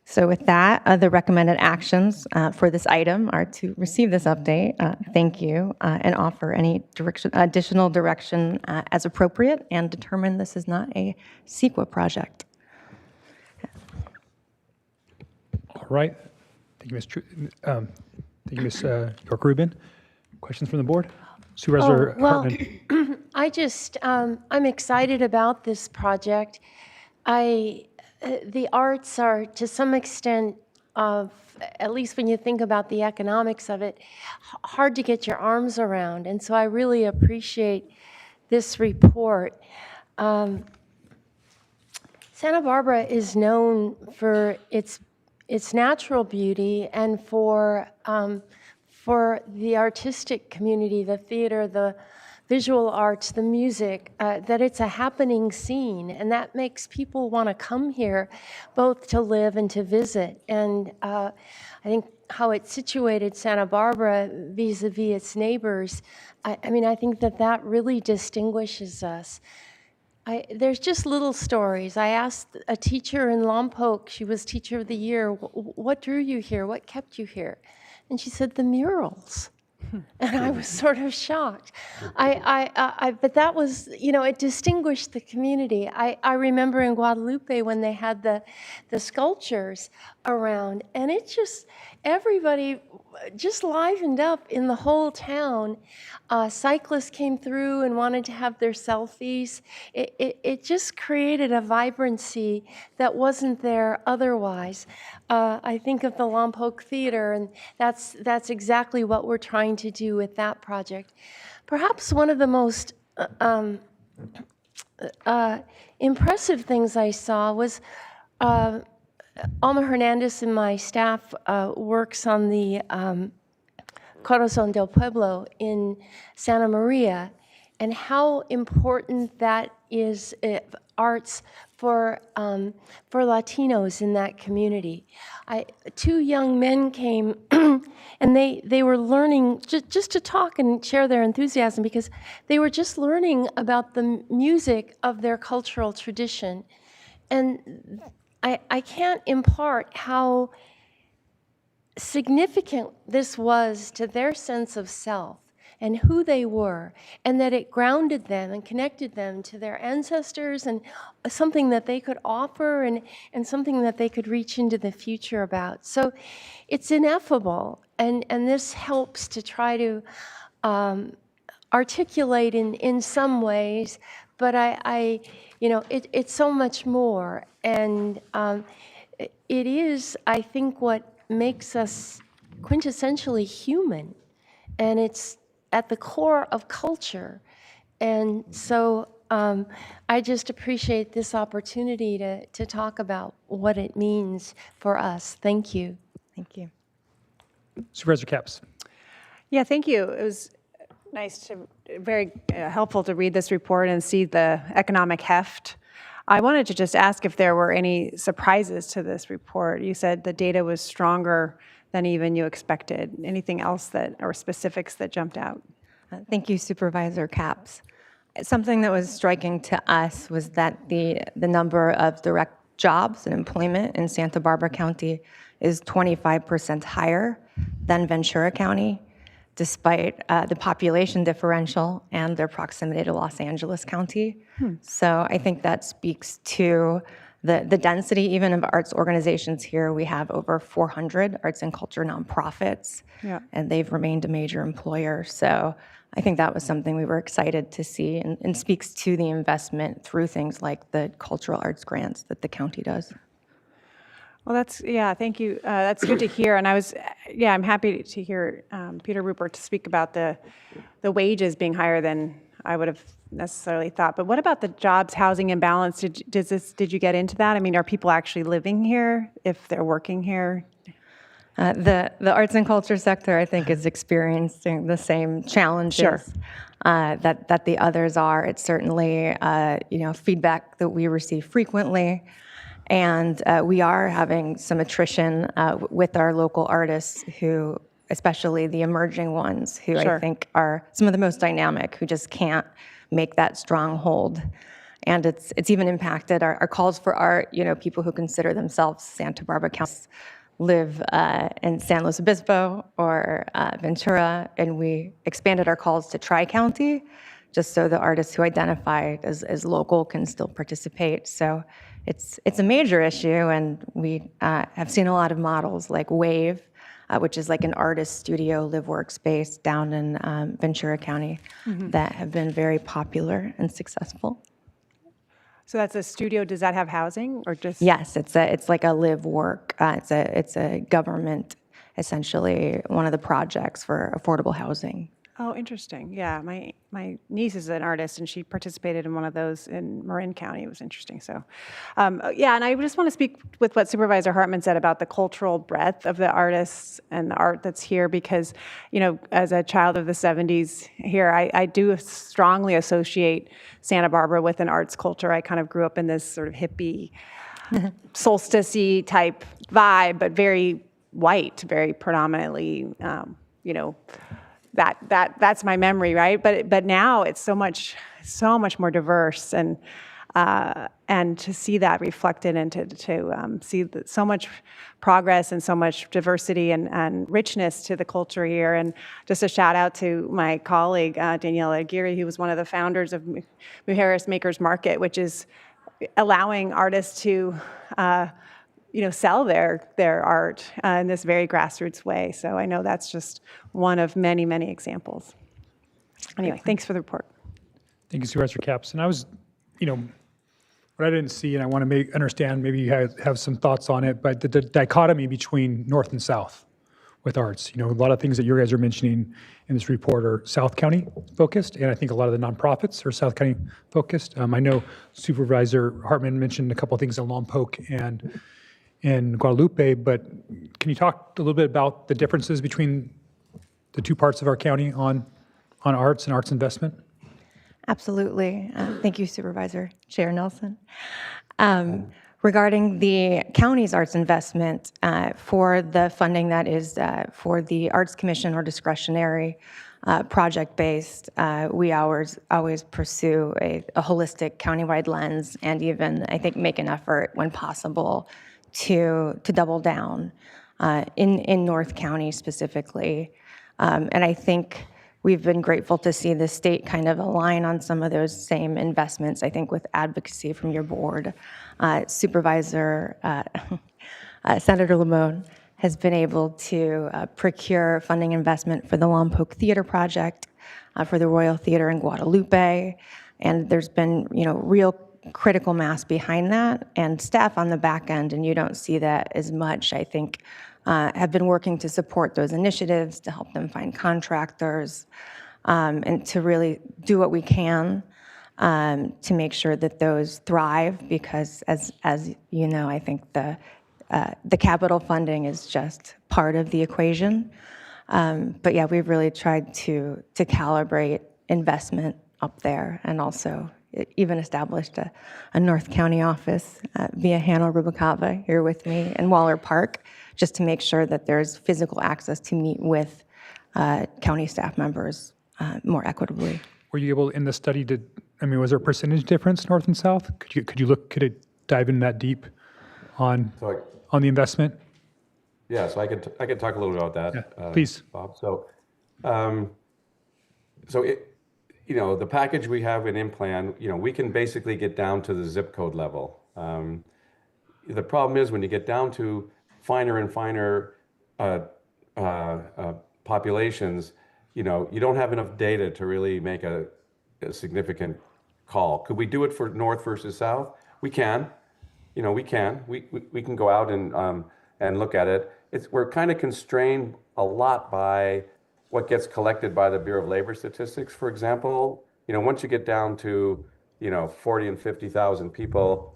So with that, the recommended actions for this item are to receive this update, thank you, and offer any additional direction as appropriate, and determine this is not a CEQA project. All right. Thank you, Ms. York-Rubin. Questions from the board? Supervisor Hartman. I just, I'm excited about this project. The arts are, to some extent, at least when you think about the economics of it, hard to get your arms around. And so I really appreciate this report. Santa Barbara is known for its natural beauty and for the artistic community, the theater, the visual arts, the music, that it's a happening scene, and that makes people want to come here both to live and to visit. And I think how it's situated, Santa Barbara, vis-a-vis its neighbors, I mean, I think that really distinguishes us. There's just little stories. I asked a teacher in Lompoc, she was teacher of the year, what drew you here? What kept you here? And she said, the murals. And I was sort of shocked. But that was, it distinguished the community. I remember in Guadalupe when they had the sculptures around, and it just, everybody just livened up in the whole town. Cyclists came through and wanted to have their selfies. It just created a vibrancy that wasn't there otherwise. I think of the Lompoc Theater, and that's exactly what we're trying to do with that project. Perhaps one of the most impressive things I saw was Alma Hernandez and my staff works on the Corazon del Pueblo in Santa Maria, and how important that is, arts for Latinos in that community. Two young men came and they were learning just to talk and share their enthusiasm, because they were just learning about the music of their cultural tradition. And I can't impart how significant this was to their sense of self and who they were, and that it grounded them and connected them to their ancestors, and something that they could offer, and something that they could reach into the future about. So it's ineffable, and this helps to try to articulate in some ways, but it's so much more. And it is, I think, what makes us quintessentially human, and it's at the core of culture. And so I just appreciate this opportunity to talk about what it means for us. Thank you. Thank you. Supervisor Capps. Yeah, thank you. It was very helpful to read this report and see the economic heft. I wanted to just ask if there were any surprises to this report. You said the data was stronger than even you expected. Anything else or specifics that jumped out? Thank you, Supervisor Capps. Something that was striking to us was that the number of direct jobs and employment in Santa Barbara County is 25% higher than Ventura County, despite the population differential and their proximity to Los Angeles County. So I think that speaks to the density even of arts organizations here. We have over 400 arts and culture nonprofits, and they've remained a major employer. So I think that was something we were excited to see, and speaks to the investment through things like the cultural arts grants that the county does. Well, thank you. That's good to hear. And I'm happy to hear Peter Rupert speak about the wages being higher than I would have necessarily thought. But what about the jobs, housing imbalance? Did you get into that? I mean, are people actually living here if they're working here? The arts and culture sector, I think, is experiencing the same challenges that the others are. It's certainly feedback that we receive frequently. And we are having some attrition with our local artists, who, especially the emerging ones, who I think are some of the most dynamic, who just can't make that stronghold. And it's even impacted our calls for art. People who consider themselves Santa Barbara County live in San Luis Obispo or Ventura, and we expanded our calls to Tri-County, just so the artists who identify as local can still participate. So it's a major issue, and we have seen a lot of models like Wave, which is like an artist studio live workspace down in Ventura County, that have been very popular and successful. So that's a studio. Does that have housing or just? Yes, it's like a live work. It's a government, essentially, one of the projects for affordable housing. Oh, interesting. Yeah, my niece is an artist, and she participated in one of those in Marin County. It was interesting. So, and I just want to speak with what Supervisor Hartman said about the cultural breadth of the artists and the art that's here, because, as a child of the 70s here, I do strongly associate Santa Barbara with an arts culture. I kind of grew up in this sort of hippie, solstice-y type vibe, but very white, very predominantly, that's my memory, right? But now it's so much more diverse, and And to see that reflected and to see so much progress and so much diversity and richness to the culture here. And just a shout out to my colleague, Danielle Aguirre, who was one of the founders of Mujeres Makers Market, which is allowing artists to sell their art in this very grassroots way. So I know that's just one of many, many examples. Anyway, thanks for the report. Thank you, Supervisor Capps. And I was, what I didn't see, and I want to understand, maybe you have some thoughts on it, but the dichotomy between North and South with arts. A lot of things that you guys are mentioning in this report are South County focused, and I think a lot of the nonprofits are South County focused. I know Supervisor Hartman mentioned a couple of things in Lompoc and in Guadalupe, but can you talk a little bit about the differences between the two parts of our county on arts and arts investment? Absolutely. Thank you, Supervisor Chair Nelson. Regarding the county's arts investment, for the funding that is for the Arts Commission or discretionary project-based, we always pursue a holistic countywide lens and even, I think, make an effort when possible to double down in North County specifically. And I think we've been grateful to see the state kind of align on some of those same investments, I think, with advocacy from your board. Supervisor Senator Lamone has been able to procure funding investment for the Lompoc Theater Project, for the Royal Theater in Guadalupe, and there's been, real critical mass behind that, and staff on the back end, and you don't see that as much, I think, have been working to support those initiatives, to help them find contractors, and to really do what we can to make sure that those thrive, because as you know, I think the capital funding is just part of the equation. But yeah, we've really tried to calibrate investment up there, and also even established a North County office via Hannah Rubicava here with me in Waller Park, just to make sure that there's physical access to meet with county staff members more equitably. Were you able in the study to, was there a percentage difference north and south? Could it dive in that deep on the investment? Yeah, so I could talk a little bit about that, yeah, please, Bob. So, the package we have in plan, we can basically get down to the zip code level. The problem is when you get down to finer and finer populations, you don't have enough data to really make a significant call. Could we do it for North versus South? We can. We can. We can go out and look at it. We're kind of constrained a lot by what gets collected by the Bureau of Labor Statistics, for example. Once you get down to 40 and 50,000 people,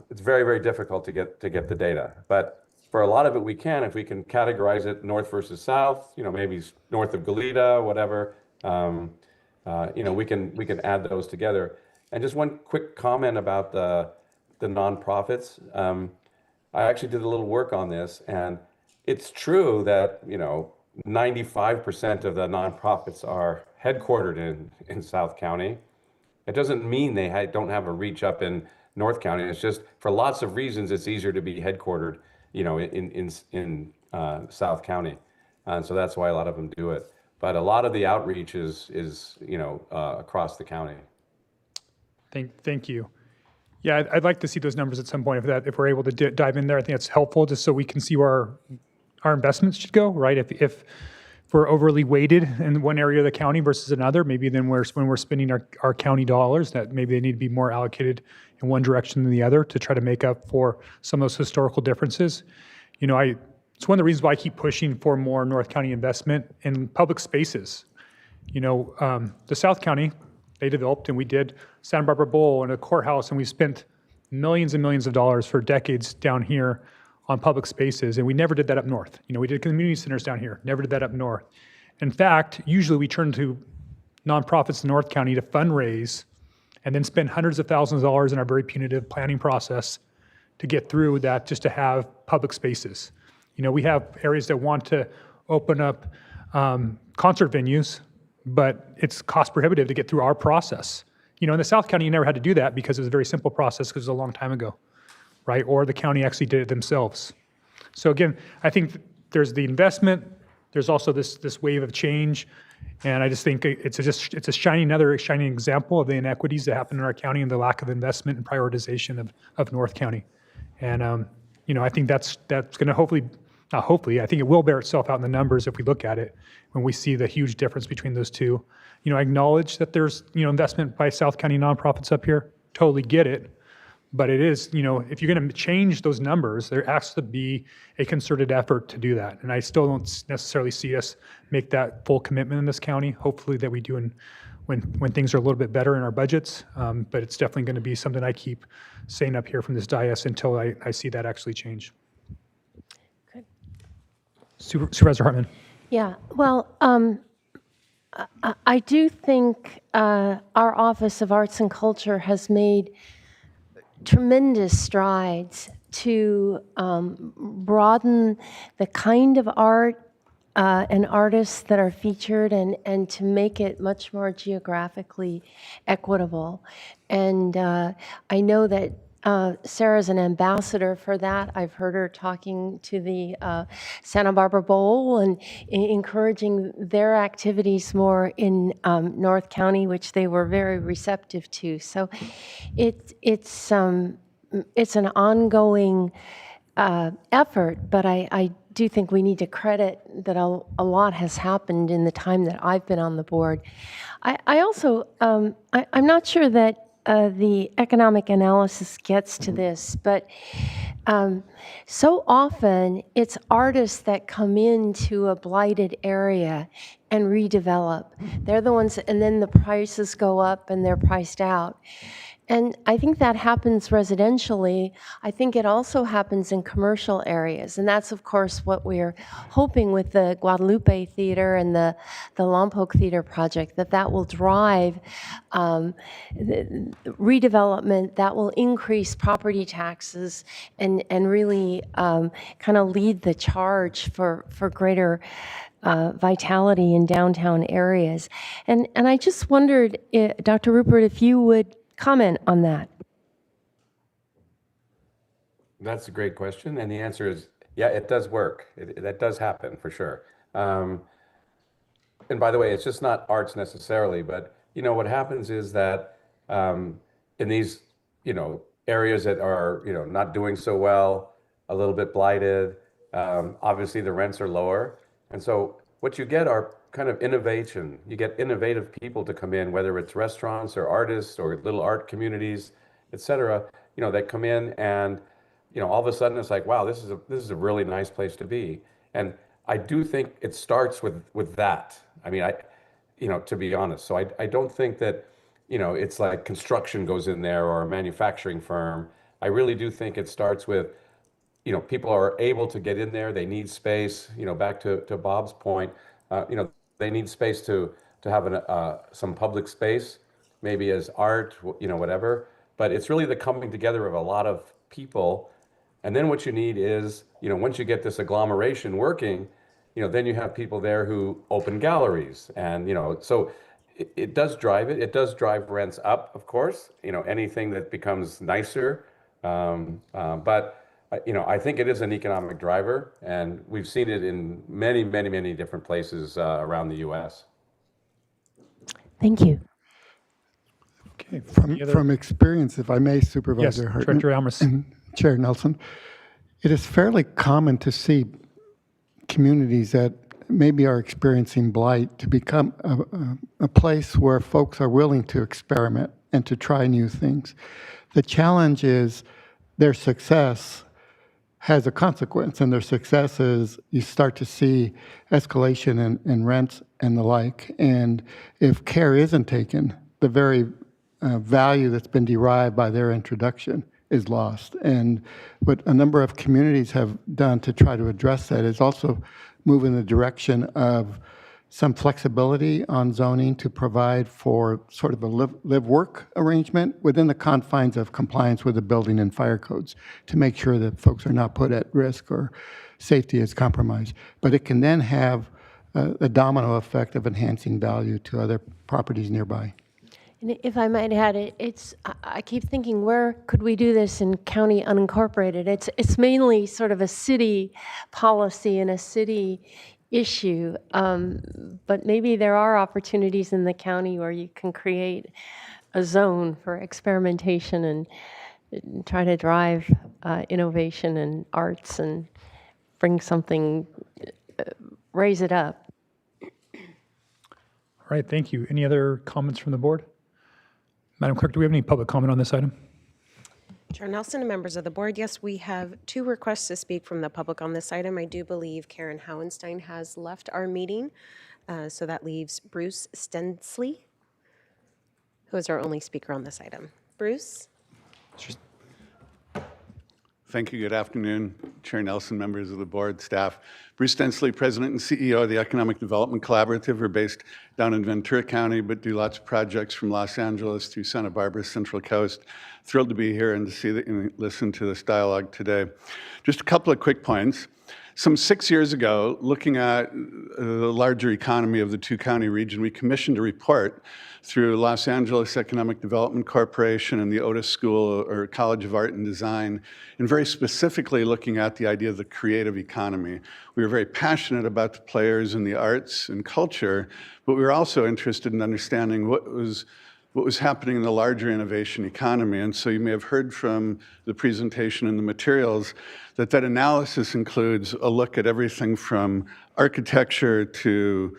it's very, very difficult to get the data. But for a lot of it, we can, if we can categorize it North versus South. Maybe north of Goleta, whatever. We can add those together. And just one quick comment about the nonprofits. I actually did a little work on this, and it's true that 95% of the nonprofits are headquartered in South County. It doesn't mean they don't have a reach up in North County. It's just for lots of reasons it's easier to be headquartered, in South County, and so that's why a lot of them do it. But a lot of the outreach is across the county. Thank you. Yeah, I'd like to see those numbers at some point. If we're able to dive in there, I think that's helpful, just so we can see where our investments should go, right? If we're overly weighted in one area of the county versus another, maybe then when we're spending our county dollars, that maybe they need to be more allocated in one direction than the other to try to make up for some of those historical differences. It's one of the reasons why I keep pushing for more North County investment in public spaces. The South County, they developed, and we did Santa Barbara Bowl and a courthouse, and we spent millions and millions of dollars for decades down here on public spaces, and we never did that up north. We did community centers down here, never did that up north. In fact, usually we turn to nonprofits in North County to fundraise and then spend hundreds of thousands of dollars in our very punitive planning process to get through that, just to have public spaces. We have areas that want to open up concert venues, but it's cost prohibitive to get through our process. In the South County, you never had to do that because it was a very simple process because it was a long time ago, right? Or the county actually did it themselves. So again, I think there's the investment, there's also this wave of change, and I just think it's another shining example of the inequities that happen in our county and the lack of investment and prioritization of North County. And I think that's going to I think it will bear itself out in the numbers if we look at it when we see the huge difference between those two. I acknowledge that there's investment by South County nonprofits up here. Totally get it. But it is, if you're going to change those numbers, there has to be a concerted effort to do that. And I still don't necessarily see us make that full commitment in this county. Hopefully that we do when things are a little bit better in our budgets. But it's definitely going to be something I keep saying up here from this dais until I see that actually change. Good. Supervisor Hartman. Yeah, well, I do think our Office of Arts and Culture has made tremendous strides to broaden the kind of art and artists that are featured and to make it much more geographically equitable. And I know that Sarah's an ambassador for that. I've heard her talking to the Santa Barbara Bowl and encouraging their activities more in North County, which they were very receptive to. So it's an ongoing effort, but I do think we need to credit that a lot has happened in the time that I've been on the board. I also, I'm not sure that the economic analysis gets to this, but so often it's artists that come into a blighted area and redevelop. They're the ones, and then the prices go up and they're priced out. And I think that happens residentially. I think it also happens in commercial areas. And that's, of course, what we're hoping with the Guadalupe Theater and the Lompoc Theater project, that will drive redevelopment, that will increase property taxes and really kind of lead the charge for greater vitality in downtown areas. And I just wondered, Dr. Rupert, if you would comment on that. That's a great question. And the answer is, yeah, it does work. That does happen for sure. And by the way, it's just not arts necessarily, but what happens is that in these, areas that are, not doing so well, a little bit blighted, obviously the rents are lower. And so what you get are kind of innovation. You get innovative people to come in, whether it's restaurants or artists or little art communities, et cetera, that come in and, all of a sudden it's like, wow, this is a really nice place to be. And I do think it starts with that. I mean, to be honest. So I don't think that, it's like construction goes in there or a manufacturing firm. I really do think it starts with, people are able to get in there. They need space, back to Bob's point, they need space to have some public space, maybe as art, whatever. But it's really the coming together of a lot of people. And then what you need is, once you get this agglomeration working, then you have people there who open galleries. And, so it does drive it. It does drive rents up, of course, anything that becomes nicer. But I think it is an economic driver, and we've seen it in many, many, many different places around the U.S. Thank you. Okay. From experience, if I may, Supervisor Yes, Hartman Director Almers. and Chair Nelson, it is fairly common to see communities that maybe are experiencing blight to become a place where folks are willing to experiment and to try new things. The challenge is their success has a consequence, and their success is you start to see escalation in rents and the like. And if care isn't taken, the very value that's been derived by their introduction is lost. And what a number of communities have done to try to address that is also move in the direction of some flexibility on zoning to provide for sort of a live-work arrangement within the confines of compliance with the building and fire codes to make sure that folks are not put at risk or safety is compromised. But it can then have a domino effect of enhancing value to other properties nearby. And if I might add, I keep thinking, where could we do this in county unincorporated? It's mainly sort of a city policy and a city issue, but maybe there are opportunities in the county where you can create a zone for experimentation and try to drive innovation and arts and bring something, raise it up. All right, thank you. Any other comments from the board? Madam Clerk, do we have any public comment on this item? Chair Nelson and members of the board, yes, we have 2 requests to speak from the public on this item. I do believe Karen Howenstein has left our meeting, so that leaves Bruce Stensley, who is our only speaker on this item. Bruce? Thank you. Good afternoon, Chair Nelson, members of the board, staff. Bruce Stensley, President and CEO of the Economic Development Collaborative. We're based down in Ventura County, but do lots of projects from Los Angeles through Santa Barbara, Central Coast. Thrilled to be here and to see and listen to this dialogue today. Just a couple of quick points. Some 6 years ago, looking at the larger economy of the 2-county region, we commissioned a report through Los Angeles Economic Development Corporation and the Otis School or College of Art and Design, and very specifically looking at the idea of the creative economy. We were very passionate about the players in the arts and culture, but we were also interested in understanding what was happening in the larger innovation economy. And so you may have heard from the presentation and the materials that that analysis includes a look at everything from architecture to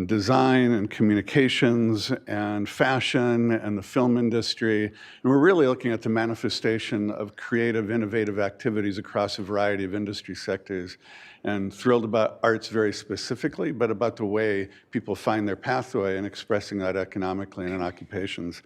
design and communications and fashion and the film industry. And we're really looking at the manifestation of creative, innovative activities across a variety of industry sectors. And thrilled about arts very specifically, but about the way people find their pathway in expressing that economically and in occupations.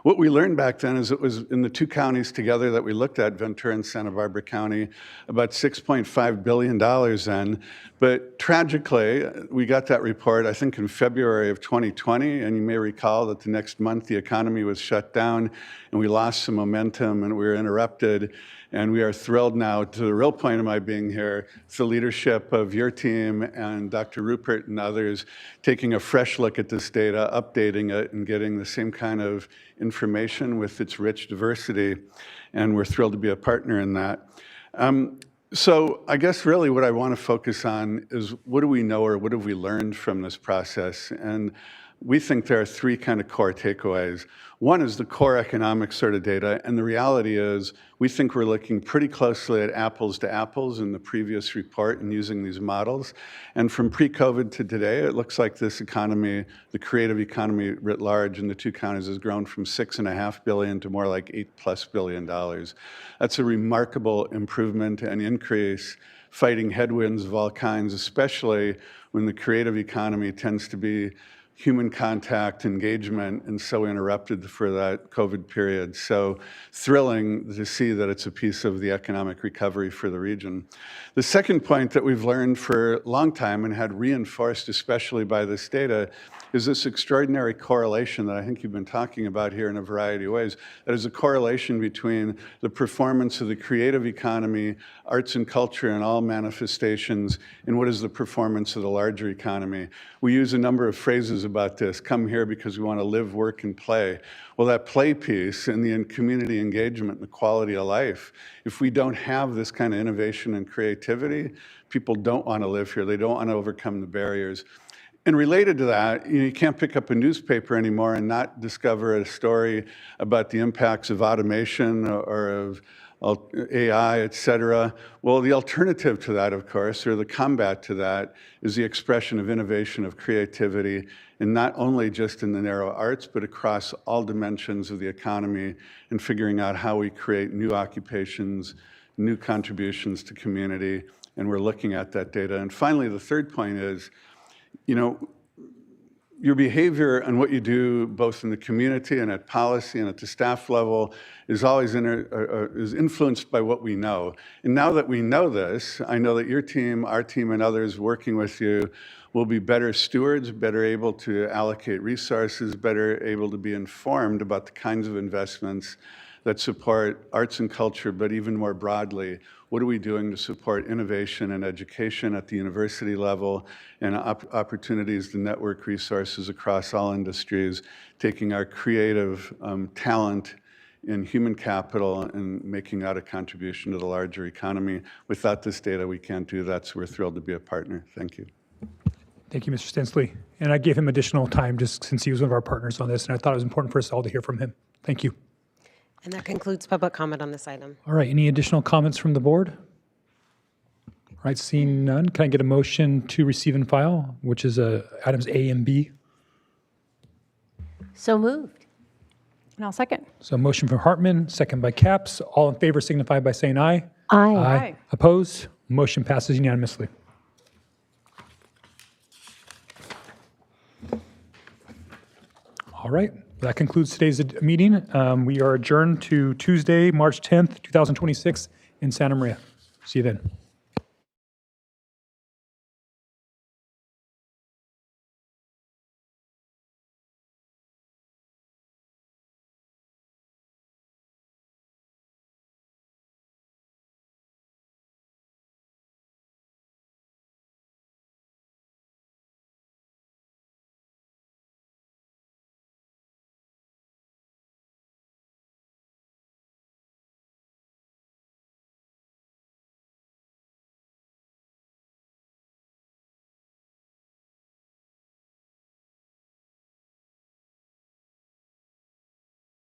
What we learned back then is it was in the 2 counties together that we looked at, Ventura and Santa Barbara County, about $6.5 billion then. But tragically, we got that report, I think, in February of 2020, and you may recall that the next month the economy was shut down and we lost some momentum and we were interrupted. And we are thrilled now, to the real point of my being here, it's the leadership of your team and Dr. Rupert and others taking a fresh look at this data, updating it, and getting the same kind of information with its rich diversity. And we're thrilled to be a partner in that. So I guess really what I want to focus on is what do we know or what have we learned from this process? And we think there are 3 kind of core takeaways. One is the core economic sort of data, and the reality is we think we're looking pretty closely at apples to apples in the previous report and using these models. And from pre-COVID to today, it looks like this economy, the creative economy writ large in the 2 counties, has grown from $6.5 billion to more like $8+ billion. That's a remarkable improvement and increase, fighting headwinds of all kinds, especially when the creative economy tends to be human contact, engagement, and so interrupted for that COVID period. So thrilling to see that it's a piece of the economic recovery for the region. The second point that we've learned for a long time and had reinforced especially by this data is this extraordinary correlation that I think you've been talking about here in a variety of ways. That is a correlation between the performance of the creative economy, arts and culture and all manifestations, and what is the performance of the larger economy. We use a number of phrases about this. Come here because we want to live, work, and play. Well, that play piece and the community engagement and the quality of life, if we don't have this kind of innovation and creativity, people don't want to live here. They don't want to overcome the barriers. And related to that, you can't pick up a newspaper anymore and not discover a story about the impacts of automation or of AI, et cetera. Well, the alternative to that, of course, or the combat to that, is the expression of innovation, of creativity, and not only just in the narrow arts, but across all dimensions of the economy, and figuring out how we create new occupations, new contributions to community, and we're looking at that data. And finally, the third point is, your behavior and what you do both in the community and at policy and at the staff level is always is influenced by what we know. And now that we know this, I know that your team, our team, and others working with you we'll be better stewards, better able to allocate resources, better able to be informed about the kinds of investments that support arts and culture, but even more broadly, what are we doing to support innovation and education at the university level and opportunities to network resources across all industries, taking our creative talent in human capital and making that a contribution to the larger economy. Without this data, we can't do that, so we're thrilled to be a partner. Thank you. Thank you, Mr. Stensley. And I gave him additional time just since he was one of our partners on this, and I thought it was important for us all to hear from him. Thank you. And that concludes public comment on this item. All right, any additional comments from the board? All right, seeing none, can I get a motion to receive and file, which is items A and B? So moved. And I'll second. So motion from Hartman, second by Capps. All in favor signify by saying aye. Aye. Aye. Opposed? Motion passes unanimously. All right, that concludes today's meeting. We are adjourned to Tuesday, March 10th, 2026 in Santa Maria. See you then.